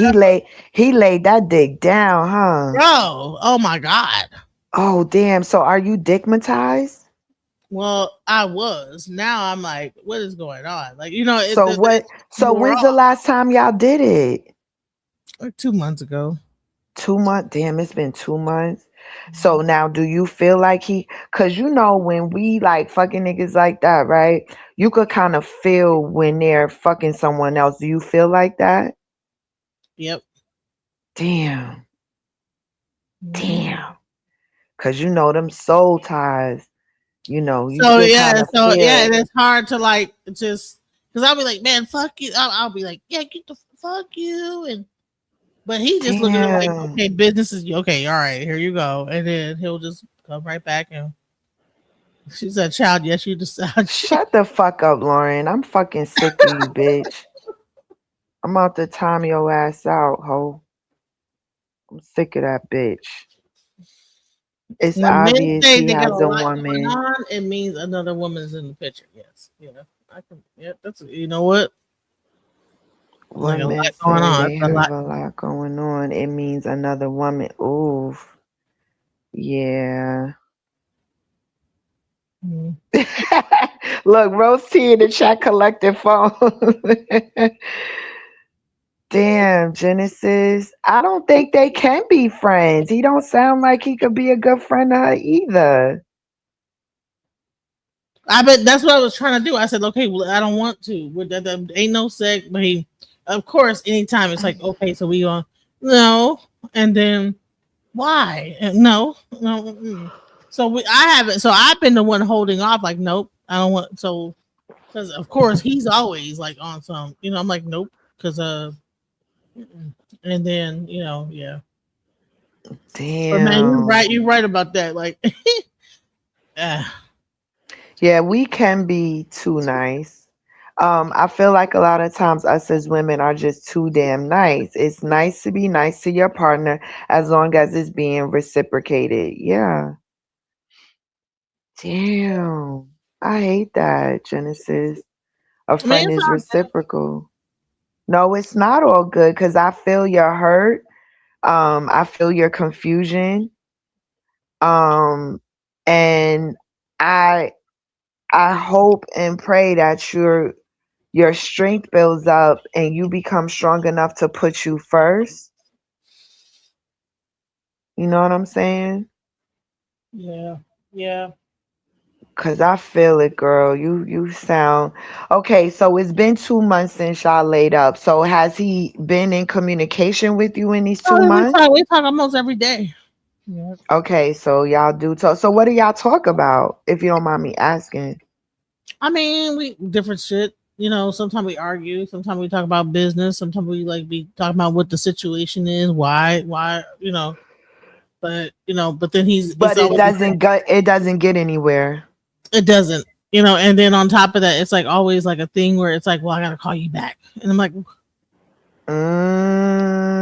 he laid that dick down, huh? bro. Oh my god. Oh damn. So are you dickmatized? Well, I was. Now I'm like, what is going on? Like, So what it's so wore when's the off last time y'all did it? like 2 months ago. 2 months? Damn, it's been 2 months. So now do you feel like cause when we like fucking niggas like that, right? You could kind of feel when they're fucking someone else. Do you feel like that? Yep. Damn, Mhm. damn. Cause them soul ties, you So could yeah, kind of so feel yeah, and it. it's hard to like just because I'll be like, man, fuck you. I'll be like, yeah, get the fuck you, and but he just look at it like, Damn. okay, business is okay, all right, here you go, and then he'll just come right back and she said, child, yes, you decide. Shut the fuck up, Lauren. I'm fucking sick of you, bitch. I'm out to time your ass out, ho. I'm sick of that bitch. It's When men obvious say he they got a has a lot going woman. on, it means another woman is in the picture. Yes, yeah, I can. Yeah, that's you know what, like a lot Women going say on. they That's a have lot. a lot going on. It means another woman. Ooh, yeah. Mm. Look, Rose T in the chat collecting phone. Damn, Genesis. I don't think they can be friends. He don't sound like he could be a good friend to her either. I bet that's what I was trying to do. I said, okay, well, I don't want to. That ain't no sex, but he, of course, anytime it's like, okay, so we on no, and then why? No, no. Mm-mm. So I haven't. So I've been the one holding off. Like, nope, I don't want. So because of course he's always like on some. I'm like, nope, because mm-mm. And then yeah. But man, you're Damn. right. You're right about that. Like, uh, Yeah, we can be too nice. I feel like a lot of times us as women are just too damn nice. It's nice to be nice to your partner as long as it's being reciprocated. Yeah. Damn. I hate that, Genesis. A I mean, friend it's is all good. reciprocal. No, it's not all good because I feel your hurt. I feel your confusion. Um, and I I hope and pray that your strength builds up and you become strong enough to put you first. You know what I'm saying? Yeah, yeah. Cause I feel it, girl. You sound okay. So it's been 2 months since y'all laid up. So has he been in communication with you in these two Oh, we months? talk. We talk almost every day. Yeah. Okay, so y'all do talk. So what do y'all talk about, if you don't mind me asking? I mean, we different shit. Sometimes we argue. Sometimes we talk about business. Sometimes we like be talking about what the situation is, why. But but then it's But it always doesn't go. It doesn't get anywhere. it doesn't. And then on top of that, it's like always like a thing where it's like, well, I gotta call you back, and I'm like,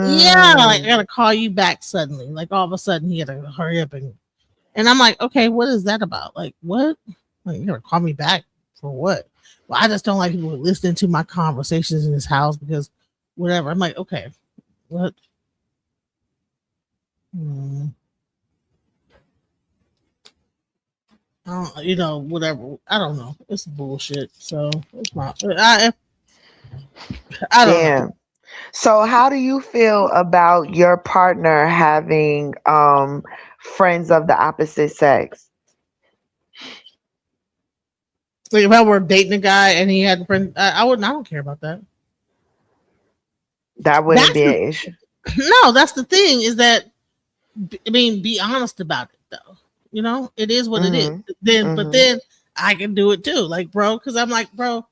yeah, like I Mm. gotta call you back suddenly. Like all of a sudden, he had to hurry up and I'm like, okay, what is that about? Like what? Like you gotta call me back for what? Well, I just don't like people listening to my conversations in this house because whatever. I'm like, okay, what? Hmm, I don't, whatever. I don't know. It's bullshit. So it's not. I don't know. Damn. So how do you feel about your partner having friends of the opposite sex? Like if I were dating a guy and he had a friend, I wouldn't. I don't care about that. That wouldn't That's be the an issue. no. That's the thing is that I mean, be honest about it though. You know, it is what it is. Mhm. But Mhm. then I can do it too, like bro, because I'm like, bro.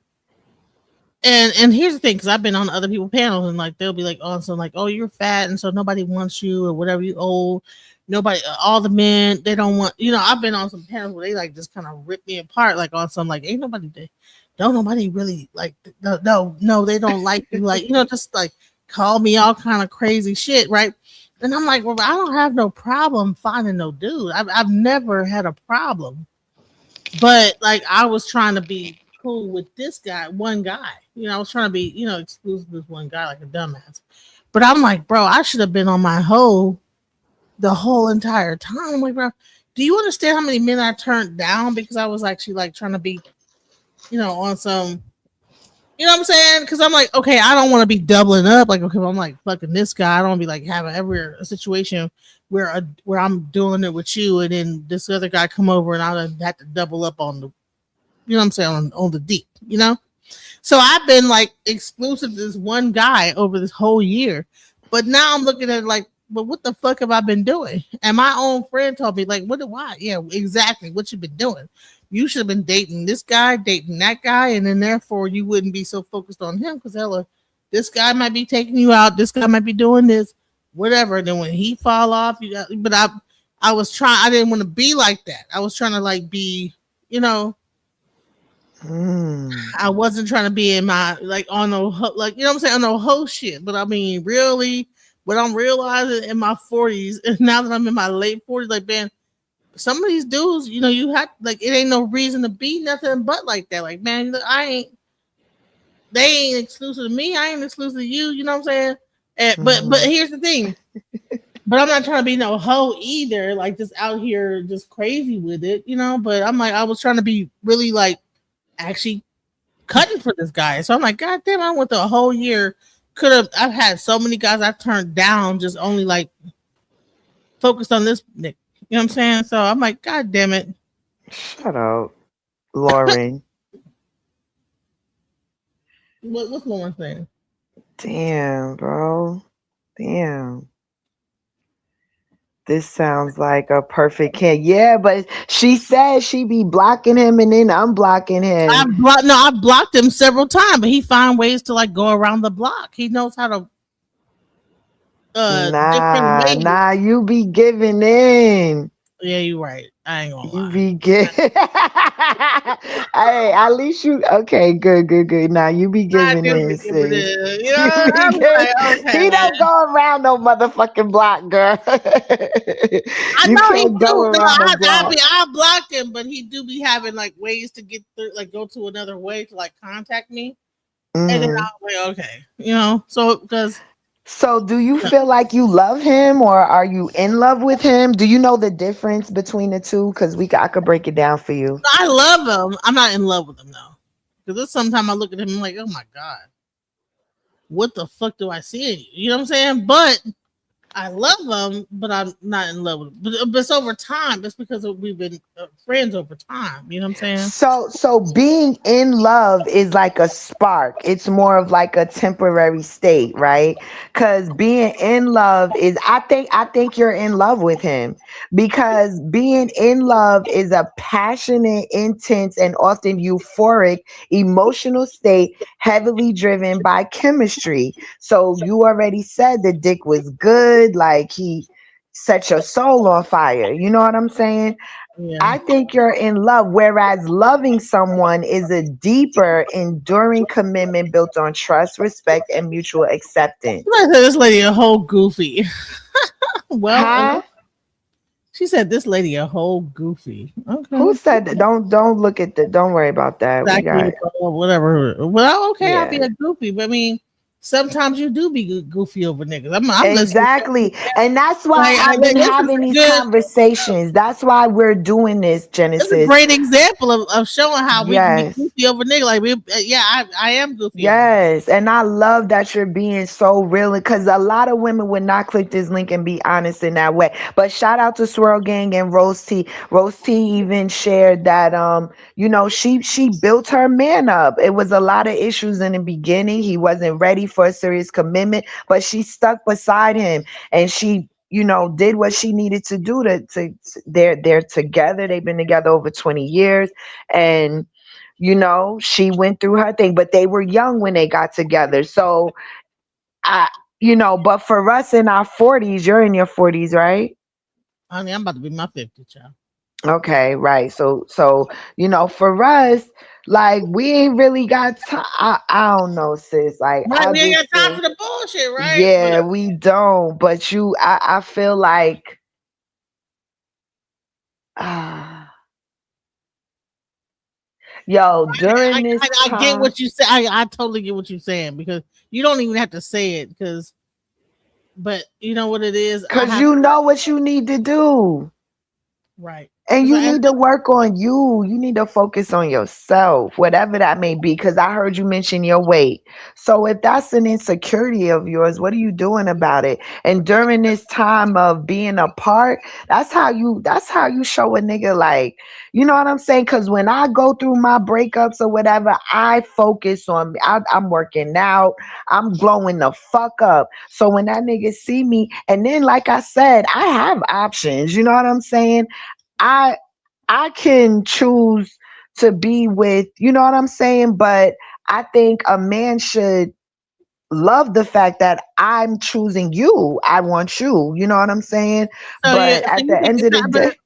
And here's the thing, because I've been on other people's panels, and like they'll be like, oh, so like, oh, you're fat, and so nobody wants you, or whatever, you old. Nobody, all the men, they don't want. You know, I've been on some panels where they like just kind of rip me apart, like on some like, ain't nobody, don't nobody really like, no, they don't like you, like just like call me all kind of crazy shit, right? And I'm like, well, I don't have no problem finding no dude. I've never had a problem, but like I was trying to be cool with this guy, one guy. I was trying to be, exclusive with one guy like a dumbass. But I'm like, bro, I should have been on my hoe the whole entire time. I'm like, bro, do you understand how many men I turned down because I was actually like trying to be, on some, you know what I'm saying? Because I'm like, okay, I don't want to be doubling up. Like, okay, well, I'm like fucking this guy. I don't want to be like having ever a situation where I'm doing it with you, and then this other guy come over and I have to double up on the, you know what I'm saying, on the deep, So I've been like exclusive to this one guy over this whole year. But now I'm looking at it like, but what the fuck have I been doing? And my own friend told me, like, why? Yeah, exactly. What you been doing? You should have been dating this guy, dating that guy, and then therefore you wouldn't be so focused on him because hella, this guy might be taking you out, this guy might be doing this, whatever. And then when he fall off, but I was trying, I didn't want to be like that. I was trying to like be, you know, Mm. I wasn't trying to be in my like on no like I'm saying, on no whole shit. But I mean, really, what I'm realizing in my 40s, and now that I'm in my late 40s, like man, some of these dudes, you have like it ain't no reason to be nothing but like that. Like man, look, they ain't exclusive to me. I ain't exclusive to you. You know what I'm saying? But Mhm. here's the thing. But I'm not trying to be no hoe either. Like just out here, just crazy with it, But I'm like, I was trying to be really like actually cutting for this guy. So I'm like, God damn, I went through a whole year. I've had so many guys I've turned down, just only like focused on this Nick. You know what I'm saying? So I'm like, God damn it. Shut up, Lauren. What's one thing? Damn, bro. Damn. This sounds like a perfect can. Yeah, but she said she be blocking him and then I'm blocking him. I've blocked him several times, but he find ways to like go around the block. He knows how to different Nah, ways. nah, you be giving in. Yeah, you're right. I ain't gonna You lie. be good. Hey, at least you okay, good, good, good. Now you be I giving do in, be giving sis. it. You be I'm good. like, okay, He man. don't go around no motherfucking block, girl. I You know he can't go do. No, around a block. I blocked him, but he do be having like ways to get through, like go to another way to like contact me, and then Hmm. I'm like, okay, so because So, do you feel like you love him or are you in love with him? Do you know the difference between the two? Because I could break it down for you. I love him. I'm not in love with him though, because sometimes I look at him and I'm like, oh my god, what the fuck do I see in you? You know what I'm saying? But I love him, but I'm not in love with him. But it's over time. It's because we've been friends over time. You know what I'm saying? So being in love is like a spark. It's more of like a temporary state, right? Cuz being in love is I think you're in love with him because being in love is a passionate, intense and often euphoric emotional state heavily driven by chemistry. So you already said the dick was good, like he set your soul on fire. You know what I'm saying? Yeah. I think you're in love, whereas loving someone is a deeper, enduring commitment built on trust, respect, and mutual I acceptance. said this lady a whole goofy. Well, Huh? she said this lady a whole goofy. Who Okay. said that? Don't look at the. Don't worry about that. We Exactly got whatever. Well, okay, I'll be yeah. a goofy, but I mean, sometimes you do be goofy over niggas. I'm listening. Exactly. And that's why Like, I've been this is having a these good. conversations. That's why we're doing this, It's a Genesis. great example of showing how we can be Yes. goofy over niggas. Like we, yeah, I am goofy over niggas. Yes, and I love that you're being so real because a lot of women would not click this link and be honest in that way. But shout out to Swirl Gang and Rose T. Rose T even shared that she built her man up. It was a lot of issues in the beginning. He wasn't ready for a serious commitment, but she stuck beside him and she did what she needed to do they're together. They've been together over 20 years, and she went through her thing, but they were young when they got together. So I but for us in our 40s, you're in your 40s, right? Honey, I'm about to be my 50, child. Okay, right. So for us, like, we ain't really got time. I don't know, sis. Like, Right, I we ain't just got time feel, for the bullshit, right? But yeah, we don't. But I feel like, ah, yo, during this I get time, what you say. I totally get what you're saying because you don't even have to say it because, but you know what it is. I cause have you know what you need to do. right And because you I need to work on you. You need to focus on yourself, whatever that may be. Because I heard you mention your weight. So if that's an insecurity of yours, what are you doing about it? And during this time of being apart, that's how you show a nigga, like, you know what I'm saying? Because when I go through my breakups or whatever, I focus on I'm working out. I'm glowing the fuck up. So when that nigga see me, and then like I said, I have options. You know what I'm saying? I I can choose to be with, you know what I'm saying? But I think a man should love the fact that I'm choosing you. I want you. You know what I'm saying? so yeah. But So at you the think end it's of the not? But day,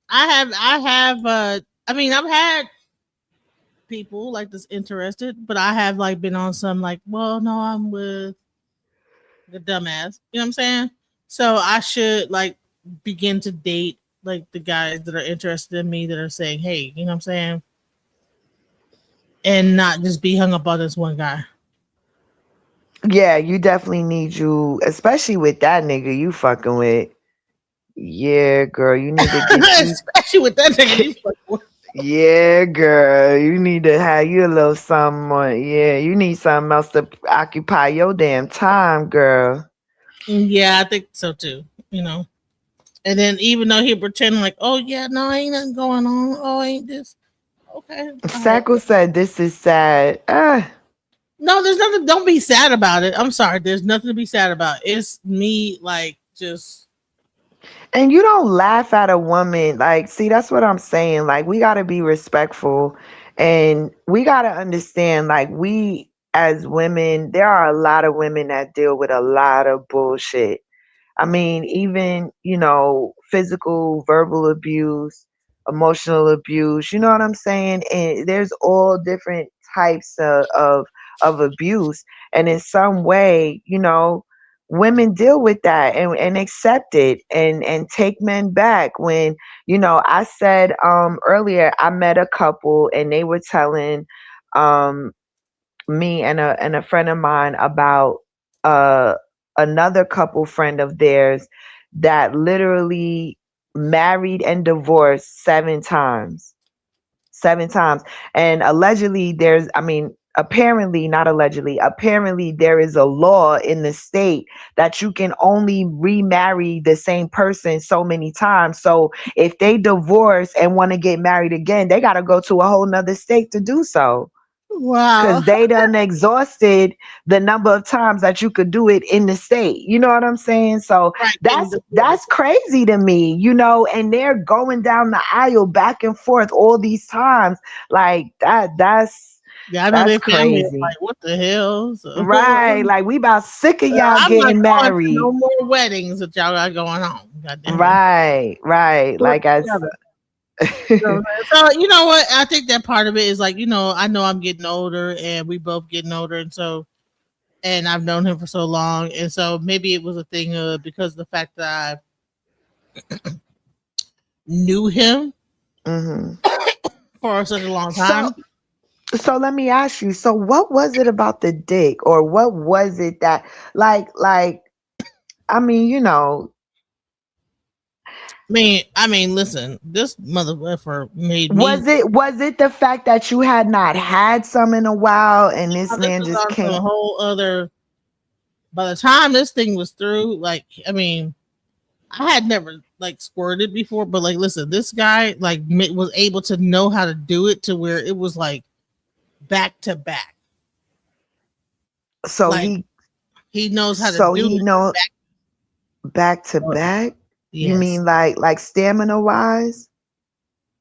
I have. I mean, I've had people like this interested, but I have like been on some like, well, no, I'm with the dumbass. You know what I'm saying? So I should like begin to date like the guys that are interested in me that are saying, hey, you know what I'm saying? And not just be hung up on this one guy. yeah, you definitely need you, especially with that nigga you fucking with. Yeah, girl, you need to get you. Especially with that nigga you fuck with. Yeah, girl, you need to have you a little something on. Yeah, you need something else to occupy your damn time, girl. Yeah, I think so too. You know. And then even though he pretend like, oh yeah, no, ain't nothing going on. Oh, ain't this okay? All right. Sackle said this is sad. No, there's nothing. Don't be sad about it. I'm sorry. There's nothing to be sad about. It's me, like, just And you don't laugh at a woman. Like, see, that's what I'm saying. Like, we got to be respectful, and we got to understand, like, we as women, there are a lot of women that deal with a lot of bullshit. I mean, even, physical, verbal abuse, emotional abuse, you know what I'm saying? And there's all different types of abuse. And in some way, women deal with that and accept it and take men back. When, I said earlier, I met a couple and they were telling um me and a friend of mine about uh another couple friend of theirs that literally married and divorced 7 times. 7 times. And allegedly there's, I mean, apparently, not allegedly, apparently there is a law in the state that you can only remarry the same person so many times. So if they divorce and want to get married again, they got to go to a whole nother state to do so, wow. because they done exhausted the number of times that you could do it in the state. You know what I'm saying? So Right, getting that's divorced. crazy to me, and they're going down the aisle back and forth all these times. Like that's Yeah, I know that's their family is crazy. like, what the hell? So, Right. Like, we about sick of y'all I'm not getting going to no married. more weddings that y'all got going on. God damn it. Right, right. Put Like, as together. So you know what? I think that part of it is like, I know I'm getting older and we both getting older and so and I've known him for so long. And so maybe it was a thing of because of the fact that I knew him hmm for such a long so time. so let me ask you, so what was it about the dick, or what was it that, like, I mean, Listen, this motherfucker made me. was it the fact that you had not had some in a while and this This man was just on some came? whole other. By the time this thing was through, like, I had never like squirted before, but like, listen, this guy like was able to know how to do it to where it was like back to back. So Like he he knows how to so do he it know back. back to Or- back? You Yes. mean like stamina wise?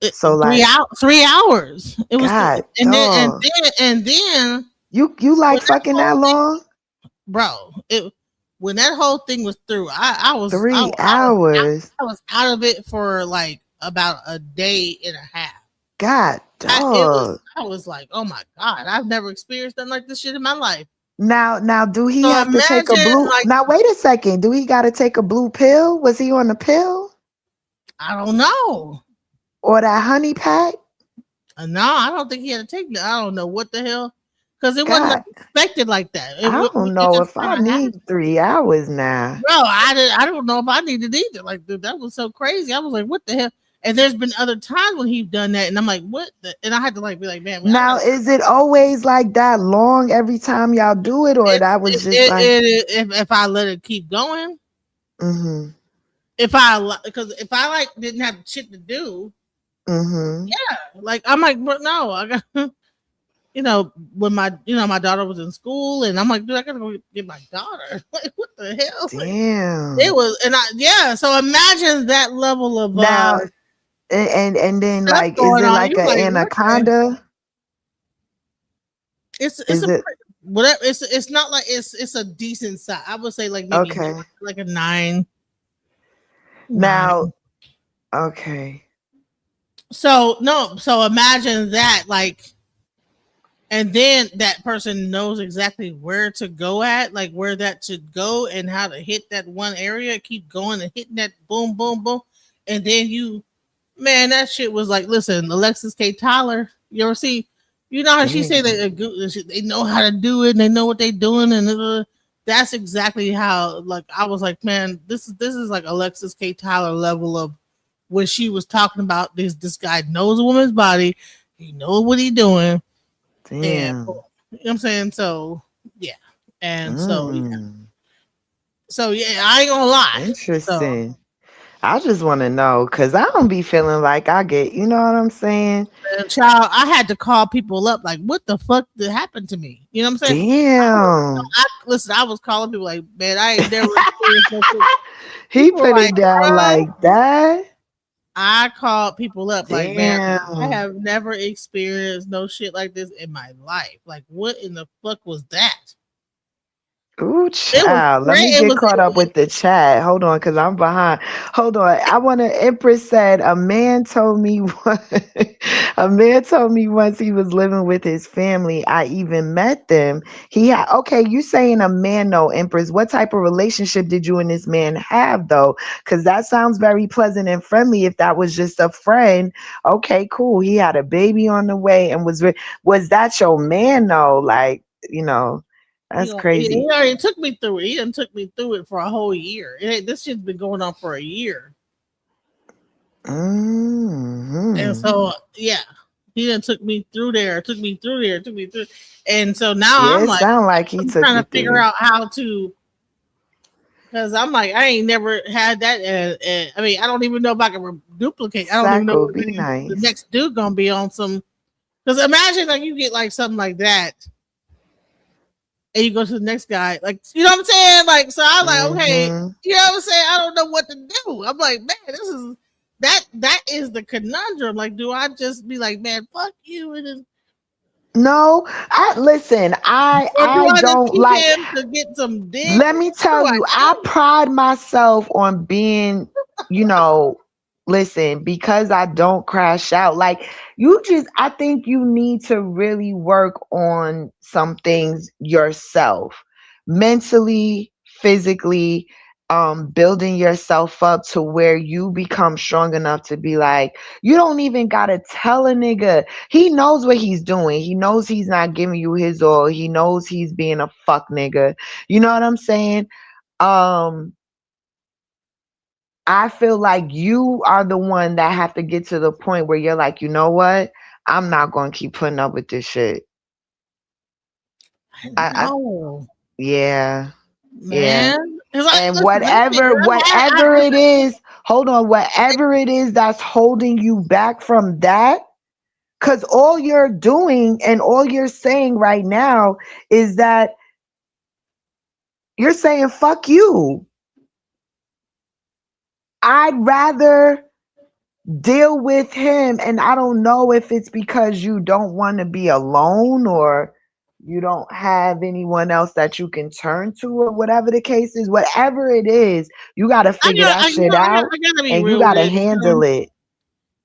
It, So like 3 hours. It was, God and then dog. You when like that fucking that whole thing, long? bro, it when that whole thing was through, I was I, Three I was out, hours. I was out of it for like about a day and a half. God dog. I was like, oh my god, I've never experienced nothing like this shit in my life. Now do he So have to take a imagine, blue like, now wait a second. Do he gotta take a blue pill? Was he on the pill? I don't know. Or that honey pack? No, I don't think he had to take it. I don't know what the hell, because it wasn't God, expected like that. I don't It know just if I kind of happened. need 3 hours now. Bro, I don't know if I needed either. Like, dude, that was so crazy. I was like, what the hell? And there's been other times when he's done that, and I'm like, what? And I had to like be like, man, I Now, gotta. is it always like that long every time y'all do it, or If that was just like, if I let it keep going, mm-hmm, because if I like didn't have shit to do, mm-hmm. yeah, like I'm like, but no, I got. When my daughter was in school, and I'm like, dude, I gotta go get my daughter. Like, what the hell? Like, it Damn. was, and yeah. So imagine that level of Now, and then stuff like, is going it on. like You're an like, what the? anaconda? It's Is a it whatever. It's not like it's a decent size. I would say like maybe okay? like a nine. Now, Nine. okay. So no. So imagine that, like, and then that person knows exactly where to go at, like where that should go and how to hit that one area. Keep going and hitting that boom, boom, boom, and then man, that shit was like, listen, Alexis K. Tyler. You ever see? You know how she say Damn. that they know how to do it, and they know what they're doing, and that's exactly how. Like, I was like, man, this is like Alexis K. Tyler level of when she was talking about this guy knows a woman's body, he knows what he's doing, and boom. Damn. You know what I'm saying? So yeah, and Mm. so yeah, I ain't gonna lie. So Interesting. I just want to know because I don't be feeling like I get, you know what I'm saying? child, I had to call people up like, what the fuck did happen to me? You know what I'm saying? Damn. Listen, I was calling people like, man, I ain't never experienced no shit. He People were put like, it down bruh, like that. I called people up like, man, I Damn. have never experienced no shit like this in my life. Like, what in the fuck was that? Ooh, It was child. Let great. me get caught up with the chat. Hold on, because I'm behind. Hold on. I want to. Empress said a man told me a man told me once he was living with his family. I even met them. He had okay. You saying a man? No, Empress. What type of relationship did you and this man have though? Because that sounds very pleasant and friendly. If that was just a friend, okay, cool. He had a baby on the way and was that your man though? Like you know. That's He crazy. already took me through it. He done took me through it for a whole year. This shit's been going on for a year. And Mhm. so yeah, he done took me through there, took me through. And so now Yeah, I'm it like, sound like he I'm took trying you to figure through out how to, because I'm like, I ain't never had that. And I mean, I don't even know if I can duplicate. I don't even know Sack will what be the nice. next dude gonna be on some. Because imagine like you get like something like that, and you go to the next guy, like, you know what I'm saying? Like, so I'm like, okay, Mhm. you know what I'm saying? I don't know what to do. I'm like, man, this is that is the conundrum. Like, do I just be like, man, fuck you, and then, No, I listen, I or do I I just don't keep like him to get some dick? let me What tell do I you, I do? pride myself on being, you know, listen, because I don't crash out. Like you just I think you need to really work on some things yourself. Mentally, physically, building yourself up to where you become strong enough to be like, you don't even gotta tell a nigga. He knows what he's doing. He knows he's not giving you his all. He knows he's being a fuck nigga. You know what I'm saying? Um, I feel like you are the one that have to get to the point where you're like, you know what? I'm not going to keep putting up with this shit. I I know, yeah, yeah. man. It's like, And listen, let me tell you, whatever it is, hold on, whatever it is that's holding you back from that, because all you're doing and all you're saying right now is that you're saying fuck you. I'd rather deal with him, and I don't know if it's because you don't want to be alone or you don't have anyone else that you can turn to or whatever the case is. Whatever it is, you got to figure that you shit know, out I gotta be and you real got with to it. handle it.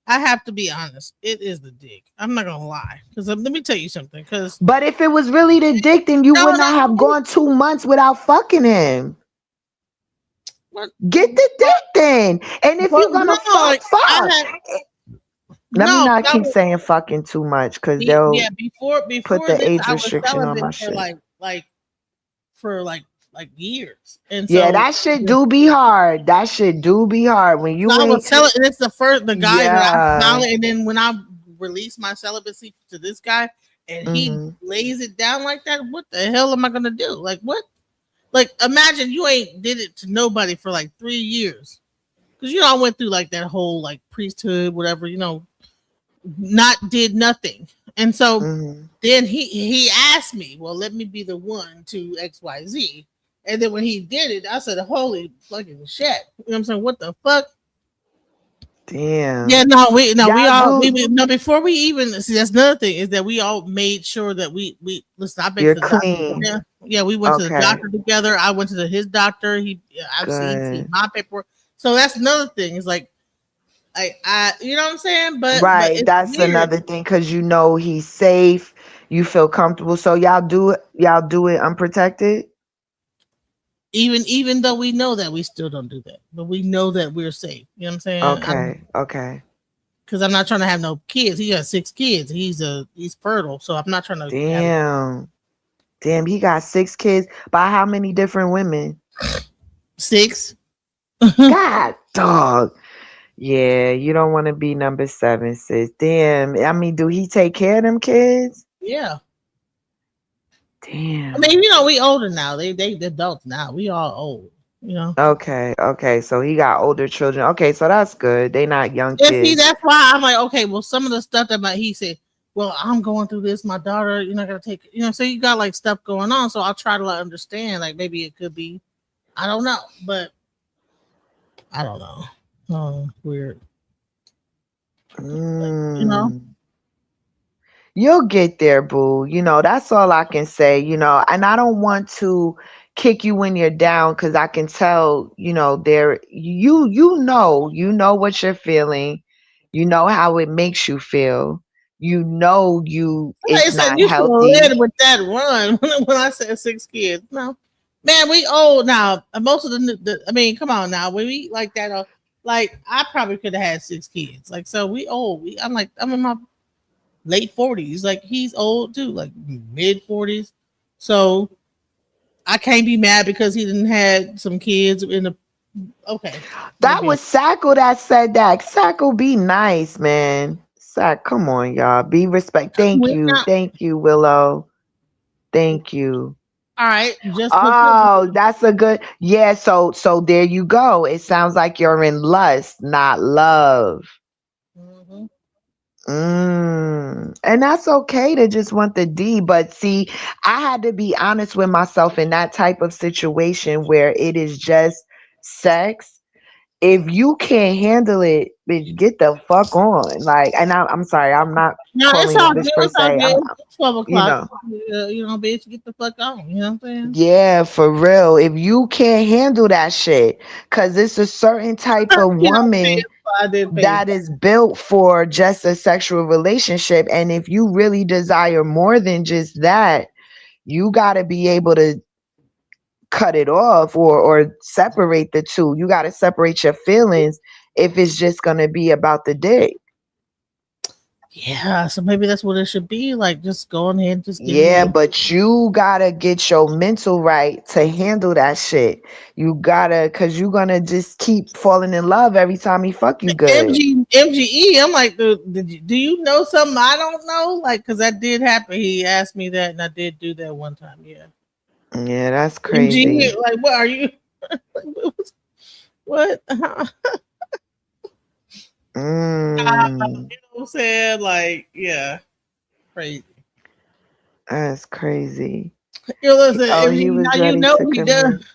I have to be honest. It is the dick. I'm not gonna lie. Because let me tell you something. Because But if it was really the dick, then you no, would not have no, gone 2 months without fucking him. but, Get the dick then. And if you're no, gonna fuck, I fuck. had Let me no. not That keep was saying fucking too much because they'll yeah. put Before the this, age I was restriction on my celibate for shit. for years, and Yeah, so that shit do be hard. That shit do be hard when so you I ain't. was celibate. And it's the guy that I Yeah. found, and then when I released my celibacy to this guy, and he Hmm. lays it down like that, what the hell am I gonna do? Like what? Like imagine you ain't did it to nobody for like 3 years. Because I went through like that whole like priesthood, whatever, not did nothing. And so Hmm. then he asked me, well, let me be the one to XYZ. And then when he did it, I said, holy fucking shit. You know what I'm saying? What the fuck? Yeah, Damn. we Y'all all do. no before we even see that's another thing is that we all made sure that we listen. I've been You're to the doctor. clean. Yeah, we went to the Okay. doctor together. I went to his doctor. I've seen Good. my paperwork. So that's another thing. It's like I you know what I'm saying? But Right. it's That's weird. another thing because you know he's safe. You feel comfortable. So y'all do it. Y'all do it unprotected. Even though we know that we still don't do that, but we know that we're safe. You know what I'm saying? I'm Okay. Okay. because I'm not trying to have no kids. He has 6 kids. He's fertile, so I'm not trying to have Damn. Damn. He got 6 kids. By how many different women? six. God, dog. Yeah, you don't want to be number 7, sis. Damn. I mean, do he take care of them kids? Yeah. I Damn. mean, we older now. They adults now. We all old. You know. Okay. Okay. So he got older children. Okay. So that's good. They not young And see, kids. that's why I'm like, okay, well, some of the stuff he said, well, I'm going through this. My daughter, you're not gonna take, so you got like stuff going on. So I'll try to like, understand. Like maybe it could be, I don't know, but I don't know. Oh, weird. Like, Mm. You'll get there, boo. That's all I can say, and I don't want to kick you when you're down because I can tell, there you know what you're feeling. You know how it makes you feel. Somebody It's said not you should have healthy. led with that run when I said 6 kids. No, man, we old now. Most of I mean, come on now. When we like that, like I probably could have had 6 kids. Like so, we old. I'm in my late 40s. Like he's old too, like mid 40s. So I can't be mad because he didn't had some kids in the. Okay, That maybe was Sacco that said that. Sacco, be nice, man. Sack, come on, y'all. Be respect. Thank we you. not. Thank you, Willow. Thank you. All right, just because. Oh, that's a good. Yeah, so there you go. It sounds like you're in lust, not love. Mhm. And that's okay to just want the D, but see, I had to be honest with myself in that type of situation where it is just sex. If you can't handle it, bitch, get the fuck on. Like, and I'm sorry, I'm not No, it's calling you a all good. bitch per It's all se. good. It's 12 You o'clock. know, Bitch, get the fuck on. You know what I'm saying? yeah, for real. If you can't handle that shit, cause it's a certain type of You know, woman I did pay. that is built for just a sexual relationship. And if you really desire more than just that, you got to be able to cut it off or separate the two. You got to separate your feelings if it's just going to be about the dick. Yeah, so maybe that's what it should be. Like, just go on ahead and just give Yeah, me but you gotta get your mental right to handle that shit. You gotta, cause you gonna just keep falling in love every time he fuck you good. MGE. I'm like, do you know something I don't know? Like, because that did happen. He asked me that, and I did do that one time. Yeah. Yeah, that's MGE, crazy. like, what are you? What? Mm, You know what I'm saying? Like, yeah, crazy. that's crazy. Listen, Oh, MGE, he now was you ready know to he does. commit.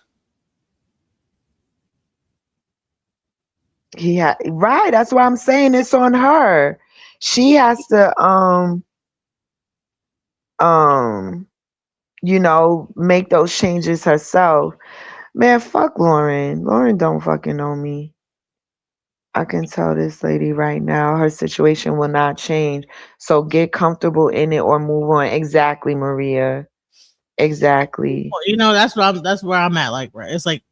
Right, that's why I'm saying it's on her. She has to um make those changes herself. Man, fuck Lauren. Lauren don't fucking know me. I can tell this lady right now her situation will not change. So get comfortable in it or move on. Exactly, Maria. Exactly. Well, that's where I'm at. Like, right, it's like,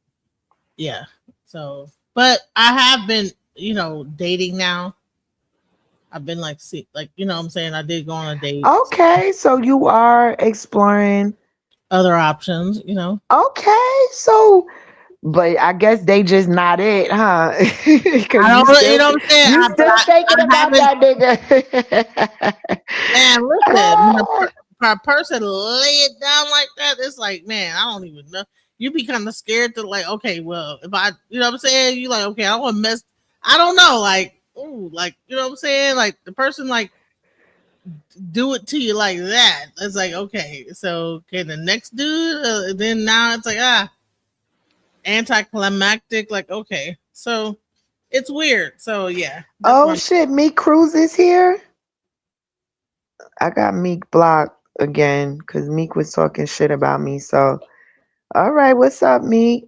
yeah. So, but I have been, dating now. I've been like, see, like, what I'm saying, I did go on a date, Okay, so you are exploring. other options, Okay, so but I guess they just not it, huh? Cause I you don't, still what I'm saying, you still thinking I about haven't. that nigga. Man, listen, when a person lay it down like that, it's like, man, I don't even know. You be kind of scared to like, okay, well, if I, what I'm saying, you like, okay, I want to mess. I don't know, like, ooh, like, what I'm saying, like the person like do it to you like that. It's like, okay, so can the next dude? Then now it's like, anticlimactic. Like, okay, so it's weird. So yeah, that's Oh why. shit, Meek Cruz is here. I got Meek blocked again because Meek was talking shit about me. So, all right, what's up, Meek?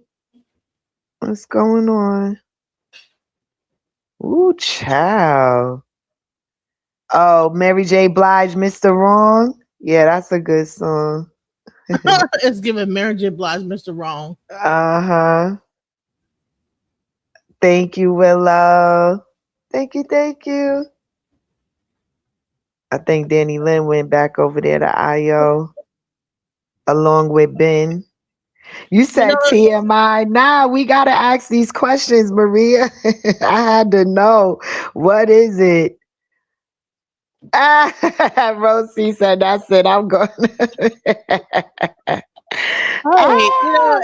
What's going on? Ooh, child. Oh, Mary J. Blige, Mr. Wrong. Yeah, that's a good song. It's giving Mary J. Blige Mr. Wrong. Uh huh. Thank you, Willow. Thank you, thank you. I think Danny Lynn went back over there to IO along with Ben. You You know, said TMI. Nah, we gotta ask these questions, Maria. I had to know. What is it? Ah, Rosie said, that's it. I'm going. hey, Ah,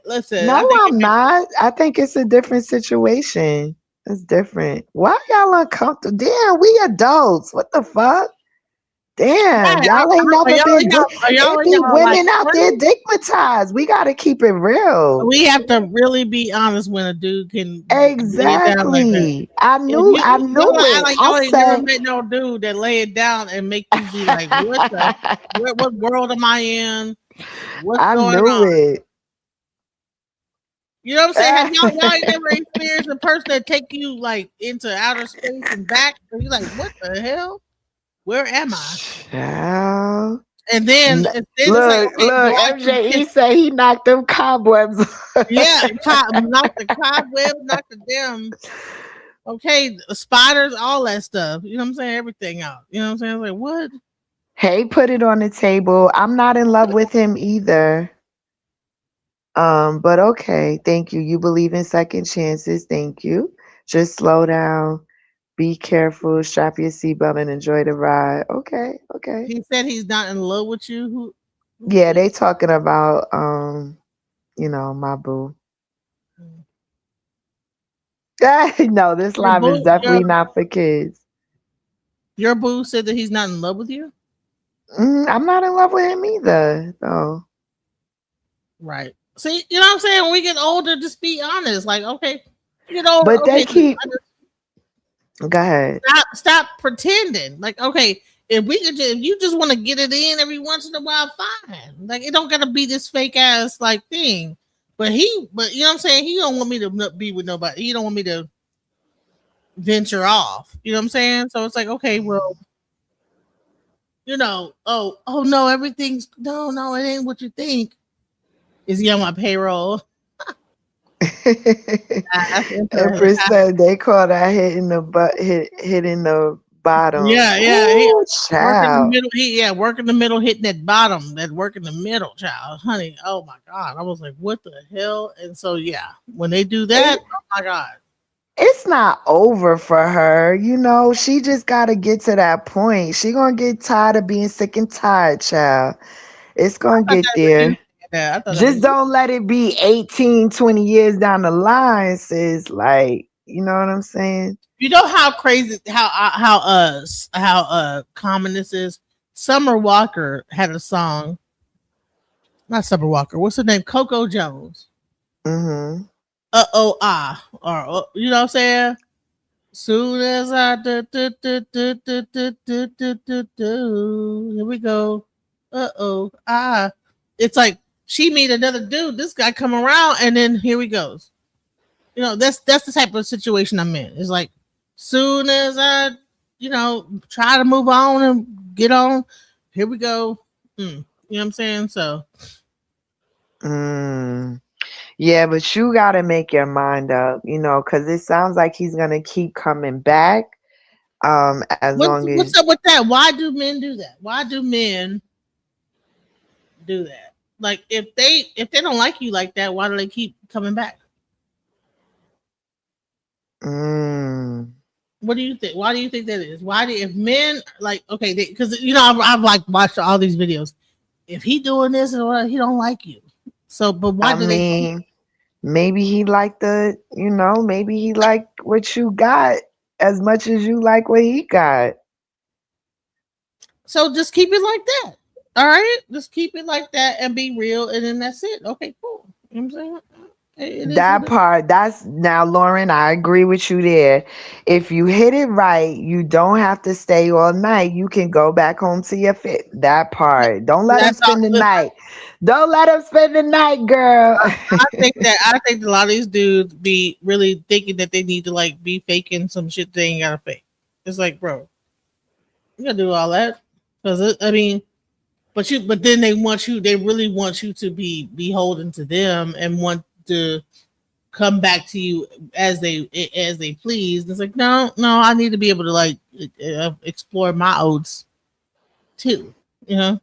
listen. I no, think I'm not. I think it's a different situation. It's different. Why y'all uncomfortable? Damn, we adults. What the fuck? Damn, right, y'all ain't are never y'all been. in y'all are y'all It in be y'all like women out there 20s? digmatized. We gotta keep it real. We have to really be honest when a dude can lay it down like that. Exactly. I If knew. I knew y'all act it. like I y'all ain't never said. met no dude that lay it down and make you be like, what world am I in? What's I going knew on? it. You know what I'm saying? Have y'all ain't never experienced a person that take you like into outer space and back? And you're like, what the hell? Where am I? Child. And then N- it's like, Look, okay, do look. I keep MJE say he knocked them cobwebs. yeah, knock the cobweb, knock the damn okay, the spiders, all that stuff. You know what I'm saying? Everything out. You know what I'm saying? Like what? Hey, put it on the table. I'm not in love with him either. But okay, thank you. You believe in second chances. Thank you. Just slow down. Be careful. Strap your seatbelt and enjoy the ride. Okay, okay. He said he's not in love with you. Who Yeah, said they talking about my boo. No, this your live is boo definitely not for kids. your boo said that he's not in love with you? I'm not in love with him either. No. Right. See, you know what I'm saying? When we get older, just be honest. Like, okay, you get older, But they okay, keep. Go ahead. stop pretending. Like, okay, if you just want to get it in every once in a while, fine. Like, it don't gotta be this fake ass like thing. But you know what I'm saying? He don't want me to be with nobody. He don't want me to venture off. You know what I'm saying? So it's like, okay, well, oh no, everything's no, it ain't what you think. Is he on my payroll? That's interesting. Empress said they call that hitting the butt, hitting the bottom. Yeah. He Ooh, work in the child. middle. Work in the middle, hitting that bottom. That work in the middle, child, honey. Oh my god, I was like, what the hell? And so yeah, when they do that, It, oh my god, it's not over for her. She just got to get to that point. She going to get tired of being sick and tired, child. It's I going to thought get that was you there. saying that. I thought that was Just you. don't let it be 18, 20 years down the line, sis. Like, you know what I'm saying? You know how crazy how common this is. Summer Walker had a song. Not Summer Walker. What's her name? Coco Jones. Mm-hmm. oh or you know what I'm saying? Soon as I here we go. It's like she meet another dude. This guy come around, and then here he goes. You know, that's the type of situation I'm in. It's like soon as I, try to move on and get on, here we go. You know what I'm saying? So Mm. Yeah, but you gotta make your mind up, because it sounds like he's gonna keep coming back. As long as what's up with that? Why do men do that? Why do men do that? Like if they don't like you like that, why do they keep coming back? mm, What do you think? Why do you think that is? Why do if men like okay? Because I've like watched all these videos. If he doing this or he don't like you, so but why I do they? mean, maybe he like maybe he like what you got as much as you like what he got. So just keep it like that. All right, just keep it like that and be real, and then that's it. Okay, cool. You know what I'm saying? It is what That it is. part, that's now, Lauren, I agree with you there. If you hit it right, you don't have to stay all night. You can go back home to your fit. That part. Don't let him That's all. spend the Listen, night. Don't let him spend the night, girl. I think a lot of these dudes be really thinking that they need to like be faking some shit they ain't gotta fake. It's like, bro, you gotta do all that because I mean, but then they really want you to be beholden to them and want to come back to you as they please. And it's like, no, I need to be able to like explore my oats too, you know,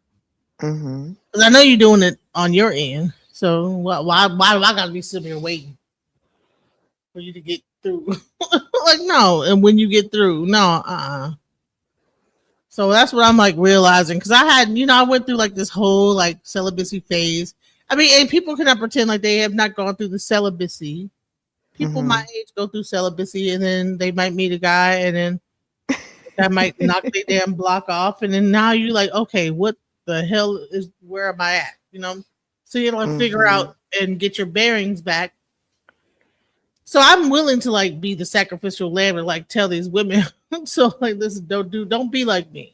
Hmm. because I know you're doing it on your end. So why do I gotta be sitting here waiting for you to get through? Like no, and when you get through, no, So that's what I'm like realizing because I went through like this whole like celibacy phase. I mean, and people cannot pretend like they have not gone through the celibacy. People my Hmm. age go through celibacy, and then they might meet a guy, and then that might knock their damn block off, and then now you're like, okay, what the hell is where am I at? So you like figure Hmm. out and get your bearings back. So I'm willing to like be the sacrificial lamb and like tell these women, so like listen, don't be like me.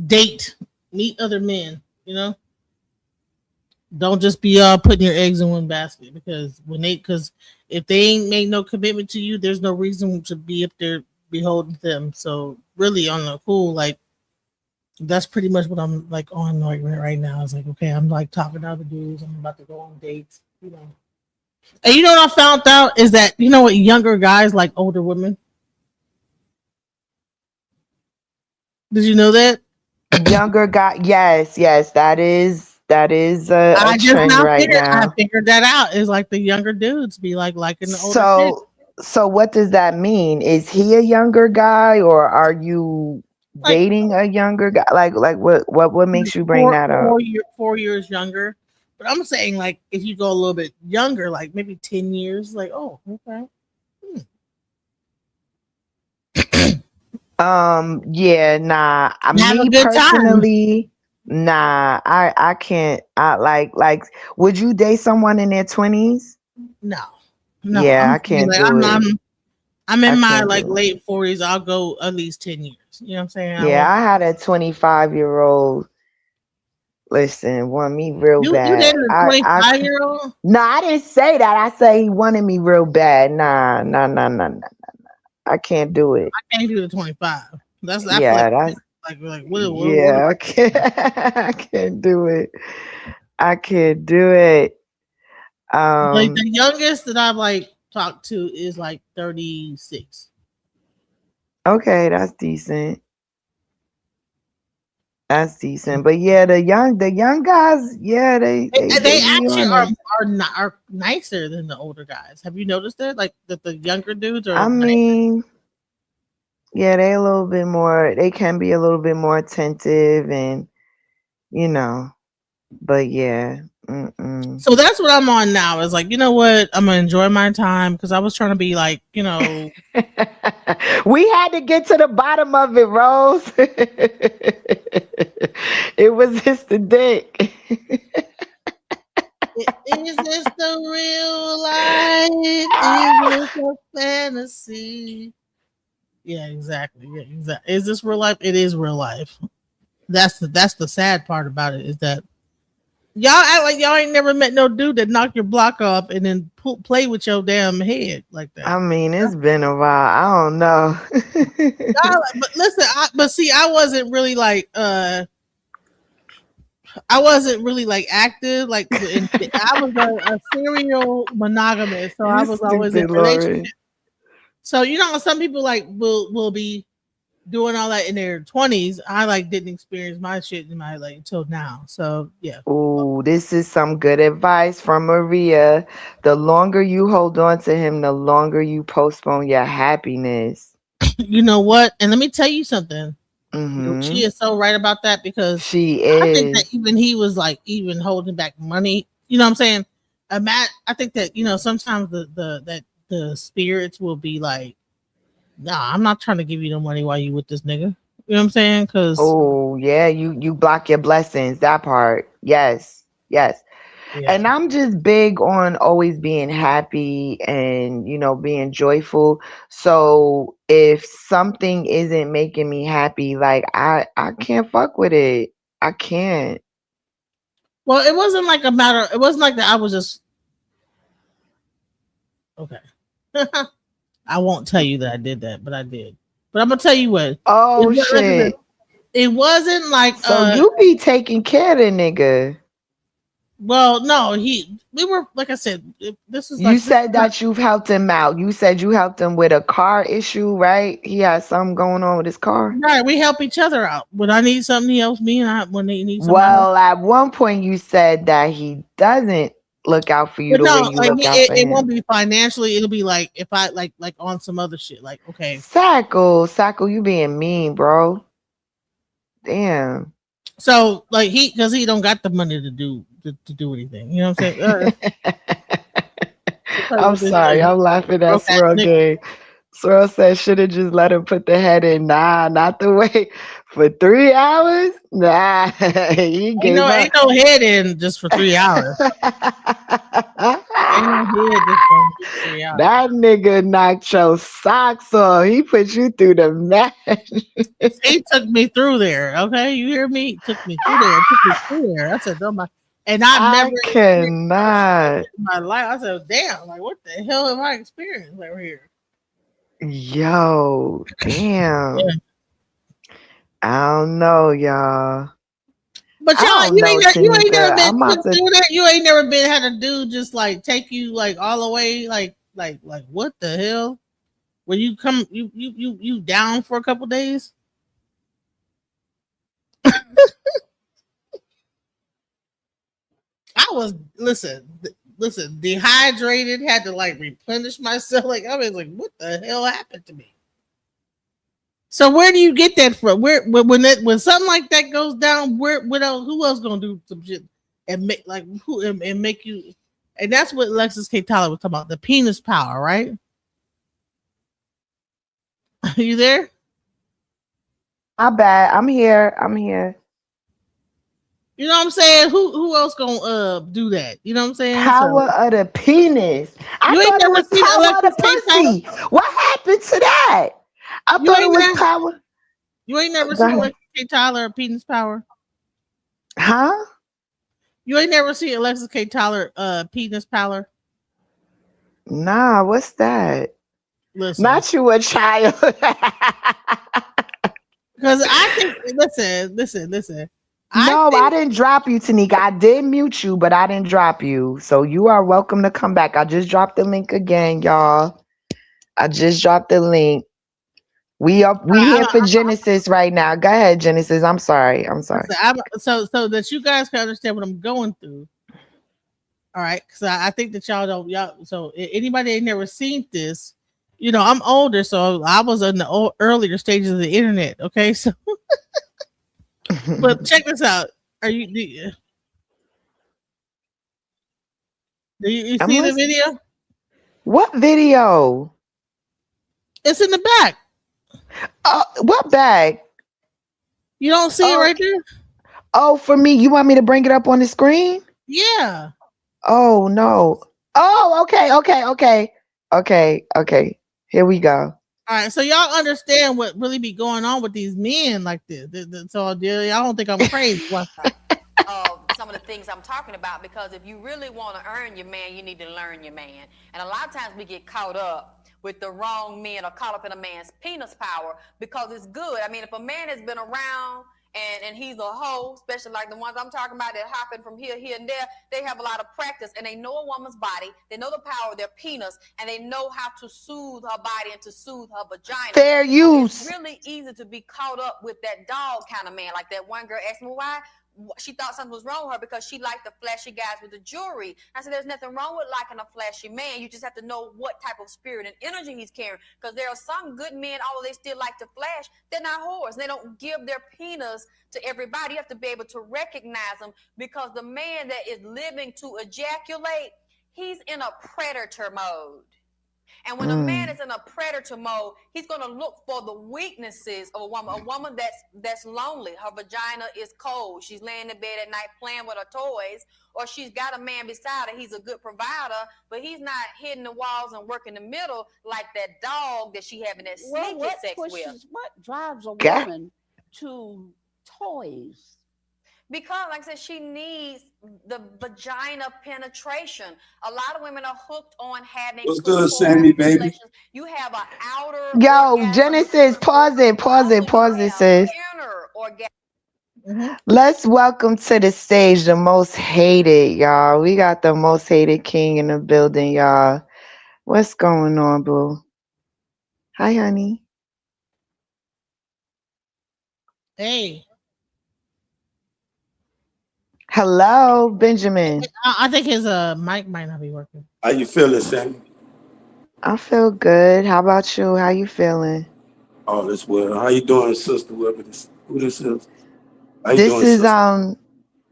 Date, meet other men. Don't just be putting your eggs in one basket because if they ain't made no commitment to you, there's no reason to be up there beholden to them. So really on the cool, like that's pretty much what I'm like on like right now. It's like okay, I'm like talking to other dudes. I'm about to go on dates. And you know what I found out is that what younger guys like older women. Did you know that? Younger guy, yes, yes, that is a I just trend now right figured I now. figured that out. It's like the younger dudes be like liking the older chicks. So what does that mean? Is he a younger guy, or are you Like dating a younger guy? Like what makes you bring four that up? four year 4 years younger. But I'm saying like if you go a little bit younger, like maybe 10 years, like oh okay. Yeah, nah. Have a Me good time. personally, nah. I can't. I like. Would you date someone in their 20s? No, no. Yeah, I'm I saying can't like do it. I'm I in my can't like do it. late 40s. I'll go at least 10 years. You know what I'm saying? I Yeah, won't. I had a 25-year-old. Listen, want me real You bad. dated a I 25-year-old? No, I didn't say that. I say he wanted me real bad. Nah, nah, nah, nah, nah. I can't do it. I can't do the 25. I feel Yeah, that's like what am yeah. I can't. I can't do it. I can't do it. like Um. the youngest that I've like talked to is like 36. Okay, that's decent. That's decent. But yeah, the young guys, yeah, they They be actually on it. are nicer than the older guys. Have you noticed that? Like that the younger dudes are I nicer. mean, yeah, they a little bit more. They can be a little bit more attentive, and you know. But yeah. Mm-mm. So that's what I'm on now. Is like, you know what? I'm gonna enjoy my time because I was trying to be like, We had to get to the bottom of it, Rose. It was just the dick. Is this the real life? Is this a fantasy? Yeah, exactly. Yeah, exactly. Is this real life? It is real life. That's the sad part about it is that y'all act like y'all ain't never met no dude that knock your block off and then play with your damn head like that. I mean, it's been a while. I don't know. But listen, but see, I wasn't really like active. Like I was a serial monogamous, so I You was always in stupid, relationship. Lori. So some people like will be doing all that in their 20s. I like didn't experience my shit in my like until now. So yeah. Ooh, this is some good advice from Maria. The longer you hold on to him, the longer you postpone your happiness. You know what? And let me tell you something. She Mm-hmm. is so right about that because She I think that is. even he was like even holding back money. You know what I'm saying? I think that sometimes the spirits will be like, nah, I'm not trying to give you no money while you with this nigga. You know what I'm saying? Because Oh, yeah, you block your blessings. That part. Yes. Yes. yeah. And I'm just big on always being happy and, being joyful. So if something isn't making me happy, like I can't fuck with it. I can't. Well, it wasn't like a matter. It wasn't like that. I was just okay. I won't tell you that I did that, but I did. But I'm gonna tell you what. Oh Like I said, shit. it wasn't like So you be taking care of the nigga. well, no, we were like I said, this is You like this is said not that you've helped him out. You said you helped him with a car issue, right? He has something going on with his car. right. We help each other out. When I need something, he helps me, and when they need something, I help. Well, at one point you said that he doesn't look out for you But the way no, you like look out for it won't him. be financially. It'll be like if I like on some other shit. Like okay, Sackle, you being mean, bro. Damn. so like because he don't got the money to do anything. You know what I'm saying? So I'm what this sorry. I'm laughing at broke ass Swirl nigga. Game. Swirl said should have just let him put the head in. Nah, not the way. For 3 hours? Nah, he gave up. Ain't no head in just for 3 hours. Ain't no head just for 3 hours. That nigga knocked your socks off. He put you through the match. He took me through there. Okay, you hear me? He took me through there. Took me through there. I said, "Oh my!" And I've never I experienced no shit like cannot. this in my life. I said, "Damn! Like, what the hell have I experienced over here?" Yo, Yeah. damn. I don't know, y'all. But I y'all, don't know, you ain't never Tanika. been I'm put about to. through that. You ain't never been had a dude just like take you like all the way, like what the hell? When you come, you down for a couple days. I was listen, dehydrated, had to like replenish myself. Like I was like, what the hell happened to me? So where do you get that from? Where when something like that goes down, what else, who else gonna do some shit and make like who and make you? And that's what Alexis K. Tyler was talking about, the penis power, right? Are you there? My bad. I'm here. I'm here. You know what I'm saying? Who else gonna do that? You know what I'm saying? So Power of the penis. I you ain't thought it never was seen power of Alexis the K. Tyler. pussy. What happened to that? I You thought it ain't was never power. you ain't never Go seen ahead. Alexis K. Tyler or penis power. Huh? You ain't never seen Alexis K. Tyler penis power. Nah, what's that? Listen, Not you a child. because I think listen. I No, I think didn't drop you, Tanika. I did mute you, but I didn't drop you. So you are welcome to come back. I just dropped the link again, y'all. I just dropped the link. We here for Genesis right now. Go ahead, Genesis. I'm sorry. I'm sorry. so that you guys can understand what I'm going through. All right, because I think that y'all. So anybody ain't never seen this, I'm older, so I was in the earlier stages of the internet. Okay, so but check this out. Are you do you I'm see the listening. video? What video? It's in the back. What bag? You don't see it Oh, right there? oh, for me. You want me to bring it up on the screen? Yeah. Oh no. Oh, okay, okay, okay. Okay, okay. Here we go. All right, so y'all understand what really be going on with these men like this. So y'all don't think I'm crazy. What? Of some of the things I'm talking about, because if you really want to earn your man, you need to learn your man. And a lot of times we get caught up with the wrong men or caught up in a man's penis power because it's good. I mean, if a man has been around and he's a hoe, especially like the ones I'm talking about that hopping from here, here, and there, they have a lot of practice and they know a woman's body, they know the power of their penis, and they know how to soothe her body and to soothe her vagina. Fair So it's use. really easy to be caught up with that dog kind of man. Like that one girl asked me why she thought something was wrong with her because she liked the flashy guys with the jewelry. I said, there's nothing wrong with liking a flashy man. You just have to know what type of spirit and energy he's carrying. Because there are some good men, although they still like to flash, they're not whores. They don't give their penis to everybody. You have to be able to recognize them, because the man that is living to ejaculate, he's in a predator mode. And when a man Mm. is in a predator mode, he's going to look for the weaknesses of a woman that's lonely. Her vagina is cold. She's laying in bed at night playing with her toys, or she's got a man beside her. He's a good provider, but he's not hitting the walls and working the middle like that dog that she having that Well, sneaky what sex with. pushes, what drives a God. woman to toys? Because, like I said, she needs the vagina penetration. A lot of women are hooked on having What's good, Sammy, baby? relations. You have an outer Yo, orgasm, Genesis, pause it, but pause also it, you pause it, have sis. inner orgasm. Mhm. Let's welcome to the stage the most hated, y'all. We got the most hated king in the building, y'all. What's going on, boo? Hi, honey. Hey, Hello, Benjamin. I think his mic might not be working. How you feeling, Sammy? I feel good. How about you? How you feeling? All this well. How you doing, sister? Who this is? How you This doing, is sister?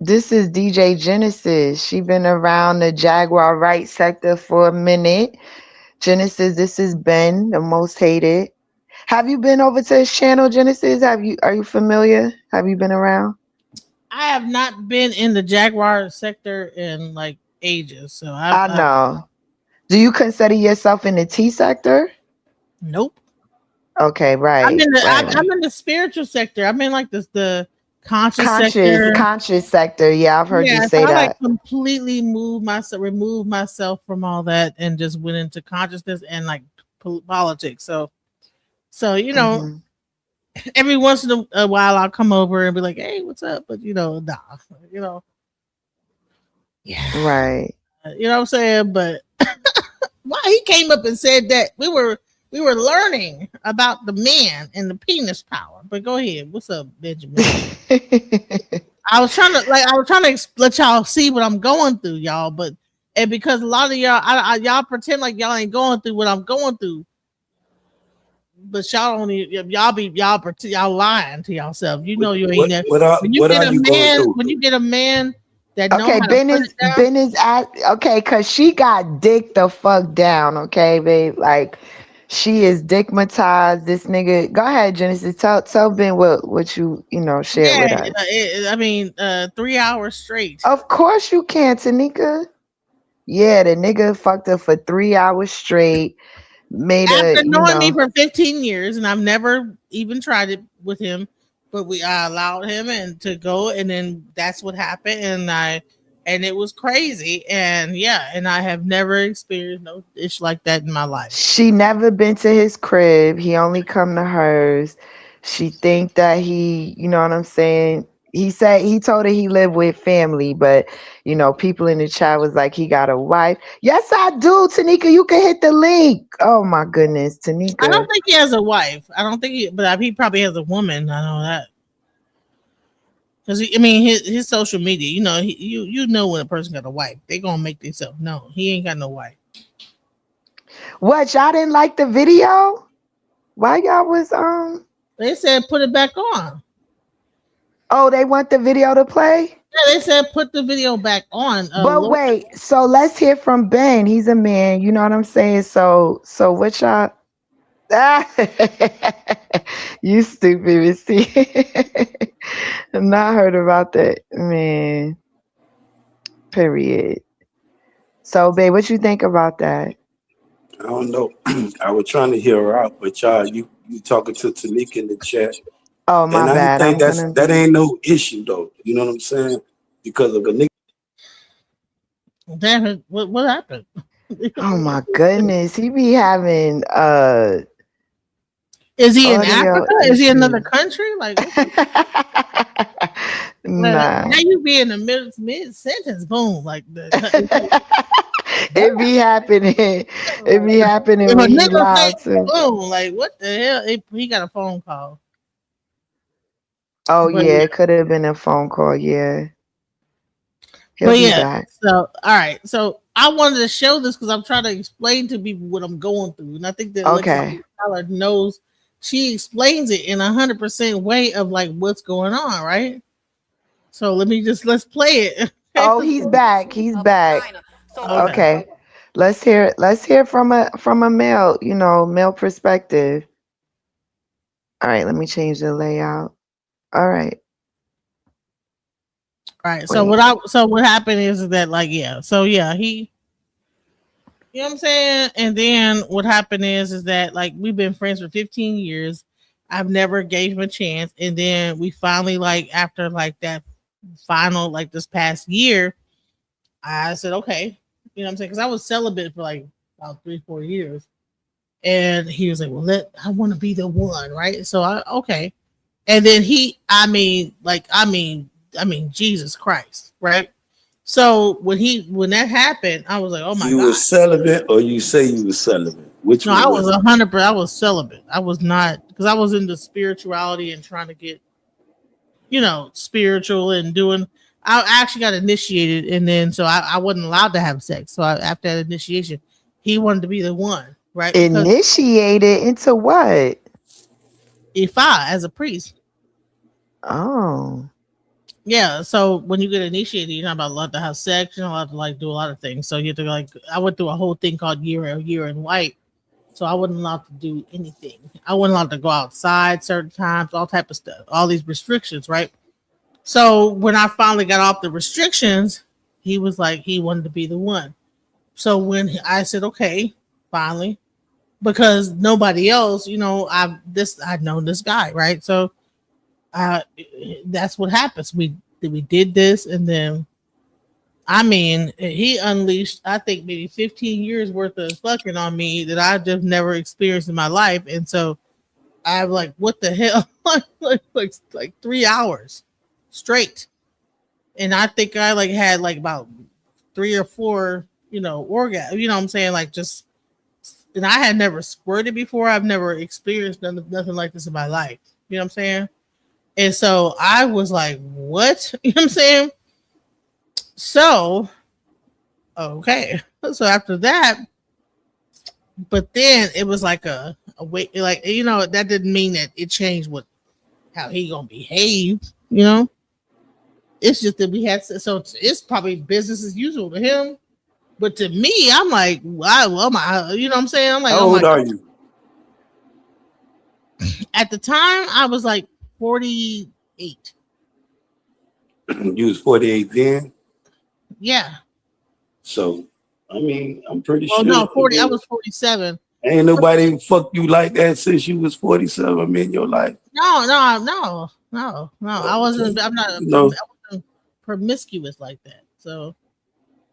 this is DJ Genesis. She been around the Jaguar right sector for a minute. Genesis, this is Ben, the most hated. Have you been over to his channel, Genesis? Are you familiar? Have you been around? I have not been in the Jaguar sector in like ages, so I know. Do you consider yourself in the T sector? nope. Okay, right, right. I'm in the spiritual sector. I'm in like the conscious Conscious, sector. conscious sector. Yeah, I've heard you Yeah, so say I like that. completely remove myself from all that, and just went into consciousness and like politics. So Hmm. every once in a while I'll come over and be like, "Hey, what's up?" But nah, you know, yeah, Right. you know what I'm saying. But why he came up and said that we were learning about the man and the penis power. But go ahead, what's up, Benjamin? I was trying to let y'all see what I'm going through, y'all. But and because a lot of y'all, y'all pretend like y'all ain't going through what I'm going through, but y'all don't even, y'all lying to yourself. You What know you ain't what there. what are When you what get are a you going man, through? when you get a man that know Okay, how to put it down, Ben is at okay, cause she got dick the fuck down, okay, babe. Like she is dickmatized. This nigga. Go ahead, Genesis. Tell Ben what you know shared yeah, with us. I mean, 3 hours straight. Of course you can, Tanika. Yeah, the nigga fucked her for 3 hours straight. Made her, After you knowing me know. for 15 years, and I've never even tried it with him, but I allowed him and to go, and then that's what happened, and it was crazy, and yeah, and I have never experienced no ish like that in my life. She never been to his crib. He only come to hers. She think that he, you know what I'm saying? He said he told her he lived with family, but you know, people in the chat was like he got a wife. Yes, I do, Tanika. You can hit the link. Oh my goodness, I don't Tanika. think he has a wife. I don't think but he probably has a woman. I know that because I mean his social media. You know, you know when a person got a wife, they gonna make themselves known. He ain't got no wife. What, y'all didn't like the video? Why y'all was They said put it back on. oh, they want the video to play? Yeah, they said put the video back on. But Lord, wait, so let's hear from Ben. He's a man, you know what I'm saying? So what y'all you stupid, Missy. I've not heard about that. Man, period. So, babe, what you think about that? I don't know. I was trying to hear her out, but y'all, you talking to Tanika in the chat, Oh, my and I ain't bad. think I'm gonna. that ain't no issue though. You know what I'm saying? Because of a nigga. Damn it! What happened? Oh my goodness, he be having Is he in audio Africa? Is he in another issues. country? Like, what's he? Nah. Now you be in the mid sentence, boom, like It be happening. It be happening if a when he nigga say loud too. boom, like what the hell? He got a phone call, Oh but yeah, yeah, it could have been a phone call. Yeah, he'll but be yeah. back. So all right, so I wanted to show this because I'm trying to explain to people what I'm going through, and I think that Alexis Okay. Tyler knows. She explains it in 100% way of like what's going on, right? So let's play it. Oh, he's back. He's A back. vagina. So when Okay. Okay. Let's hear from a male, male perspective. All right, let me change the layout. All right. Right. Wait. So what happened is that like yeah. So yeah, he you know what I'm saying? And then what happened is that like we've been friends for 15 years. I've never gave him a chance. And then we finally like after like that final like this past year, I said, okay. You know what I'm saying? Because I was celibate for like about 3-4 years. And he was like, well, I want to be the one, right? So I okay. And then I mean, Jesus Christ, right? So when that happened, I was like, oh my You God. was celibate, or you say you was celibate? Which No, one I was was it? 100%. I was celibate. I was not because I was into spirituality and trying to get, spiritual and doing. I actually got initiated, and then so I wasn't allowed to have sex. So after that initiation, he wanted to be the one, right? Because Initiated into what? if I, as a priest, Oh. yeah. So when you get initiated, you're not about allowed to have sex. You're not allowed to like do a lot of things. So you have to like. I went through a whole thing called year in white. So I wasn't allowed to do anything. I wasn't allowed to go outside certain times, all type of stuff, all these restrictions, right? So when I finally got off the restrictions, he was like he wanted to be the one. So when I said okay, finally, because nobody else, I'd known this guy, right? So uh, that's what happens. We did this, and then I mean, he unleashed, I think, maybe 15 years worth of fucking on me that I just never experienced in my life. And so I'm like, what the hell? like 3 hours straight. And I think I like had like about 3 or 4, orgasm. You know what I'm saying? Like just, and I had never squirted before. I've never experienced nothing like this in my life. You know what I'm saying? And so I was like, what? You know what I'm saying? So, okay. So after that, but then it was like a way, like that didn't mean that it changed what how he gonna behave. You know, it's just that we had so it's probably business as usual to him, but to me, I'm like, wow, well, my, you know what I'm saying? I'm like, How oh my old are God. you? At the time, I was like 48. You was 48 then. Yeah. So, I mean, I'm pretty Well, sure. no, I 40. I mean, was 47. ain't nobody fuck you like that since you was 47 in your life. No, no, no, no, no. I wasn't. Okay. I'm not. You know, I wasn't promiscuous like that. So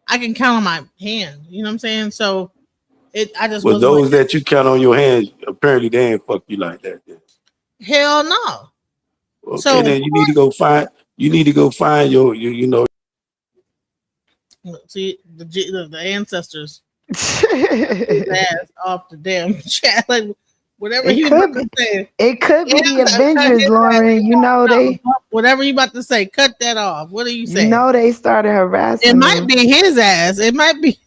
I can count on my hand. You know what I'm saying? So I just but wasn't like those that you count on your hands, apparently they ain't fuck you like that. Then. hell no. Okay, So then you need to go find. You need to go find your. see the ancestors his ass off the damn chat. Like whatever It he about could to be say. it could be the Ancestors cut Avengers, his ass Lauren. off. No, whatever you about to say, cut that off. What are you saying? They started It harassing might him. be his ass. It might be.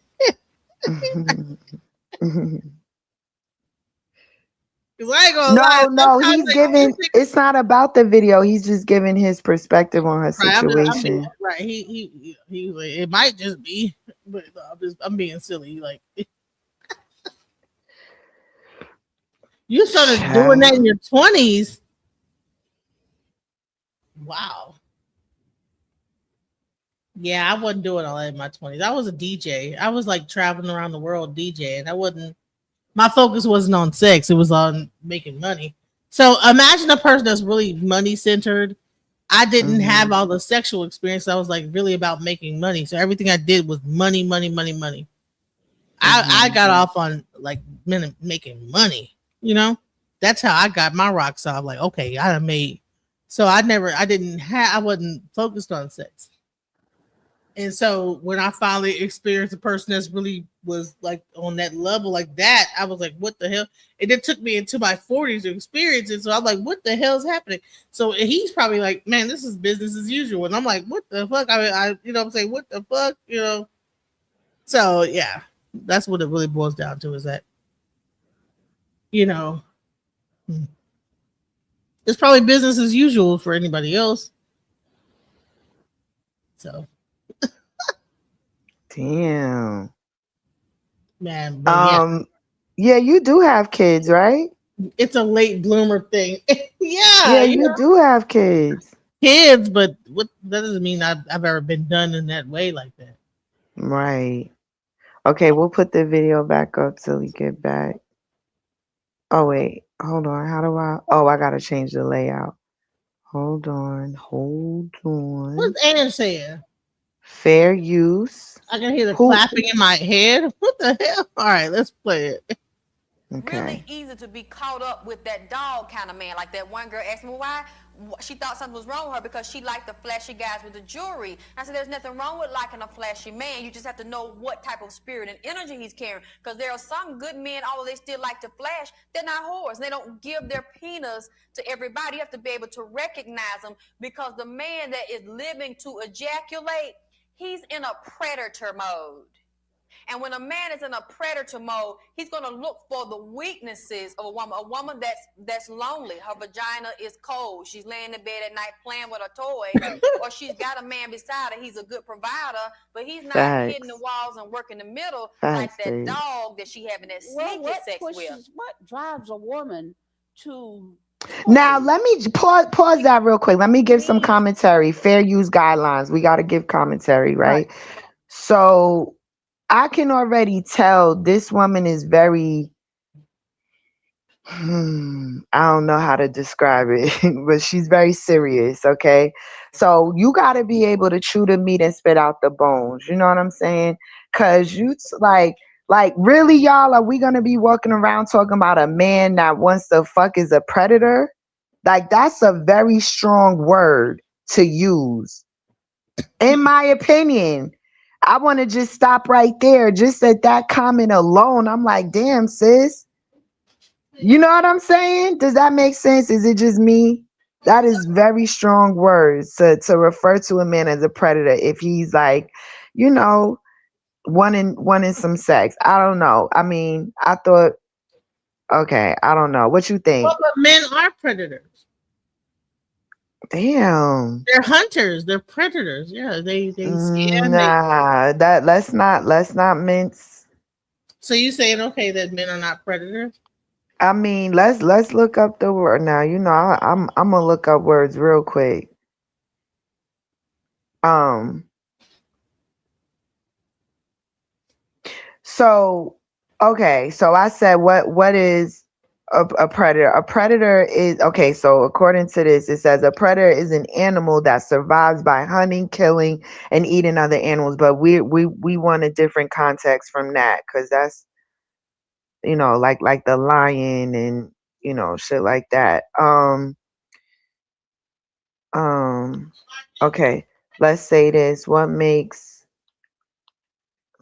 Cause I ain't gonna lie. No, no, Sometimes he's like you giving think it's not about the video. He's just giving his perspective on her right. I'm being situation. right. He was like, it might just be, but no, I'm being silly. Like you started doing that Child. in your 20s. Wow. Yeah, I wasn't doing all that in my 20s. I was a DJ. I was like traveling around the world DJing. I wasn't my focus wasn't on sex, it was on making money. So imagine a person that's really money centered. I didn't have Mhm. all the sexual experience. I was like really about making money. So everything I did was money, money, money, money. I Mhm. got off on like making money, you know? That's how I got my rocks off. Like, okay, I done made so I didn't have I wasn't focused on sex. And so when I finally experienced a person that's really was like on that level like that, I was like, what the hell? And it took me into my 40s to experience it. So I'm like, what the hell is happening? So he's probably like, man, this is business as usual. And I'm like, what the fuck? I mean, you know what I'm saying? What the fuck? You know? So yeah, that's what it really boils down to is that, you know, hmm, it's probably business as usual for anybody else. So Damn. man, but yeah, Um, yeah, you do have kids, right? it's a late bloomer thing. Yeah, Yeah, you you do have kids. kids, but what that doesn't mean I've ever been done in that way like that. Right. Okay, we'll put the video back up till we get back. Oh wait, hold on. How do I? Oh, I gotta change the layout. Hold on, hold on. What's Ann saying? Fair use. I can hear the Who? clapping in my head. What the hell? All right, let's play it. Really Okay. easy to be caught up with that dog kind of man. Like that one girl asked me why she thought something was wrong with her because she liked the flashy guys with the jewelry. I said, there's nothing wrong with liking a flashy man. You just have to know what type of spirit and energy he's carrying. Because there are some good men, although they still like to flash, they're not whores. They don't give their penis to everybody. You have to be able to recognize them because the man that is living to ejaculate, he's in a predator mode. And when a man is in a predator mode, he's going to look for the weaknesses of a woman that's lonely. Her vagina is cold. She's laying in bed at night playing with her toys, or she's got a man beside her. He's a good provider, but he's not hitting the Facts. walls and working the middle like Facts, that Lee. dog that she having that Well, sneaky what sex with. pushes, what drives a woman to Now toys? let me pause that real quick. Let me give some Me, commentary. Fair use guidelines. We got to give commentary, Right. right? So I can already tell this woman is very I don't know how to describe it, but she's very serious, okay? So you got to be able to chew the meat and spit out the bones. You know what I'm saying? Cuz like really y'all are we going to be walking around talking about a man that wants to fuck is a predator? Like that's a very strong word to use. In my opinion, I want to just stop right there. Just at that comment alone, I'm like, damn, sis. You know what I'm saying? Does that make sense? Is it just me? That is very strong words to refer to a man as a predator if he's like, you know, wanting some sex. I don't know. I mean, I thought, okay, I don't know. What you Well, think? but men are predators. Damn. They're hunters. They're predators. Yeah, they scan. They. Nah, that let's not mince. So you saying okay that men are not predators? I mean, let's look up the word now. You know, I'm gonna look up words real quick. Um, so okay, so I said what is a predator? A predator is okay. So according to this, it says a predator is an animal that survives by hunting, killing, and eating other animals. But we want a different context from that because that's like the lion and shit like that. Um, okay, let's say this. What makes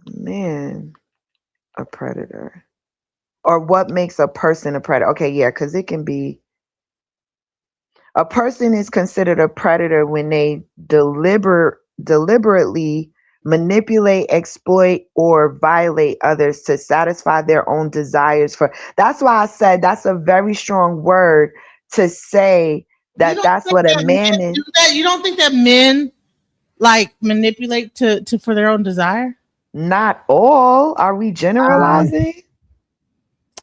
man a predator? Or what makes a person a predator? Okay, yeah, because it can be a person is considered a predator when they deliberately manipulate, exploit, or violate others to satisfy their own desires for that's why I said that's a very strong word to say You that don't that's think what a that men man is. do that? You don't think that men like manipulate to for their own desire? Not all. Are we Um, generalizing?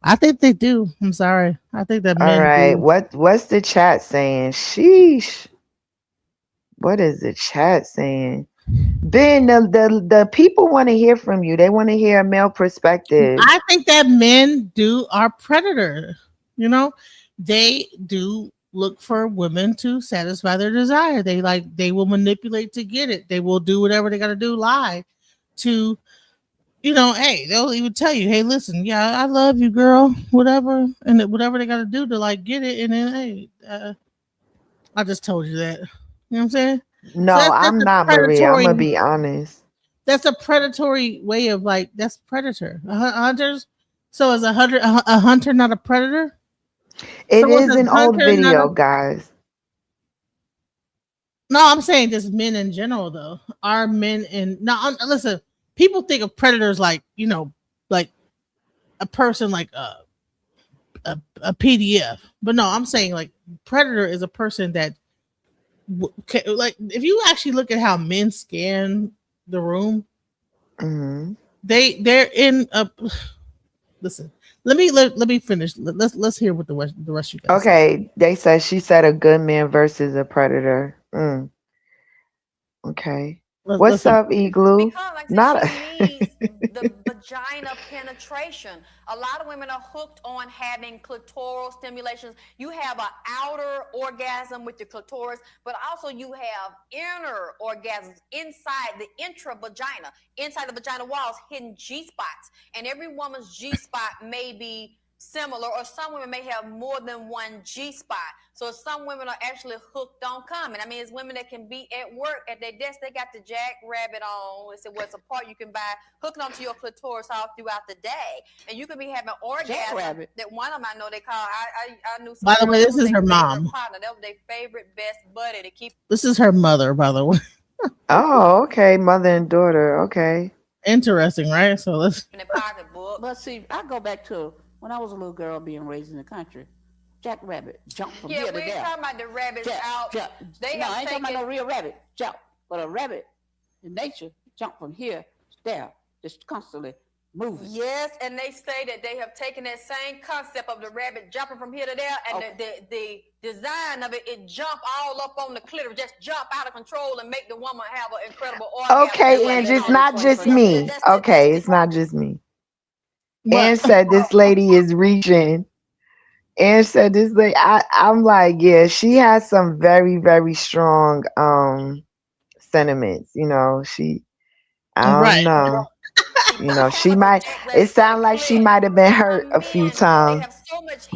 I think they do. I'm sorry. I think that All men right. do. What's the chat saying? Sheesh. What is the chat saying? Ben, the people want to hear from you. They want to hear a male perspective. I think that men do are predator. You know, they do look for women to satisfy their desire. They will manipulate to get it. They will do whatever they got to do, lie to, hey, they'll even tell you, hey, listen, yeah, I love you, girl, whatever, and whatever they got to do to like get it, and then hey, I just told you that. You know what I'm saying? So No, that's I'm a not Maria. I'm gonna predatory. be honest. That's a predatory way of like that's predator. Hunters. So is a hunter not a predator? It So is is a an old hunter not a video, guys. no? I'm saying just men in general though. Are men in no? Listen, people think of predators like like a person like a PDF, but no, I'm saying like predator is a person that like if you actually look at how men scan the room, Hmm. they're in a listen. Let me finish. Let's hear what the rest you guys say. Okay, they said she said a good man versus a predator. Okay. Let's What's hear. up, Igloo? Because, like I said, Not she needs the vagina penetration. A lot of women are hooked on having clitoral stimulations. You have an outer orgasm with your clitoris, but also you have inner orgasms inside the intra-vagina, inside the vagina walls, hidden G-spots. And every woman's G-spot may be similar, or some women may have more than one G-spot. So some women are actually hooked on coming. I mean, it's women that can be at work at their desk. They got the jackrabbit on. It's a part you can buy, hooking onto your clitoris all throughout the day, and you could be having orgasm. Jackrabbit. That one of them I know they call. I knew some By the girls, way, that this was is their her favorite mom. partner. That was their favorite best buddy to keep This is her mother. By the way, oh, okay, mother and daughter. Okay. interesting, right? So let's. in their pocketbook. But see, I go back to when I was a little girl being raised in the country. Jackrabbit jump from Yeah, here we to ain't there. talking about the rabbits Jump, out. jump. They No, have I ain't talking taken. about no real rabbit. Jump. But a rabbit in nature jump from here to there, just constantly moving. Yes, and they say that they have taken that same concept of the rabbit jumping from here to there, and Okay. the design of it jump all up on the clitoris, just jump out of control and make the woman have an incredible orgasm. That's Okay, what and they it's call it. not just Yes, me. that's Okay, the it's not just me. What? And said this lady is reaching. And said this lady, I'm like, yeah, she has some very, very strong sentiments. She I Right. don't know. See, both sides She of a might it jackrabbit for the sounds like she clit. might have been hurt Some a few men, they times. have so much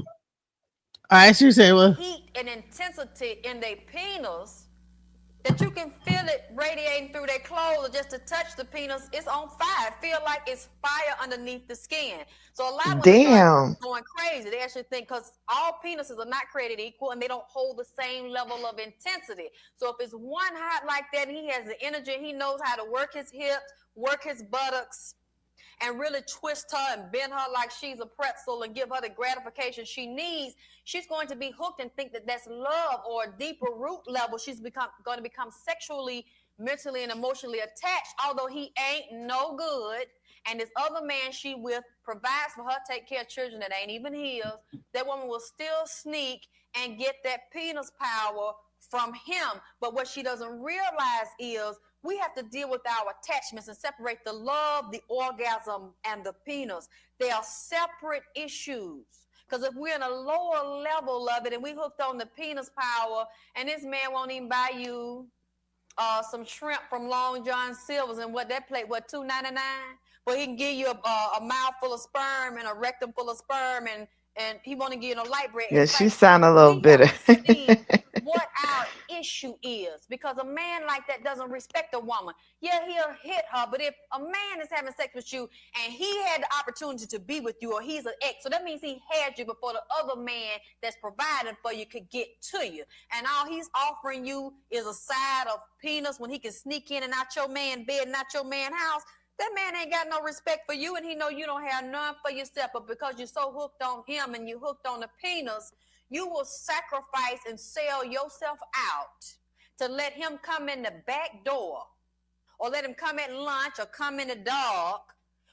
All right. She said, "Well, heat and intensity in their penis that you can feel it radiating through their clothes, or just to touch the penis, it's on fire. Feel like it's fire underneath the skin. So a lot of women start Damn. going crazy. They actually think, because all penises are not created equal and they don't hold the same level of intensity. So if it's one hot like that, and he has the energy, he knows how to work his hips, work his buttocks, and really twist her and bend her like she's a pretzel and give her the gratification she needs, she's going to be hooked and think that that's love, or a deeper root level. She's going to become sexually, mentally, and emotionally attached, although he ain't no good. And this other man she with provides for her, take care of children that ain't even his. That woman will still sneak and get that penis power from him. But what she doesn't realize is we have to deal with our attachments and separate the love, the orgasm, and the penis. They are separate issues. Because if we're in a lower level of it and we hooked on the penis power, and this man won't even buy you some shrimp from Long John Silver's, and what that plate, what, $2.99? But he can give you a mouthful of sperm and a rectum full of sperm, and he won't give you no light bread. Yeah, It's she like sound a little we have bitter. to see what our issue is, because a man like that doesn't respect a woman. Yeah, he'll hit her, but if a man is having sex with you and he had the opportunity to be with you, or he's an ex, so that means he had you before the other man that's providing for you could get to you, and all he's offering you is a side of penis when he can sneak in and out your man bed and out your man house. That man ain't got no respect for you, and he know you don't have none for yourself. But because you're so hooked on him and you hooked on the penis, you will sacrifice and sell yourself out to let him come in the back door, or let him come at lunch, or come in the dark,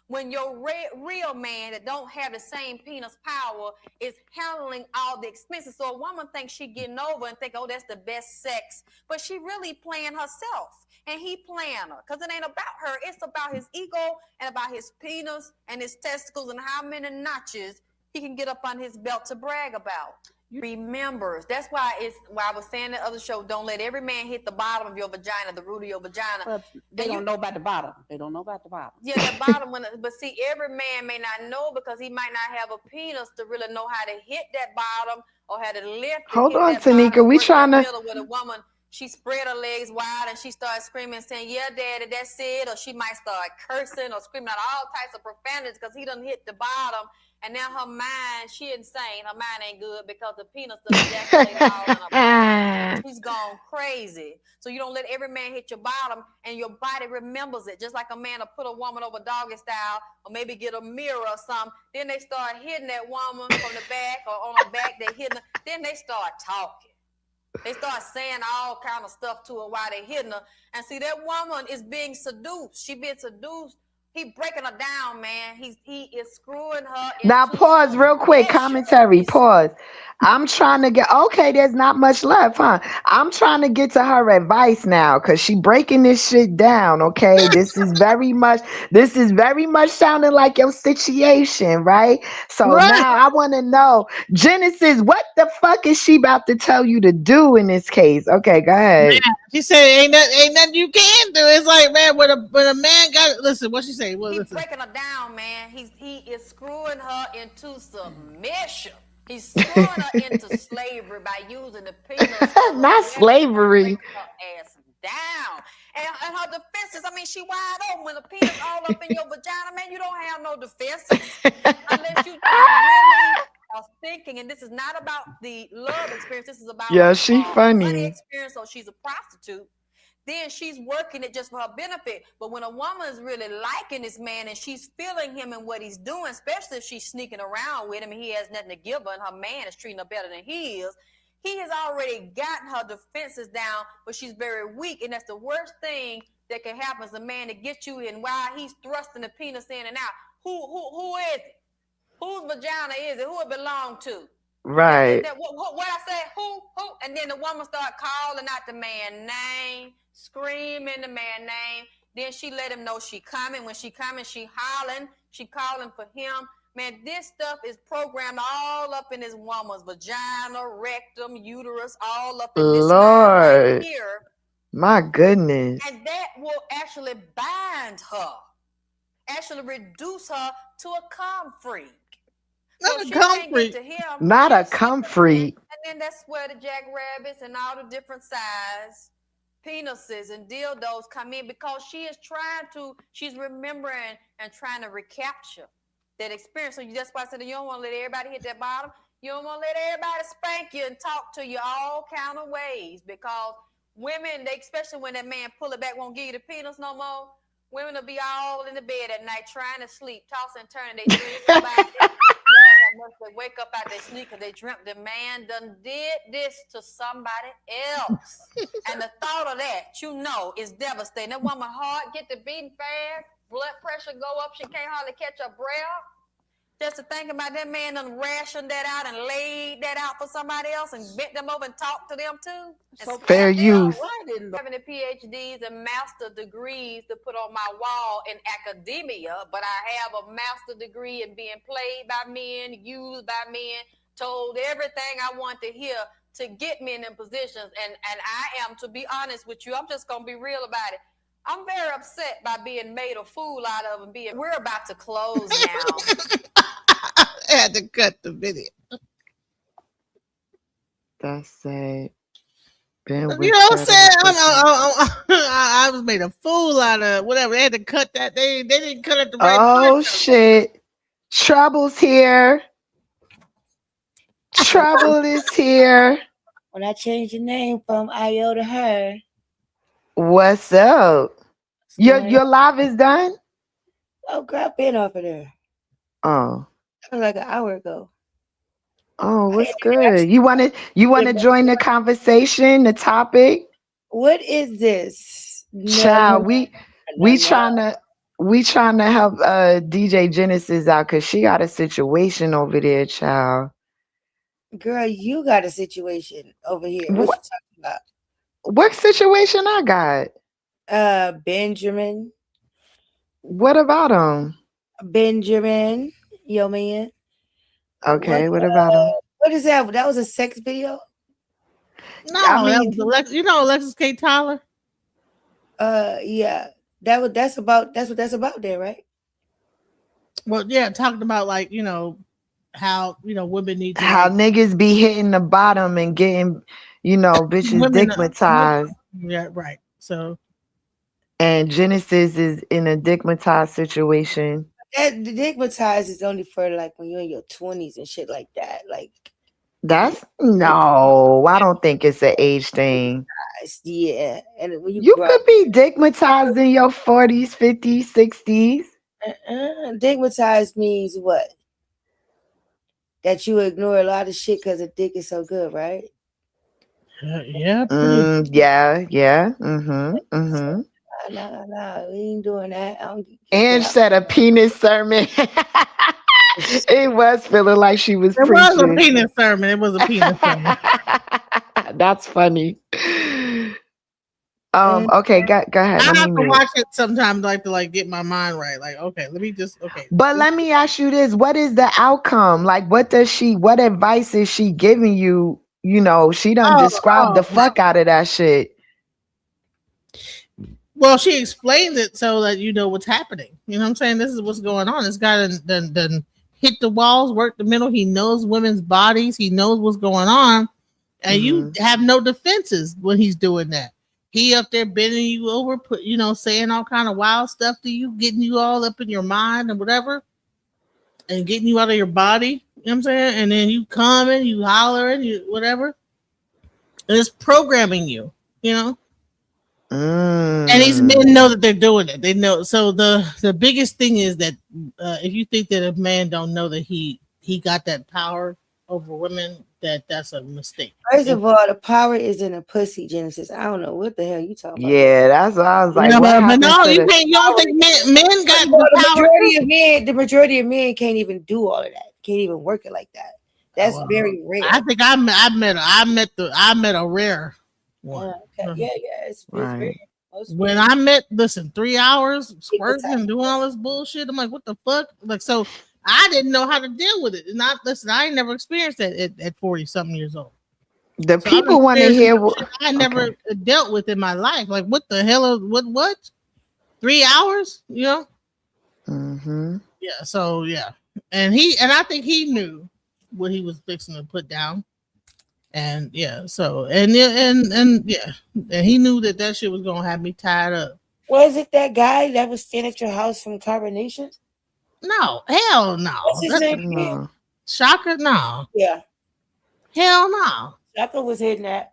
when your real man that don't have the same penis power is handling all the expenses. So a woman thinks she getting over and think, oh, that's the best sex, but she really playing herself, and he playing her, because it ain't about her. It's about his ego and about his penis and his testicles and how many notches he can get up on his belt to brag about. Remembers. That's why I was saying the other show, don't let every man hit the bottom of your vagina, the root of your vagina. But they don't know about the bottom. They don't know about the bottom. Yeah, the bottom one. But see, every man may not know, because he might not have a penis to really know how to hit that bottom or how to lift and Hold hit on, that bottom. Tanika. We Work that trying to. middle with a woman. She spread her legs wide and she started screaming, saying, "Yeah, daddy, that's it." Or she might start cursing or screaming out all types of profanities because he done hit the bottom. And now her mind, she insane. Her mind ain't good because the penis done ejaculated all in her body. She's gone crazy. So you don't let every man hit your bottom, and your body remembers it. Just like a man will put a woman over doggy style, or maybe get a mirror or something. Then they start hitting that woman from the back or on her back. They hitting her. Then they start talking. They start saying all kind of stuff to her while they hitting her. And see, that woman is being seduced. She being seduced. He breaking her down, man. He is screwing her Now into pause real quick. Commentary. Pause. I'm trying to get. Okay, there's not much left, huh? I'm trying to get to her advice now, because she breaking this shit down. Okay, this is very much. This is very much sounding like your situation, right? So Right. now I want to know, Genesis, what the fuck is she about to tell you to do in this case? Okay, go ahead. She said, "Ain't nothing you can do." It's like, man, when a man got listen, what she say? Well, He's listen. breaking her down, man. He is screwing her into submission. He's screwing her into slavery by using the penis of a Not woman, slavery. breaking her ass down. And her defenses, I mean, she wide open. When the penis all up in your vagina, man, you don't have no defenses unless you just really are thinking. And this is not about the love experience. This is about Yeah, she money funny. experience. So she's a prostitute. Then she's working it just for her benefit. But when a woman is really liking this man and she's feeling him and what he's doing, especially if she's sneaking around with him and he has nothing to give her and her man is treating her better than he has already gotten her defenses down, but she's very weak. And that's the worst thing that can happen, is a man to get you in while he's thrusting the penis in and out. Who is it? Whose vagina is it? Who it belong to? Right. What I said, who? And then the woman start calling out the man's name, screaming the man's name. Then she let him know she coming. When she coming, she hollering. She calling for him. Man, this stuff is programmed all up in this woman's vagina, rectum, uterus, all up in this mind right Lord. here. My goodness. And that will actually bind her, actually reduce her to a cum freak. So Not a she cum can't freak. get to him. Not a She'll slip cum in, freak. and then that's where the jackrabbits and all the different size penises and dildos come in, because she's remembering and trying to recapture that experience. So that's why I said you don't want to let everybody hit that bottom. You don't want to let everybody spank you and talk to you all kind of ways, because women, especially when that man pull it back, won't give you the penis no more. Women will be all in the bed at night trying to sleep, tossing and turning. They dream about it. They wake up out their sleep because they dreamt the man done did this to somebody else. And the thought of that, is devastating. That woman heart get to beating fast, blood pressure go up, she can't hardly catch her breath. Just to think about that man done rationed that out and laid that out for somebody else and bent them over and talked to them too. So Fair them. use. Having the PhDs and master degrees to put on my wall in academia, but I have a master degree in being played by men, used by men, told everything I want to hear to get men in positions. And I am, to be honest with you, I'm just going to be real about it. I'm very upset by being made a fool out of and we're about to close now. I had to cut the video. That's sad. You know what I'm saying? I was made a fool out of whatever. They had to cut that. They didn't cut it the right Oh part. shit. Trouble's here. Trouble is here. When I changed the name from Io to her. What's up? Your live is done? Oh, girl, I've been off of there. Oh. That was like an hour ago. Oh, what's good? You wanna join the conversation, the topic? What is this? Child, we trying to We trying to help DJ Genesis out because she got a situation over there, child. Girl, you got a situation over here. What you What, talking about? what situation I got? Benjamin. What about him? Benjamin, yo man. Okay, what about him? What is that? That was a sex video? I No, that mean, was you know Alexis K. Tyler. Yeah. That's what that's about there, right? Well, yeah, talking about like how women need to how like niggas be hitting the bottom and getting, bitches women, digmatized. yeah, right. So And Genesis is in a digmatized situation. That stigmatized is only for like when you're in your 20s and shit like that. Like That's no, I don't think it's an age thing. yeah, and when you You grow up, could be digmatized in your 40s, 50s, 60s. stigmatized means what? That you ignore a lot of shit because the dick is so good, right? yeah, pretty. Yeah, yeah. So, Mm-hmm. nah, we ain't doing that. I don't get Ange out. said a penis sermon. It was feeling like she was It was a preaching. penis sermon. It was a penis sermon. That's funny. And Okay, go ahead. I Let me have to mute. watch it sometimes, like to like get my mind right. Like, okay, let me just okay. But let me ask you this: what is the outcome? Like, what advice is she giving you? She done Oh, described oh, the fuck out of that shit. well, she explains it so that you know what's happening. You know what I'm saying? This is what's going on. This guy done hit the walls, worked the middle. He knows women's bodies. He knows what's going on, and you Hmm. have no defenses when he's doing that. He up there bending you over, saying all kind of wild stuff to you, getting you all up in your mind and whatever, and getting you out of your body. You know what I'm saying? And then you coming, you hollering, you whatever. And it's programming you. You know. And these men Mm. know that they're doing it. They know. So the biggest thing is that if you think that a man don't know that he got that power over women, that's a mistake. first If, of all, the power is in the pussy, Genesis. I don't know what the hell you talking about. Yeah, that's what I was like. yeah, What but happened no, to you the? can't. You don't think men First got of the all, power too? the majority of men can't even do all of that. Can't even work it like that. That's Well, very I rare. think I met a rare one. Okay. Yeah, it's very Right. most When men I met, listen, 3 hours squirting stigmatized. and doing all this bullshit, I'm like, what the fuck? Like, so I didn't know how to deal with it. And I listen, I ain't never experienced that at 40 something years old. The So I'm people want to experiencing hear. some shit I never Okay. dealt with in my life. Like, what the hell? What? 3 hours? You know? Mm-hmm. Yeah. So yeah, and I think he knew what he was fixing to put down. And yeah, so and yeah, and he knew that that shit was gonna have me tied up. Was it that guy that was staying at your house from Carbonation? No, hell What's no. his That's name a again? No. shocker. No, Yeah, hell no. Shaka was hitting that.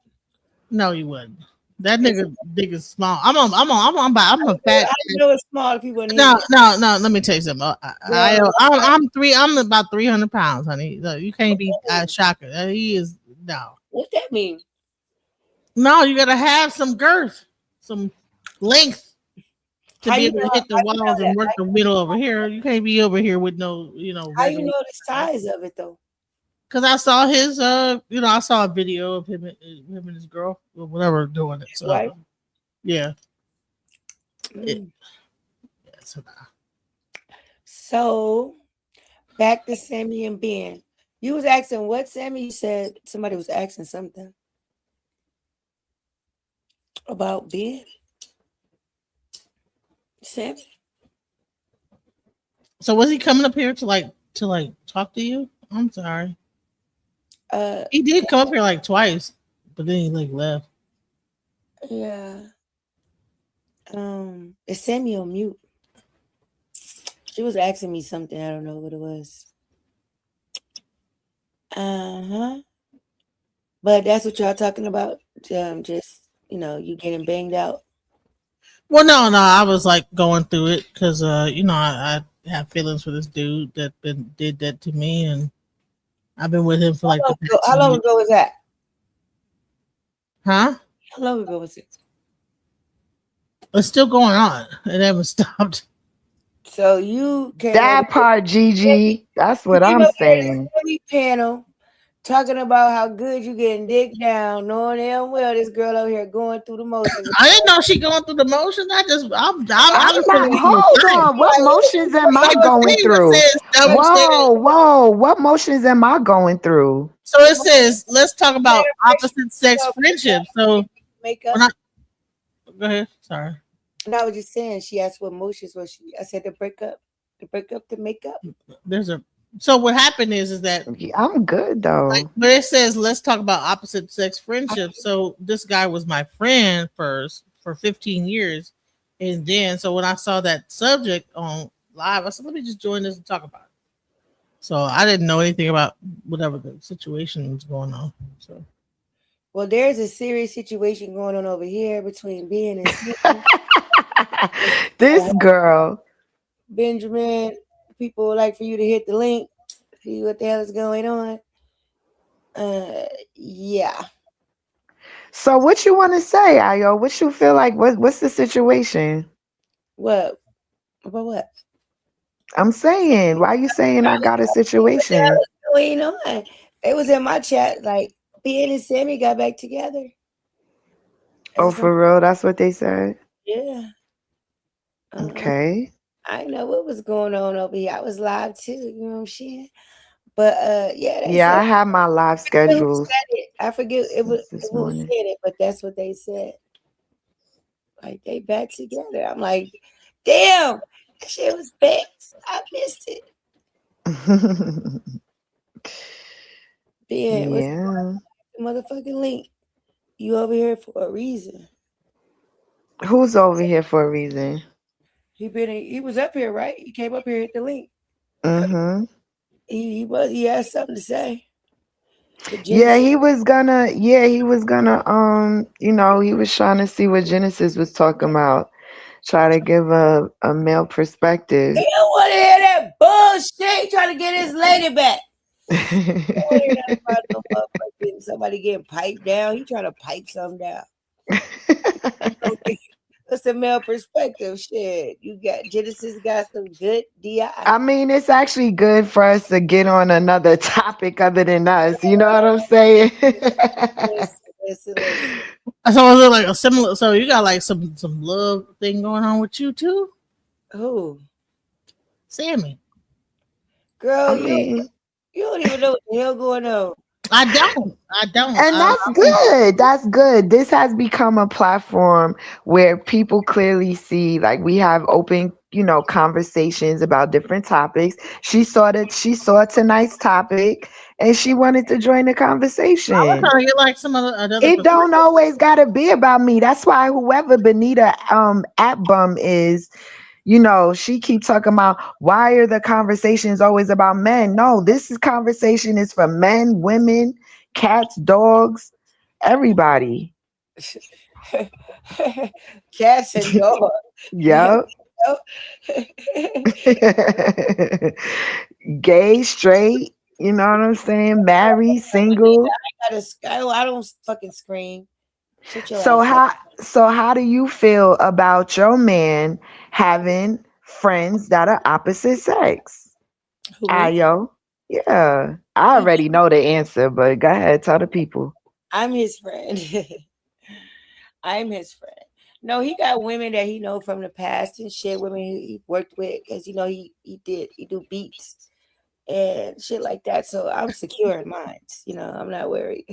No, you wouldn't. That Yes, nigga dick is small. I'm a fat. I know it's small if he wasn't hitting No, it. no. Let me tell you something. Girl, I'm three. I'm about 300 pounds, honey. No, you can't be shocker. He is no. what that mean? No, you gotta have some girth, some length to be able to hit the How you know walls and that? work the middle over here. You can't be over here with no, How you regular. know the size of it though? Because I saw his, I saw a video of him and his girl or whatever doing it. So Right? yeah, it, Mm. yeah. So, So back to Sammy and Ben. You was asking what, Sammy? You said somebody was asking something about Ben. Sammy. so was he coming up here to talk to you? I'm sorry. Uh He did come up here like twice, but then he like left. yeah. Is Sammy on mute? She was asking me something. I don't know what it was. Uh-huh. But that's what y'all talking about. Just you getting banged out. Well, no. I was like going through it because I have feelings for this dude that been did that to me, and I've been with him for like the past How 2 long years. ago was that? Huh? How long ago was it? It's still going on. It haven't stopped. So you came over That part, here, Gigi. That's you what came I'm over here in saying. the Sammy panel talking about how good you getting dick down, knowing damn well this girl over here going through the motions. I didn't know she going through the motions. I'm I'm just not. telling you the Hold fact. on. What motions am Like I the going thing that through? says double standard. Whoa, whoa. What motions am I going through? So it says, let's talk about opposite sex So friendship. So makeup. when I go ahead, sorry. And I was just saying, she asked what motions was she. I said the breakup, the makeup. There's a so what happened is that Yeah, I'm good like though. but it says let's talk about opposite sex friendship. So this guy was my friend first for 15 years. And then so when I saw that subject on live, I said, let me just join this and talk about it. So I didn't know anything about whatever the situation was going on. So Well, there's a serious situation going on over here between Ben and Sammy. This girl. Benjamin, people would like for you to hit the link, see what the hell is going on. Yeah. So what you want to say, Ayo? What you feel like? What's the situation? What? About what? I'm saying, why you saying I got a What the hell situation? is going on? It was in my chat. Like Ben and Sammy got back together. That's Oh, just for real? That's what they said. yeah. Uh, Okay. I know what was going on over here. I was live too. You know what I'm saying? But yeah, they Yeah, said I have my live who schedules said it. I forget since this who said morning. it, but that's what they said. Like they back together. I'm like, damn, that shit was fixed. I missed it. Ben, what's Yeah. the motherfucking link? You over here for a reason. Who's over here for a reason? He was up here, right? He came up here hit the link. Mm-hmm. He had something to say. The Yeah, Genesis. he was gonna he was trying to see what Genesis was talking about. Try to give a male He perspective. don't want to hear that bullshit. He trying to get his lady back. He don't want to hear nothing about no motherfucking somebody getting piped down. He trying to pipe something down. What's the male perspective? Shit, you got Genesis got some good DI. I mean, it's actually good for us to get on another topic other than us. You know what I'm saying? Listen. so was it like a similar so you got like some love thing going on with you too? Who? Sammy. I Girl, mean, you don't even know what the hell going on. I don't. I don't. and that's good. That's good. This has become a platform where people clearly see, like, we have open, conversations about different topics. She saw tonight's topic and she wanted to join the I was conversation. trying to get like some other another It perspective. don't always gotta be about me. That's why whoever Benita app bum is, she keep talking about why are the conversations always about men? No, conversation is for men, women, cats, dogs, everybody. Cats and dogs. Yep. Gay, straight, you know what I'm saying? Married, single. I don't fucking scream. Shut your So ass up. how do you feel about your man having friends that are opposite sex? Who me? Ayo. Yeah. I already know the answer, but go ahead, tell the people. I'm his friend. I'm his friend. No, he got women that he know from the past and shit. Women he worked with because he do beats and shit like that. So I'm secure in mine. I'm not worried.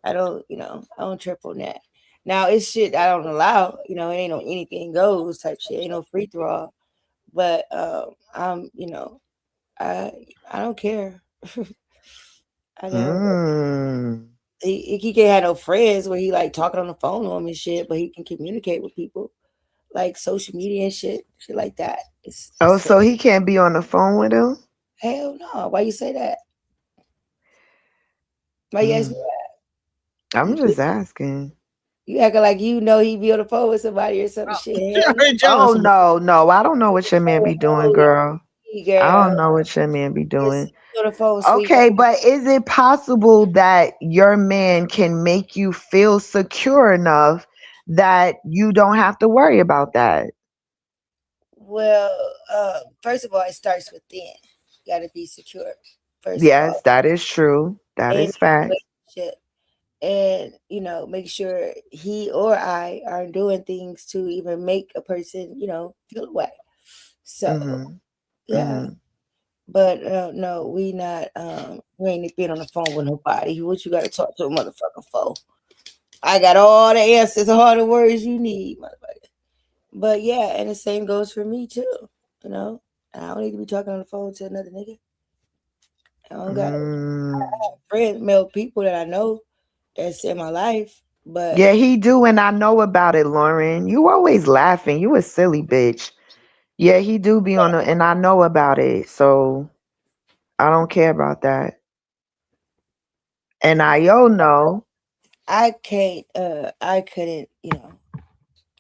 I don't trip on that. Now it's shit I don't allow. It ain't no anything goes type shit. Ain't no free throw. But I'm I I don't care. I don't. Mm. He can't have no friends where he like talking on the phone to him and shit, but he can communicate with people like social media and shit like that. Oh, It's so he can't be on the phone with him? hell no. Why you say that? Why you ask Mm. me that? I'm You, just asking. you acting like he be on the phone with somebody or some Oh, shit. you're Hell already Oh jealous of me. no, no, I don't know what your man be doing, no, girl. I girl. don't know what your man be Yes, doing. he on the phone, sweet. Okay, but is it possible that your man can make you feel secure enough that you don't have to worry about that? Well, first of all, it starts within. You got to be secure, first of all, Yes, that is true. That in is a facts. relationship, and make sure he or I are doing things to even make a person, feel away. So Mhm. yeah, Mhm. but no, we ain't been on the phone with nobody. What you got to talk to a motherfucker for? I got all the answers, all the words you need, motherfucker. But yeah, and the same goes for me too. You know, I don't need to be talking on the phone to another nigga. I don't got Mm. friends, male people that I know that's in my life, but Yeah, he do, and I know about it, Lauren. You always laughing. You a silly bitch. Yeah, he do be on the, and I know about it, so I don't care about that. And I know. I can't. I couldn't.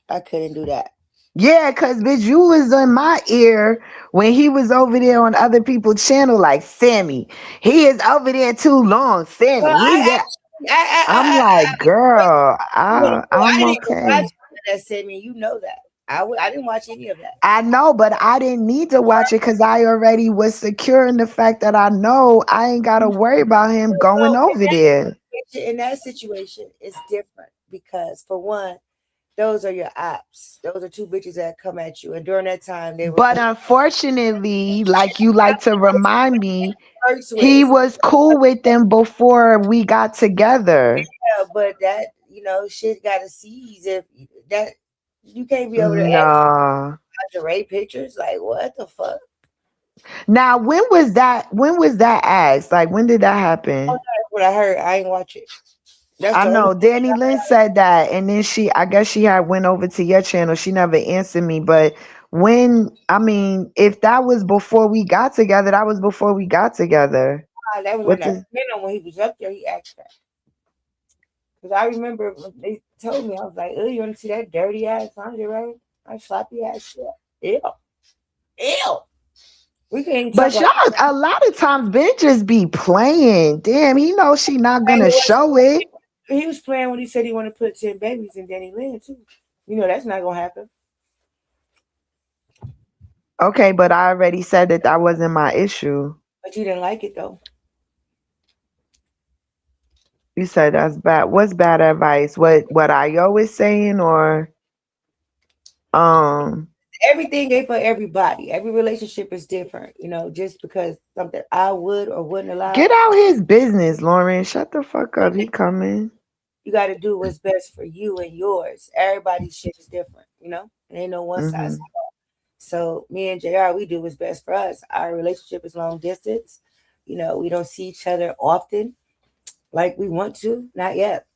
I couldn't do that. Yeah, cause bitch, you was in my ear when he was over there on other people's channel, like Sammy. He is over there too long, Well, Sammy. I He got. actually, I, I'm I, like, girl, you wanna know, I I'm didn't even watch okay. that segment. You know that. I didn't watch any of that. I know, but I didn't need to watch it because I already was secure in the fact that I know I ain't gotta worry about him going So over there. in that situation, it's different because for one, those are your ops. Those are two bitches that come at you, and during that time, they were But unfortunately, like you like to remind me, flirts he with. was cool with them before we got together. Yeah, but that shit got to seize if that you can't be over there acting Nah. lingerie pictures. Like what the fuck? Now, when was that? When was that asked? Like, when did that Oh, happen? that's what I heard. I ain't watch it. That's I the only. know Danny Lynn said that, and then I guess she had went over to your channel. She never answered me, but I mean, if that was before we got together, that was before we got together. That was in What that the? when he was up there. He asked that because I remember when they told me I was like, "Oh, you want to see that dirty ass lingerie? That sloppy ass shit? Ew, ew." We can't even talk But about. y'all, a lot of times Ben just be playing. Damn, he knows she not gonna show it. He was playing when he said he wanted to put 10 babies in Danny Lynn too. That's not gonna happen. Okay, but I already said that that wasn't my issue. But you didn't like it though. You said that's bad. What's bad advice? What I always saying or um Everything ain't for everybody. Every relationship is different. Just because something I would or wouldn't allow, get out his business, Lauren. Shut the fuck up. He coming. you got to do what's best for you and yours. Everybody's shit is different. It ain't no one size. Mhm. So me and Jr. We do what's best for us. Our relationship is long distance. We don't see each other often like we want to. Not yet,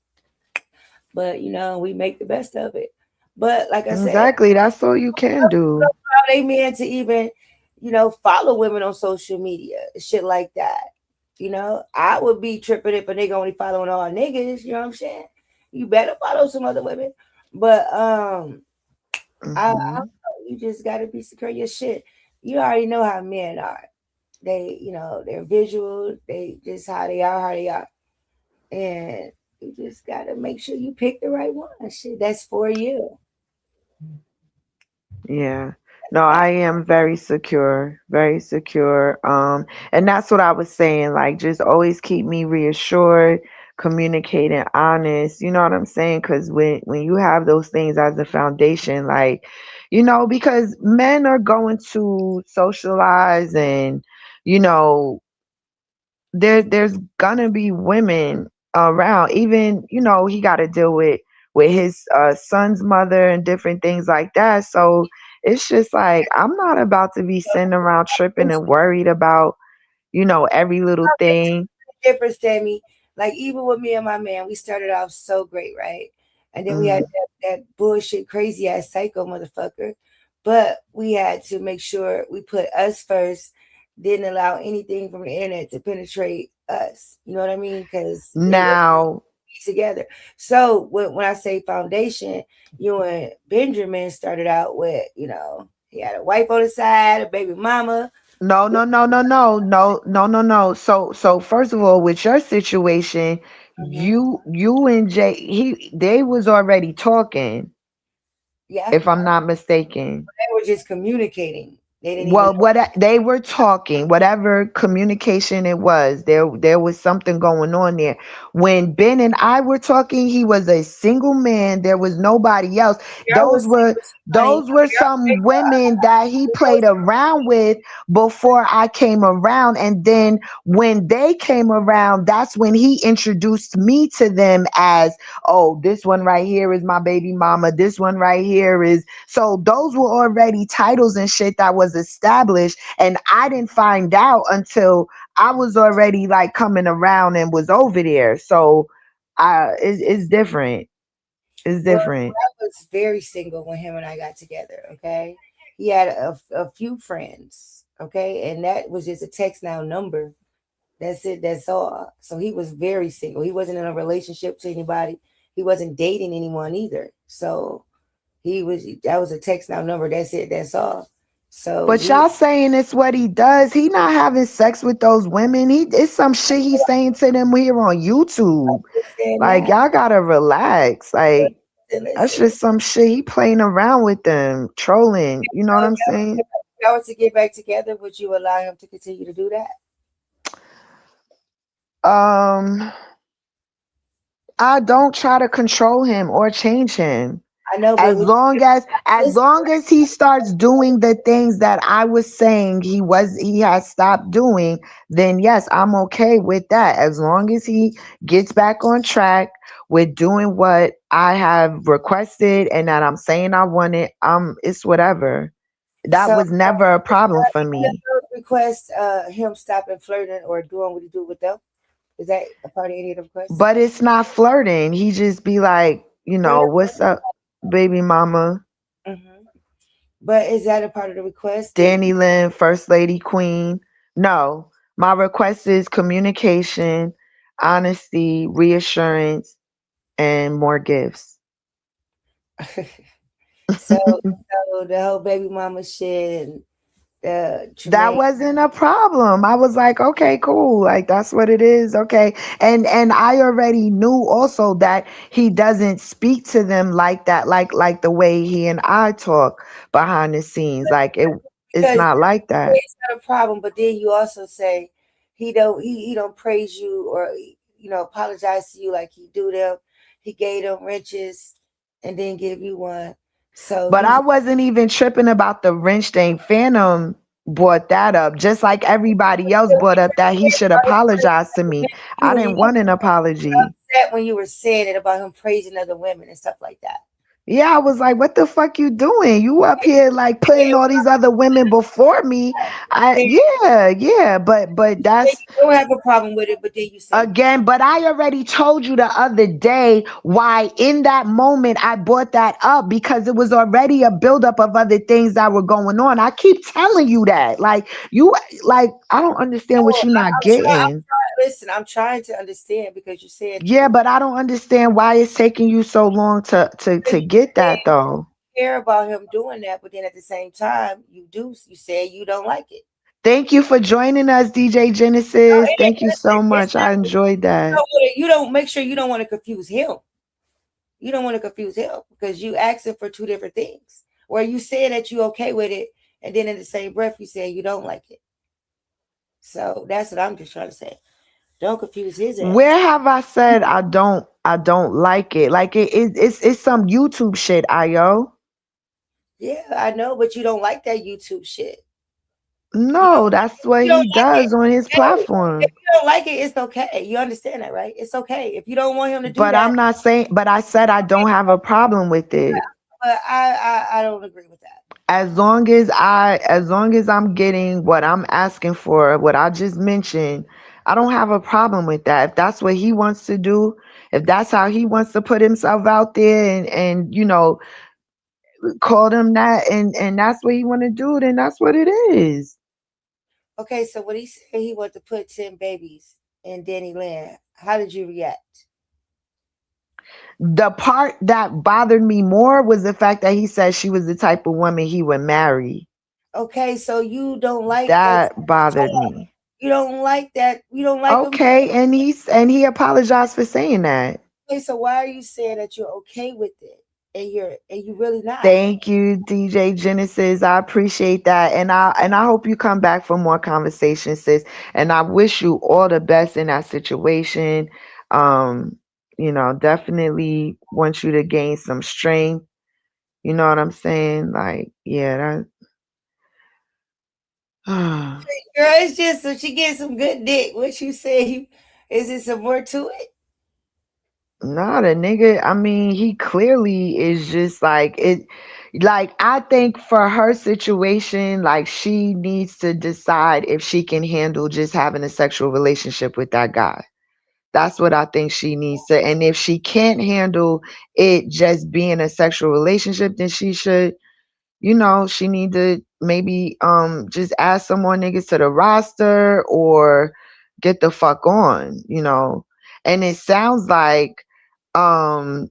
but we make the best of it. But like I said, Exactly. That's all you can do. allow they men to even, follow women on social media, shit like that. I would be tripping if a nigga only following all niggas. You know what I'm saying? You better follow some other women, but I don't Mhm. know. You just got to be secure your shit. You already know how men are. They, they're visual. They just how they are, and you just got to make sure you pick the right one. Shit, that's for you. Yeah. No, I am very secure, very secure. And that's what I was saying. Like, just always keep me reassured, communicating honest. You know what I'm saying? Because when you have those things as a foundation, like, because men are going to socialize and, you know, there's gonna be women around. Even he got to deal with his son's mother and different things like that. So it's just like I'm not about to be sitting around tripping and worried about every little thing. Difference, Sammy. Like even with me and my man, we started off so great, right? And then we had Mhm. that bullshit, crazy ass psycho motherfucker. But we had to make sure we put us first, didn't allow anything from the internet to penetrate us. You know what I mean? Because it was Now, together. So when I say foundation, you and Benjamin started out with, he had a wife on the side, a baby mama. no, no, no, no, no, no, no, no, no. So first of all, with your situation, Mhm. you and Jay, they was already talking, Yeah, if I'm not mistaken. were just communicating. They didn't even Well, they were talking, whatever communication it was, there was something going on there. When Ben and I were talking, he was a single man. There was nobody else. I was Those were honey. those were some women that he played around with before I came around. And then when they came around, that's when he introduced me to them as, oh, this one right here is my baby mama. This one right here is, so those were already titles and shit that was established, and I didn't find out until I was already like coming around and was over there. So it's different. It's Well, different. I was very single when him and I got together. Okay, he had a few friends. Okay, and that was just a text now number. That's it. That's all. So he was very single. He wasn't in a relationship to anybody. He wasn't dating anyone either. So he was. That was a text now number. That's it. That's all. So But we y'all saying it's what he does. He not having sex with those women. It's some shit he's saying to them here on YouTube. saying Like that. y'all gotta relax. Like that's Listen, just some shit he playing around with them, trolling. You know what I'm saying? if I was to get back together, would you allow him to continue to do that? Um, I don't try to control him or change him. I know, but As would long you as listen, long as he starts doing the things that I was saying he has stopped doing, then yes, I'm okay with that. As long as he gets back on track with doing what I have requested and that I'm saying I want it, it's whatever. That so was never a problem for you me. never request him stopping flirting or doing what he do with them? Is that a part of any of the requests? But it's not flirting. He just be like, But what's up, baby mama? mhm. But is that a part of the request? Danny Lynn, First Lady Queen. No, my request is communication, honesty, reassurance, and more gifts. So the whole baby mama shit and That Tremaine. wasn't a problem. I was like, okay, cool. Like that's what it is. Okay. And I already knew also that he doesn't speak to them like that, like the way he and I talk behind the scenes. Like it's Because not like that. it's not a problem, but then you also say he don't praise you or apologize to you like he do them. He gave them riches and then give you one. So But you I wasn't even tripping about the wrench thing. Phantom brought that up, just like everybody else brought up that he should apologize to me. I didn't you want an apology. upset when you were saying it about him praising other women and stuff like that. Yeah, I was like, what the fuck you doing? You up here like putting all these other women before me. Then Yeah, but you that's don't have a problem with it, but then you say again, but I already told you the other day why in that moment I brought that up because it was already a buildup of other things that were going on. I keep telling you that. Like you like I don't understand what you're not getting. listen, I'm trying to understand because you said Yeah, but I don't understand why it's taking you so long to get that though. care about him doing that, but then at the same time, you say you don't like it. Thank you for joining us, DJ No, Genesis. Thank you listen, so it's much. not. I enjoyed that. You don't make sure you don't want to confuse him. You don't want to confuse him because you asking for two different things. Where you say that you okay with it, and then in the same breath you say you don't like it. So that's what I'm just trying to say. Don't confuse his ass. Where have I said I don't like it? Like it's some YouTube shit, Io. Yeah, I know, but you don't like that YouTube shit. You don't. No, that's what You don't he like it. does on his Hey, if platform. you don't like it, it's okay. You understand that, right? It's okay. If you don't want him to do But that, I'm not saying but I said I don't have a problem with it. but I don't agree with that. As long as I'm getting what I'm asking for, what I just mentioned, I don't have a problem with that. If that's what he wants to do, if that's how he wants to put himself out there and call them that and that's what he want to do, then that's what it is. Okay, so when he said he wanted to put 10 babies in Danny Land, how did you react? The part that bothered me more was the fact that he said she was the type of woman he would marry. Okay, so you don't like that. That bothered me. You don't like that. You don't like him. Okay, and he apologized for saying that. Okay, so why are you saying that you're okay with it? and you really not. Thank you, DJ Genesis. I appreciate that. And I hope you come back for more conversations, sis. And I wish you all the best in that situation. Um, definitely want you to gain some strength. You know what I'm saying? Like, yeah, that Girl, it's just so she gets some good dick. What you say? Is it some more to it? Nah, the nigga, I mean, he clearly is just like it. Like, I think for her situation, like, she needs to decide if she can handle just having a sexual relationship with that guy. That's what I think she needs to. And if she can't handle it just being a sexual relationship, then she should, she need to maybe just add some more niggas to the roster or get the fuck on. And it sounds like um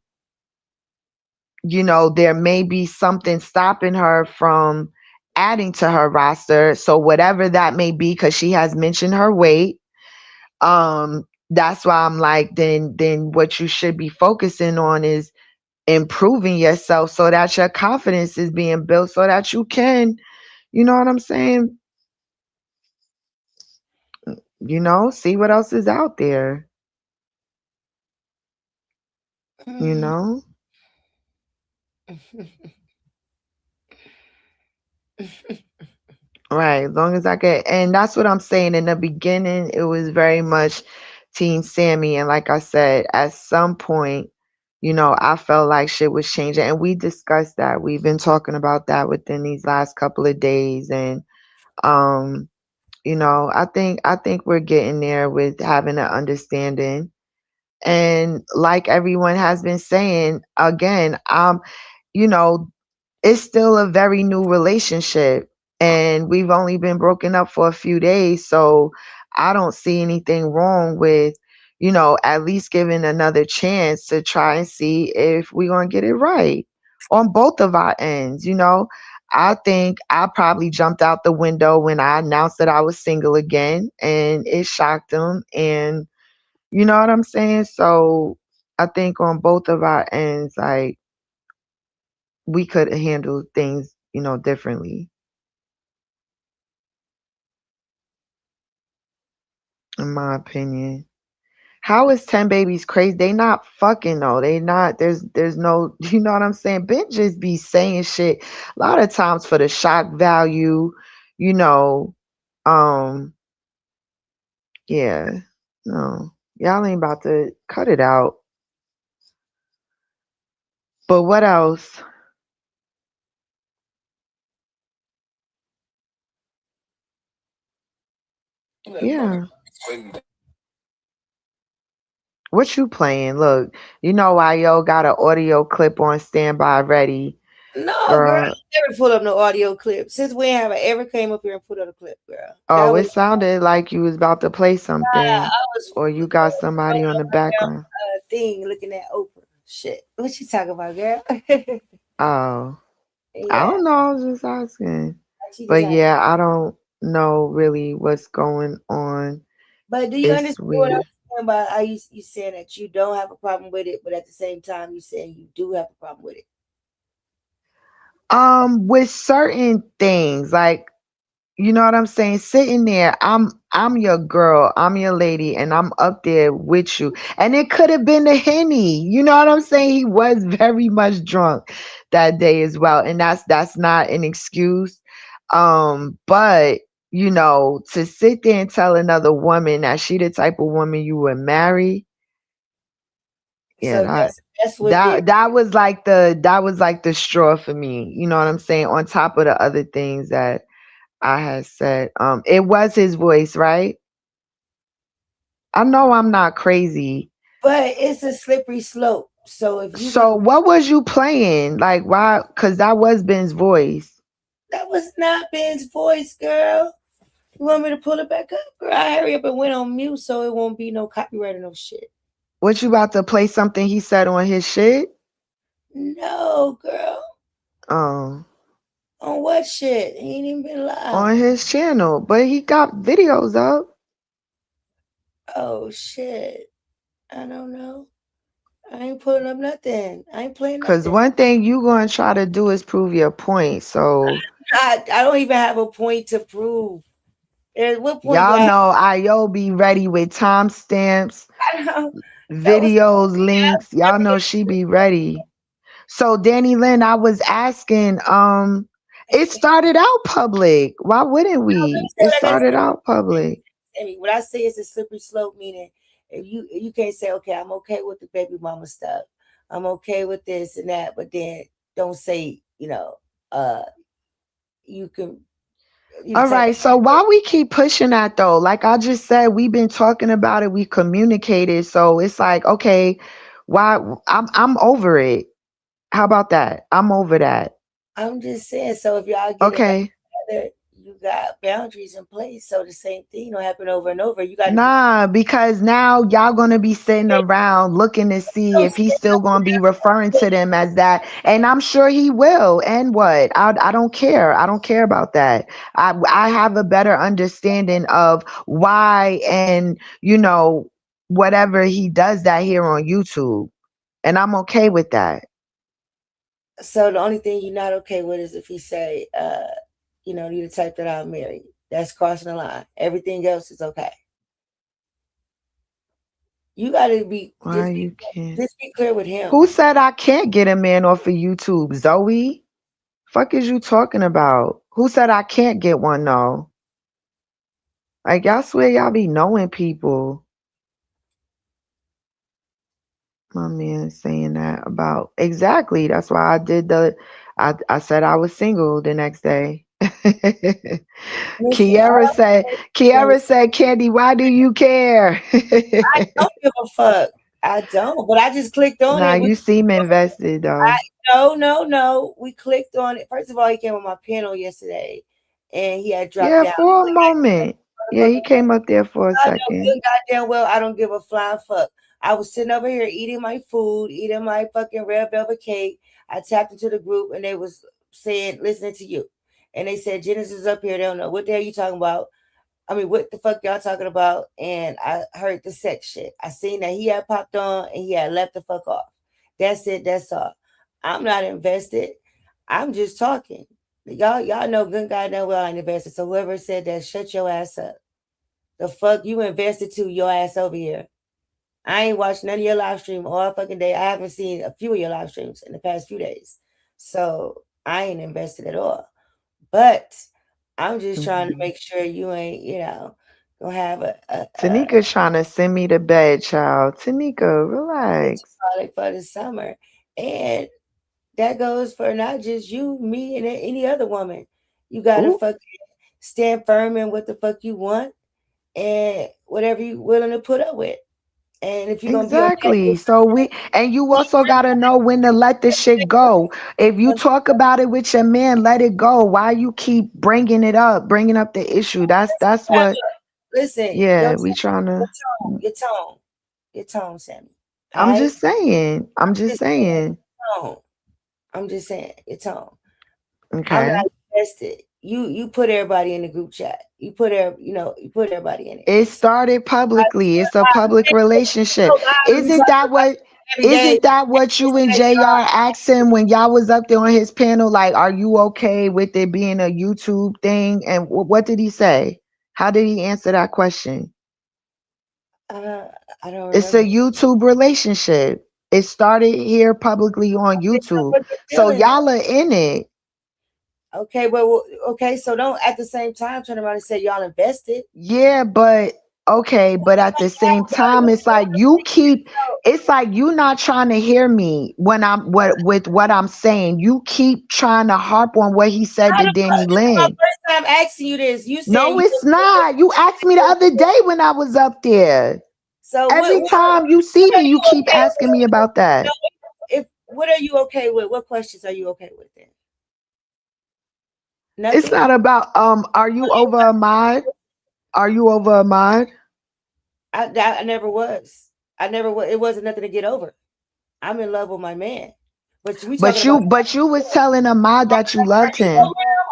there may be something stopping her from adding to her roster, so whatever that may be, because she has mentioned her weight. That's why I'm like, then what you should be focusing on is improving yourself so that your confidence is being built so that you can, you know what I'm saying, see what else is out there, you Mm. know Right, as long as I get, and that's what I'm saying. In the beginning, it was very much Team Sammy, and like I said, at some point, I felt like shit was changing, and we discussed that. We've been talking about that within these last couple of days, and um, I think we're getting there with having an understanding, and like everyone has been saying, again, you know, it's still a very new relationship and we've only been broken up for a few days, so I don't see anything wrong with at least giving another chance to try and see if we're going to get it right on both of our ends. I think I probably jumped out the window when I announced that I was single again, and it shocked him, and you know what I'm saying. So I think on both of our ends, like, we could handle things, differently, in my opinion. How is 10 babies crazy? They not fucking though. They not, there's no, you know what I'm saying? Ben just be saying shit a lot of times for the shock value, you know. Um, yeah. No. Y'all ain't about to cut it out. But what else? Yeah. What you playing? Look, why yo got an audio clip on standby ready, No, girl, girl. I never pulled up no audio clip. Since when have I ever came up here and put up a clip, girl? That Oh, was it sounded like you was about to play something, I was or you got somebody scrolling on up the my damn background. thing looking at Oprah. Shit. What you talking about, girl? Oh, I Yeah. don't know. I was just asking. She just But had yeah, I don't know really what's going on but do you this understand what I'm week. saying about how you saying that you don't have a problem with it, but at the same time you saying you do have a problem with it? With certain things, like, you know what I'm saying? Sitting there, I'm your girl, I'm your lady, and I'm up there with you. And it could have been a Henny. You know what I'm saying? He was very much drunk that day as well. And that's not an excuse. But to sit there and tell another woman that she the type of woman you would marry, yeah, So that that's what did that that was like the straw for me. You know what I'm saying? On top of the other things that I had said. It was his voice, right? I know I'm not crazy. but it's a slippery slope. So if you So gonna what was you playing? Like, why? Because that was Ben's voice. that was not Ben's voice, girl. You want me to pull it back up? Girl, I hurry up and went on mute so it won't be no copyright or no shit. What, you about to play something he said on his shit? No, girl. Oh, On what shit? He ain't even been live. on his channel. But he got videos up. Oh shit. I don't know. I ain't pulling up nothing. I ain't playing Cause nothing. one thing you gonna try to do is prove your point. So I don't even have a point to prove. At what point do y'all I? know IO be ready with timestamps, I know that was videos, links. Y'all know she be ready. So Danny Lynn, I was asking, it started out public. Why wouldn't let me we? say It what I gotta started say. out public. Sammy, what I say is a slippery slope, meaning if you can't say, okay, I'm okay with the baby mama stuff, I'm okay with this and that, but then don't say, uh, you can, All take. right. So why we keep pushing that though? Like I just said, we've been talking about it. We communicated. So it's like, okay, why? I'm over it. How about that? I'm over that. I'm just saying. So if y'all get it back Okay. together, you got boundaries in place. So the same thing don't happen over and over. You got to be Nah, because now y'all gonna be sitting around looking to see if he's still gonna be referring to them as that, and I'm sure he will. And what? I don't care. I don't care about that. I have a better understanding of why, and whatever he does that here on YouTube, and I'm okay with that. So the only thing you're not okay with is if he say, you the type that I'll marry. That's crossing the line. Everything else is okay. You gotta be Why you can't? just be clear with him. Who said I can't get a man off of YouTube? Zoe? Fuck is you talking about? Who said I can't get one though? Like y'all swear y'all be knowing people. My man saying that about exactly. That's why I did I said I was single the next day. Listen, Kiara said, Candy, why do you care? I don't give a fuck. I don't. But I just clicked on Nah, it. you seem invested I though. no, no, no. We clicked on it. First of all, he came on my panel yesterday, and he had dropped Yeah, down. for a moment. Yeah, he Motherfucking came up there for a I know second. good goddamn well I don't give a flying fuck. I was sitting over here eating my food, eating my fucking red velvet cake. I tapped into the group and they was saying, listening to you. And they said, Genesis is up here. They don't know what the hell you talking about. I mean, what the fuck y'all talking about? And I heard the sex shit. I seen that he had popped on and he had left the fuck off. That's it. That's all. I'm not invested. I'm just talking. Y'all know good goddamn well I ain't invested. So whoever said that, shut your ass up. The fuck you invested to your ass over here. I ain't watched none of your live stream all fucking day. I haven't seen a few of your live streams in the past few days. So I ain't invested at all. But I'm just trying to Mhm. make sure you ain't, gonna have a Tanika's trying to send me to bed, child. Tanika, relax. product for the summer. And that goes for not just you, me, and any other woman. You gotta Ooh. fucking stand firm in what the fuck you want and whatever you willing to put up with. And if you're gonna be okay Exactly. with So and you also gotta know when to let the shit go. If you talk about it with your man, let it go. Why you keep bringing up the issue? That's what. listen, Yeah, we trying your to. tone, your tone, your tone, Sammy. All I'm right? just saying. I'm I'm just just saying saying. your tone. I'm just saying your tone. I'm Okay. not invested. You put everybody in the group chat. You put everybody in it. It started publicly. It's a public relationship. You Isn't talk that what? every day. Isn't that what you and Jr. asked him when y'all was up there on his panel? Like, are you okay with it being a YouTube thing? And what did he say? How did he answer that question? Uh, I don't It's a remember. YouTube relationship. It started here publicly on YouTube. What the So feeling? y'all are in it. Okay, well, okay. So don't at the same time turn around and say y'all invested. Yeah, but okay, but at the same time, it's like it's like you not trying to hear me when I'm what with what I'm saying. You keep trying to harp on what he said to Danny This is my Lynn. first time asking you this. You saying No, you it's not. You asked me the other day when I was up there. so Every time you see what me, are you you keep okay asking me with? about that. If what are you okay with? What questions are you okay with then? It's Nothing. not about are you over a mod? Are you over a mod? I never was. I never was. It wasn't nothing to get over. I'm in love with my man. But we talking about But you was telling a mod that you loved him.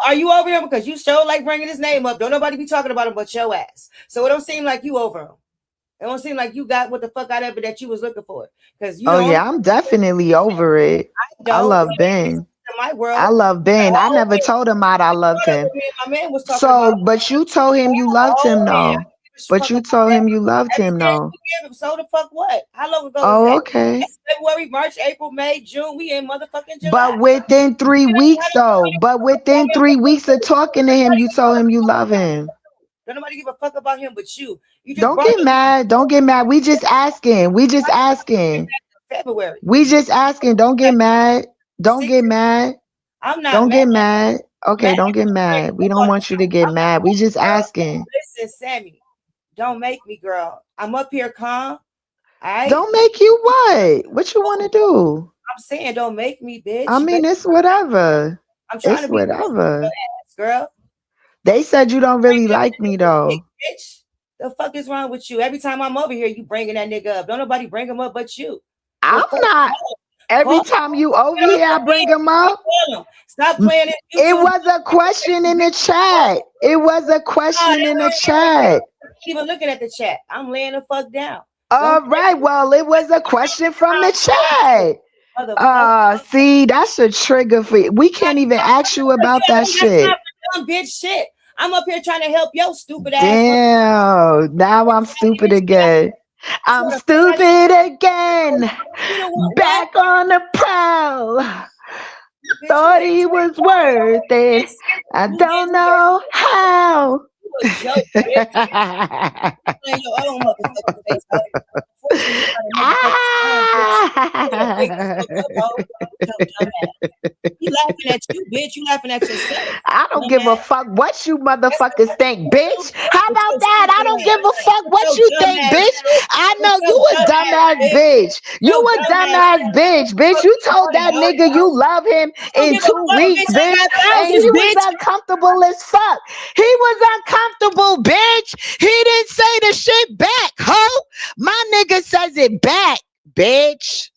are you over him? Because you show like bringing his name up. Don't nobody be talking about him but your ass. So it don't seem like you over him. It don't seem like you got what the fuck out of it that you was looking for. Because you Oh the only yeah, I'm definitely over it. I I don't. love Ben. In my I world, love Ben. I never told him I loved him. me and my man was talking about. So, but you told him you loved Oh him man, I though. don't give a But fuck you about told that. him you loved Every him chance though. you give him, so the fuck what? How long ago was Oh, that? okay. That's February, March, April, May, June. We in motherfucking July. But within 3 weeks though, but within 3 weeks of talking to him, you told him you love him. Don't nobody give a fuck about him but you. You just Don't brought get him mad. Don't get mad. We just asking. We just asking. in February. We just asking. Don't get mad. Don't See, get mad. I'm not Don't mad. get mad. Mad. Okay, don't get mad. We don't want you to get mad. We just asking. Listen, Sammy, don't make me, girl. I'm up here calm. All right. Don't make you what? What you want to do? I'm saying, don't make me, I bitch. mean, it's whatever. I'm trying It's to be cool with your whatever. ass, girl. They said you don't really like me though. Bitch, the fuck is wrong with you? Every time I'm over here, you bringing that nigga up. Don't nobody bring him up but you. The I'm fuck? not. Every Call time you over here, I bring them up. him. Stop playing it. It YouTube. was a question in the chat. It was a question in the chat. Even looking at the chat, I'm laying the fuck down. All Don't right. Well, it was a question from the chat. motherfucker. See, that's a trigger for you. We can't even ask you about that shit. Dumb bitch shit. I'm up here trying to help your stupid ass. Damn. Now I'm stupid again. I'm stupid again. What? Back on the prowl. Bitch, Thought he was worth it. I don't know how. you a joke, bitch. Playing your own motherfucking face. Unfortunately, you got a motherfucking phone, bitch. You better wake the fuck up, ho. Yo, dumbass. You laughing at you, bitch. You laughing at yourself. I don't give a Dumbass. fuck what you motherfuckers think, bitch. How With about your that? I stupid don't ass. give a fuck With what your you dumb think, ass, bitch. bitch. I With know your you a dumb ass, dumbass bitch. bitch. You Your a dumb ass, dumbass bitch, bitch. You told bitch. that nigga you love him I don't in give a 2 weeks, fuck, bitch. I bitch, got and he thousands, was bitch. uncomfortable as fuck. He was uncomfortable, bitch. He didn't say the shit back, ho. My nigga says it back, bitch.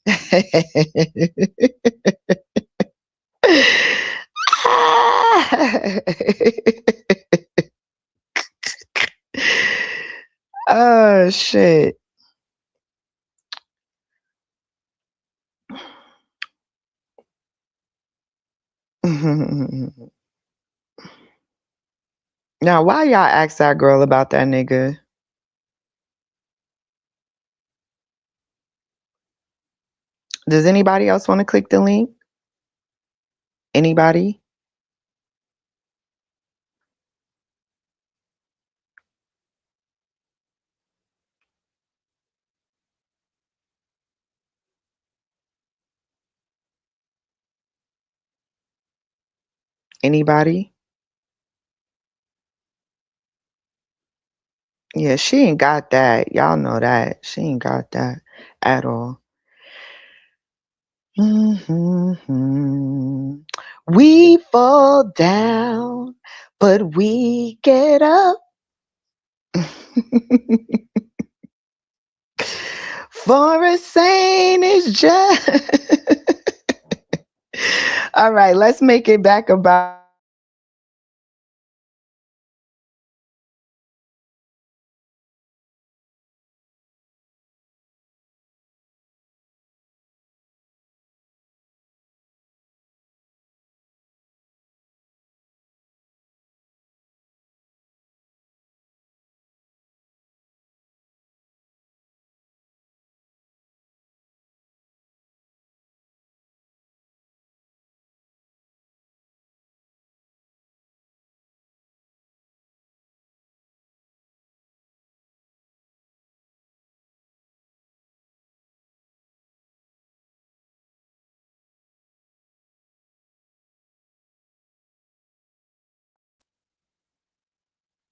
Oh shit. Now, why y'all ask that girl about that nigga? Does anybody else want to click the link? Anybody? Anybody? Yeah, she ain't got that. Y'all know that. She ain't got that at all. Mhm. We fall down, but we get up. For a saint is just. All right, let's make it back about.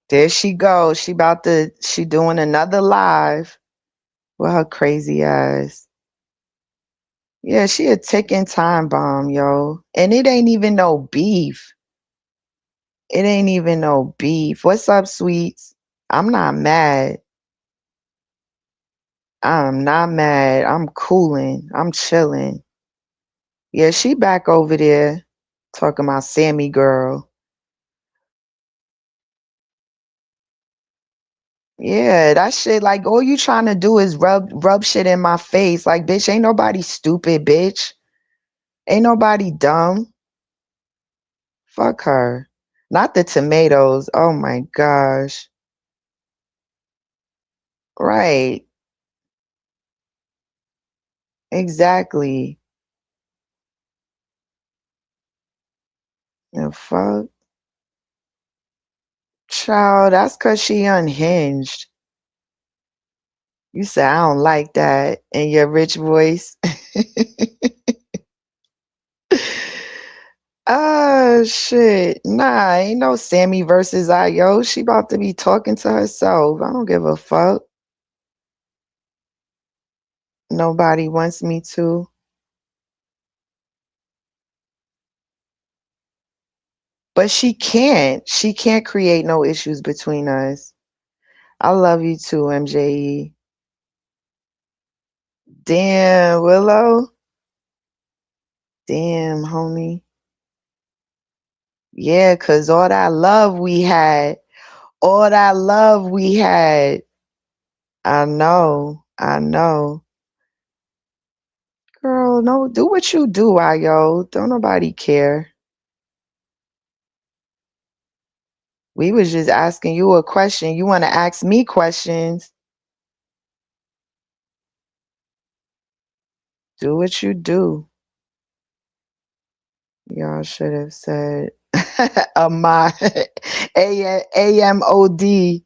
There she goes. She doing another live with her crazy ass. Yeah, she a ticking time bomb, yo. And it ain't even no beef. It ain't even no beef. What's up, sweets? I'm not mad. I'm not mad. I'm cooling. I'm chilling. Yeah, she back over there talking about Sammy girl. Yeah, that shit, like, all you trying to do is rub shit in my face. Like, bitch, ain't nobody stupid, bitch. Ain't nobody dumb. Fuck her. Not the tomatoes. Oh my gosh. Right. Exactly. The fuck? Child, that's cause she unhinged. You said I don't like that in your rich voice. Ah, shit. Nah, ain't no Sammy versus Io. She about to be talking to herself. I don't give a fuck. Nobody wants me to. But she can't. She can't create no issues between us. I love you too, MJE. Damn, Willow. Damn, homie. Yeah, cause all that love we had. All that love we had. I know. I know. Girl, no, do what you do, Ayo. Don't nobody care. We was just asking you a question. You want to ask me questions. Do what you do. Y'all should have said Amod. AMOD.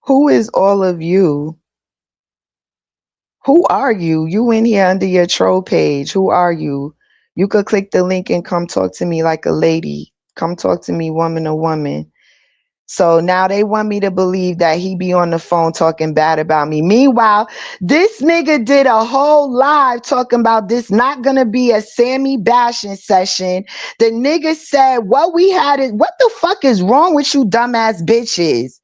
Who is all of you? Who are you? You in here under your troll page. Who are you? You could click the link and come talk to me like a lady. Come talk to me woman to woman. So now they want me to believe that he be on the phone talking bad about me. Meanwhile, this nigga did a whole live talking about this not gonna be a Sammy bashing session. The nigga said what we had is what the fuck is wrong with you dumbass bitches?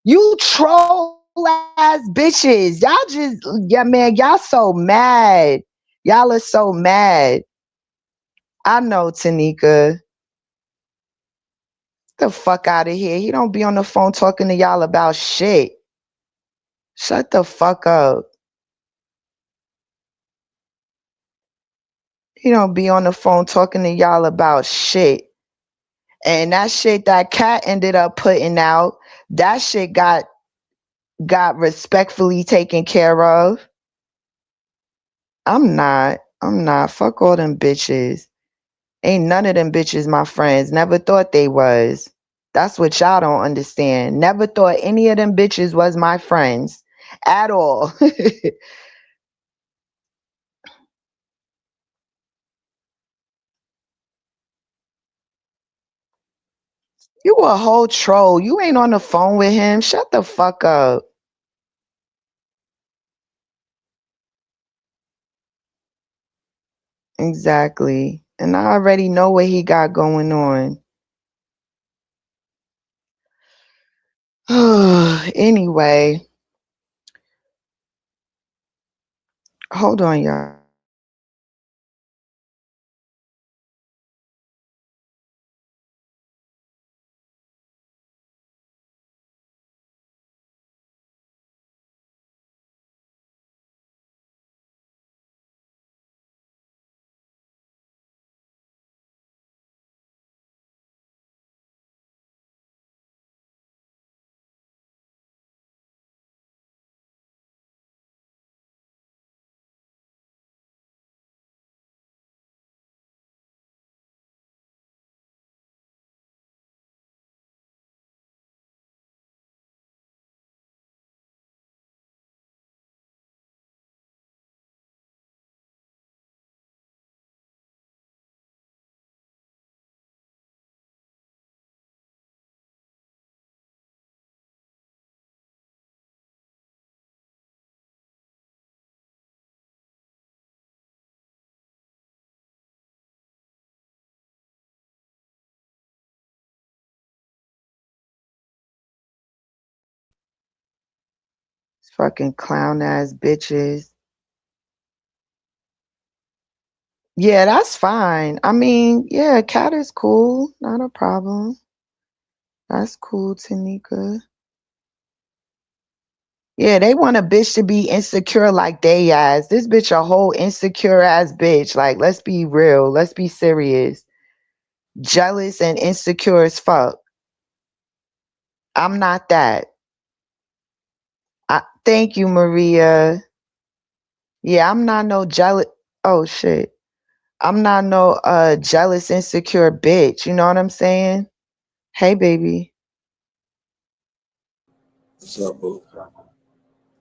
You troll ass bitches. Y'all just, yeah, man, y'all so mad. Y'all are so mad. I know, Tanika. Get the fuck out of here. He don't be on the phone talking to y'all about shit. Shut the fuck up. He don't be on the phone talking to y'all about shit. And that shit that Cat ended up putting out, that shit got respectfully taken care of. I'm not. I'm not. Fuck all them bitches. Ain't none of them bitches my friends. Never thought they was. That's what y'all don't understand. Never thought any of them bitches was my friends at all. You a whole troll. You ain't on the phone with him. Shut the fuck up. Exactly. And I already know what he got going on. Anyway, hold on, y'all. Fucking clown ass bitches. Yeah, that's fine. I mean, yeah, cat is cool. Not a problem. That's cool, Tanika. Yeah, they want a bitch to be insecure like they ass. This bitch a whole insecure ass bitch. Like, let's be real. Let's be serious. Jealous and insecure as fuck. I'm not that. Thank you, Maria. Yeah, I'm not no jealous. Oh shit. I'm not no jealous, insecure bitch. You know what I'm saying? Hey, baby. What's up, boo?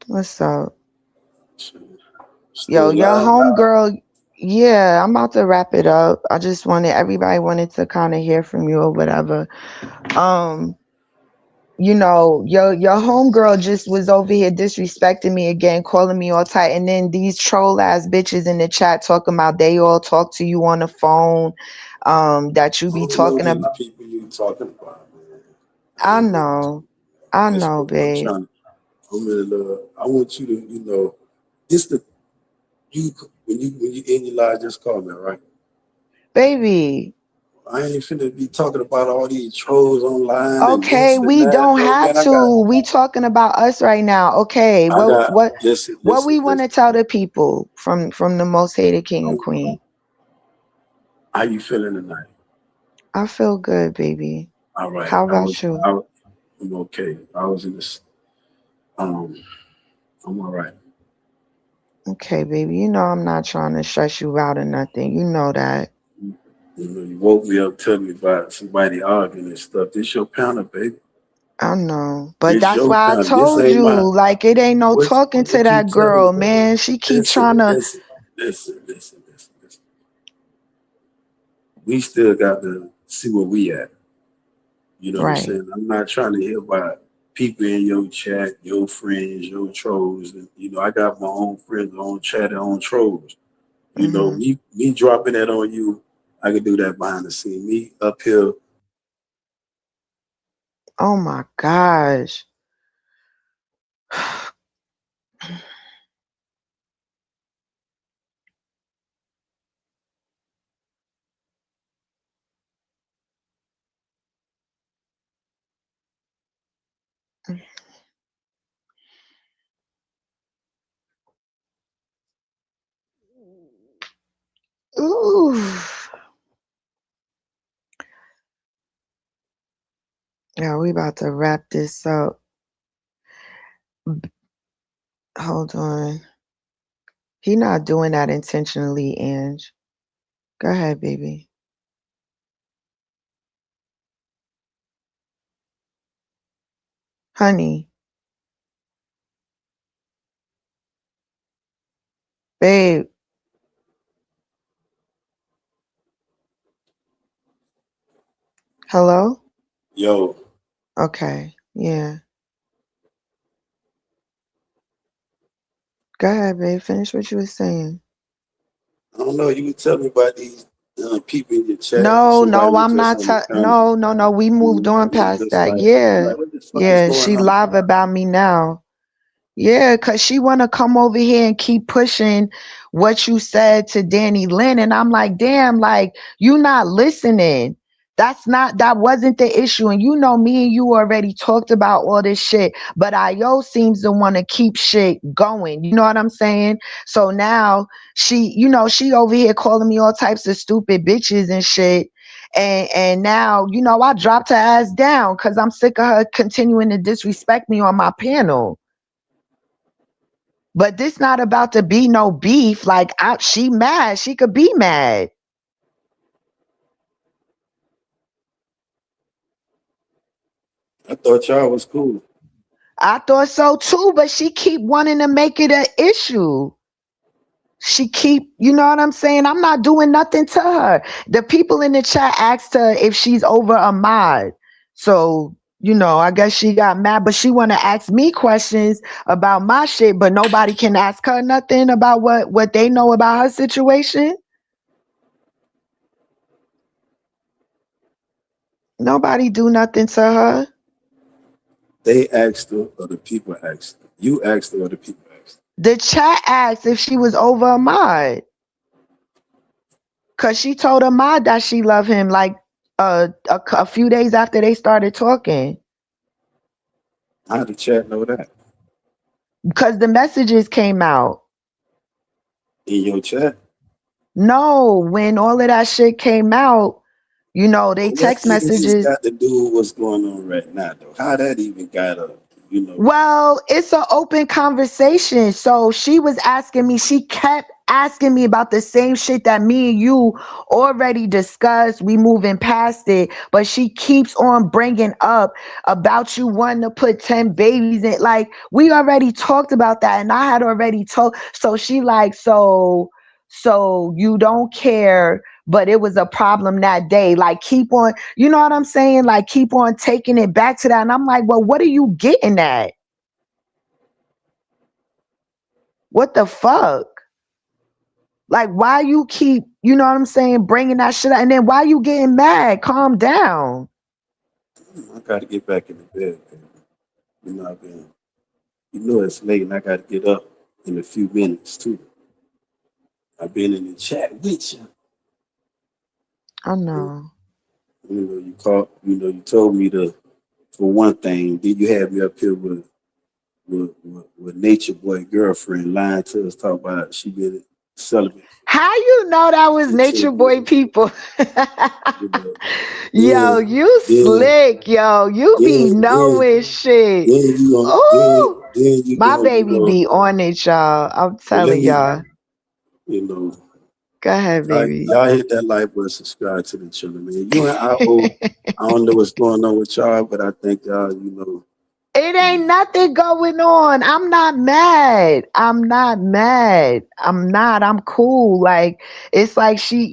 What's up? Yo, Still your live? homegirl. Yeah, I'm about to wrap it up. I just wanted everybody wanted to kind of hear from you or whatever. Um, your homegirl just was over here disrespecting me again, calling me all tight, and then these troll ass bitches in the chat talking about they all talk to you on the phone, that you I be don't know talking these about. people you talking about, man. I I ain't never. know, I That's know, what I'm babe. trying. I'm in love. I want you to, it's the you when you in your life, just call me, right? Baby, I ain't finna be talking about all these trolls online and okay, this and we that, don't bro. have Man, to. We talking about us right now. Okay, I what got. what Listen, what listen, we want to listen. tell the people from the most hated king and Um, queen? how you feeling tonight? I feel good, baby. All right. How about you? I'm okay. I was in this. Um, I'm all right. Okay, baby. You know I'm not trying to stress you out or nothing. You know that. You woke me up telling me about somebody arguing and stuff. This your panel, baby. I know. But This that's your why I panel. This told ain't you, mine. like it ain't no talking to What you that telling girl, me? man. She keep Listen, trying to listen. We still got to see where we at. You know what I'm right. saying? I'm not trying to hear about people in your chat, your friends, your trolls. And, I got my own friends, my own chat, and own trolls. Hmm. Me dropping that on you, I can do that behind the scene. Me up here, Oh my gosh. Ooh. Yeah, we about to wrap this up. Hold on. He not doing that intentionally, Ange. Go ahead, baby. Honey, babe. Hello? yo, Okay. Yeah. Go ahead, babe. Finish what you were saying. I don't know. You can tell me about these people in your chat. No, Somebody no, was I'm just not. on the panel. No, no, no. We moved on And past just that. like, I'm Yeah, like, what the fuck is yeah. going She on? live about me now. Yeah, cause she wanna come over here and keep pushing what you said to Danny Lynn, and I'm like, damn, like you not listening. That wasn't the issue, and me and you already talked about all this shit. But Io seems to want to keep shit going. You know what I'm saying? So now she over here calling me all types of stupid bitches and shit. And now I dropped her ass down because I'm sick of her continuing to disrespect me on my panel. But this not about to be no beef. Like she mad. She could be mad. I thought y'all was cool. I thought so too, but she keep wanting to make it an issue. She keep, you know what I'm saying? I'm not doing nothing to her. The people in the chat asked her if she's over a mod. So, I guess she got mad, but she want to ask me questions about my shit, but nobody can ask her nothing about what they know about her situation. Nobody do nothing to her. They asked her, or the people asked her. You asked her, or the people asked her. The chat asked if she was over a mod. Cause she told her mom that she loved him like a few days after they started talking. How the chat know that? Cause the messages came out. In your chat? No, when all of that shit came out, they But what text any of this messages. got to do with what's going on right now, though? How that even got up? You know, Well, it's an open conversation. So she was asking me, she kept asking me about the same shit that me and you already discussed. We moving past it, but she keeps on bringing up about you wanting to put 10 babies in. Like, we already talked about that, and I had already told. So she like, so you don't care, but it was a problem that day. Like, keep on, you know what I'm saying? Like, keep on taking it back to that. And I'm like, well, what are you getting at? What the fuck? Like, why you keep, you know what I'm saying, bringing that shit up? And then why you getting mad? Calm down. I got to get back in the bed, baby. You know, I've been, you know, it's late and I got to get up in a few minutes, too. I've been in the chat with you. I know. You know, you told me to, for one thing, then you had me up here with Nature Boy girlfriend lying to us, talk about she been celibate How you know that was for Nature 10 Boy years. people? You know, Yo, then, you then, slick, yo. You be then, then, knowing shit. then you gonna, Ooh, then you my gonna, baby be on it, y'all. I'm well, let telling me, y'all. you know, Go ahead, baby. y'all hit that like button, subscribe to the channel, man. You and I don't know what's going on with y'all, but I think y'all, It you know, ain't nothing going on. I'm not mad. I'm not mad. I'm not. I'm cool. Like, it's like she,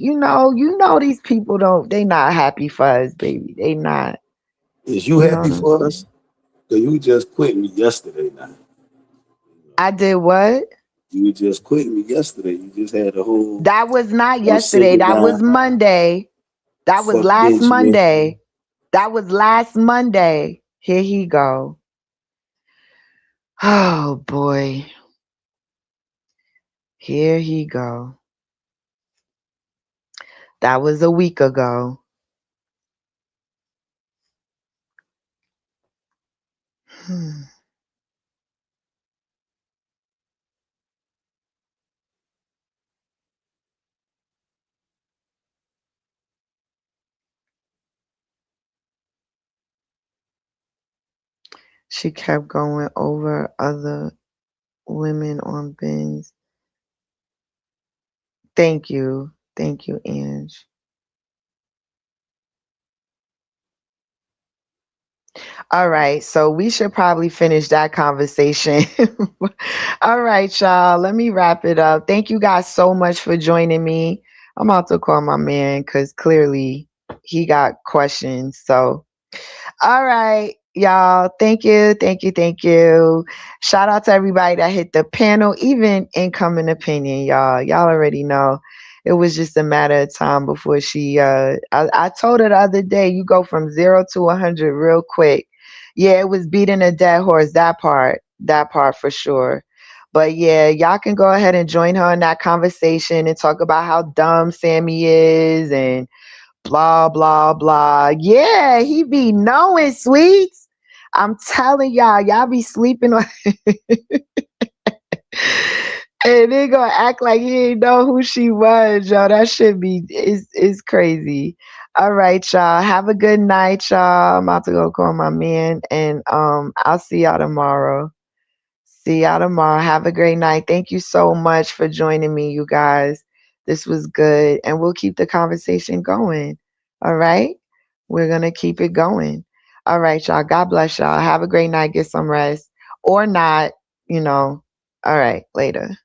these people they not happy for us, baby. They not. is you You know happy what I'm for us? saying? Cause you just quit me yesterday now. I did what? You just quit me yesterday. You just had a whole That was not I'm yesterday. sitting That was down, Monday. That was fuck last Benjamin. Monday. That was last Monday. Here he go. Oh boy. Here he go. That was a week ago. Hmm. She kept going over other women on bins. Thank you. Thank you, Ange. All right, so we should probably finish that conversation. All right, y'all. Let me wrap it up. Thank you guys so much for joining me. I'm about to call my man because clearly he got questions. So all right, y'all. Thank you, thank you, thank you. Shout out to everybody that hit the panel, even incoming opinion, y'all. Y'all already know. It was just a matter of time before she I told her the other day, you go from 0 to 100 real quick. Yeah, it was beating a dead horse, that part. That part for sure. But yeah, y'all can go ahead and join her in that conversation and talk about how dumb Sammy is and blah blah blah. Yeah, he be knowing sweets. I'm telling y'all, y'all be sleeping on and they gonna act like he ain't know who she was, yo. That should be is crazy. All right, y'all. Have a good night, y'all. I'm about to go call my man and I'll see y'all tomorrow. See y'all tomorrow. Have a great night. Thank you so much for joining me, you guys. This was good. And we'll keep the conversation going. All right? We're going to keep it going. All right, y'all. God bless y'all. Have a great night. Get some rest or not, you know. All right. Later.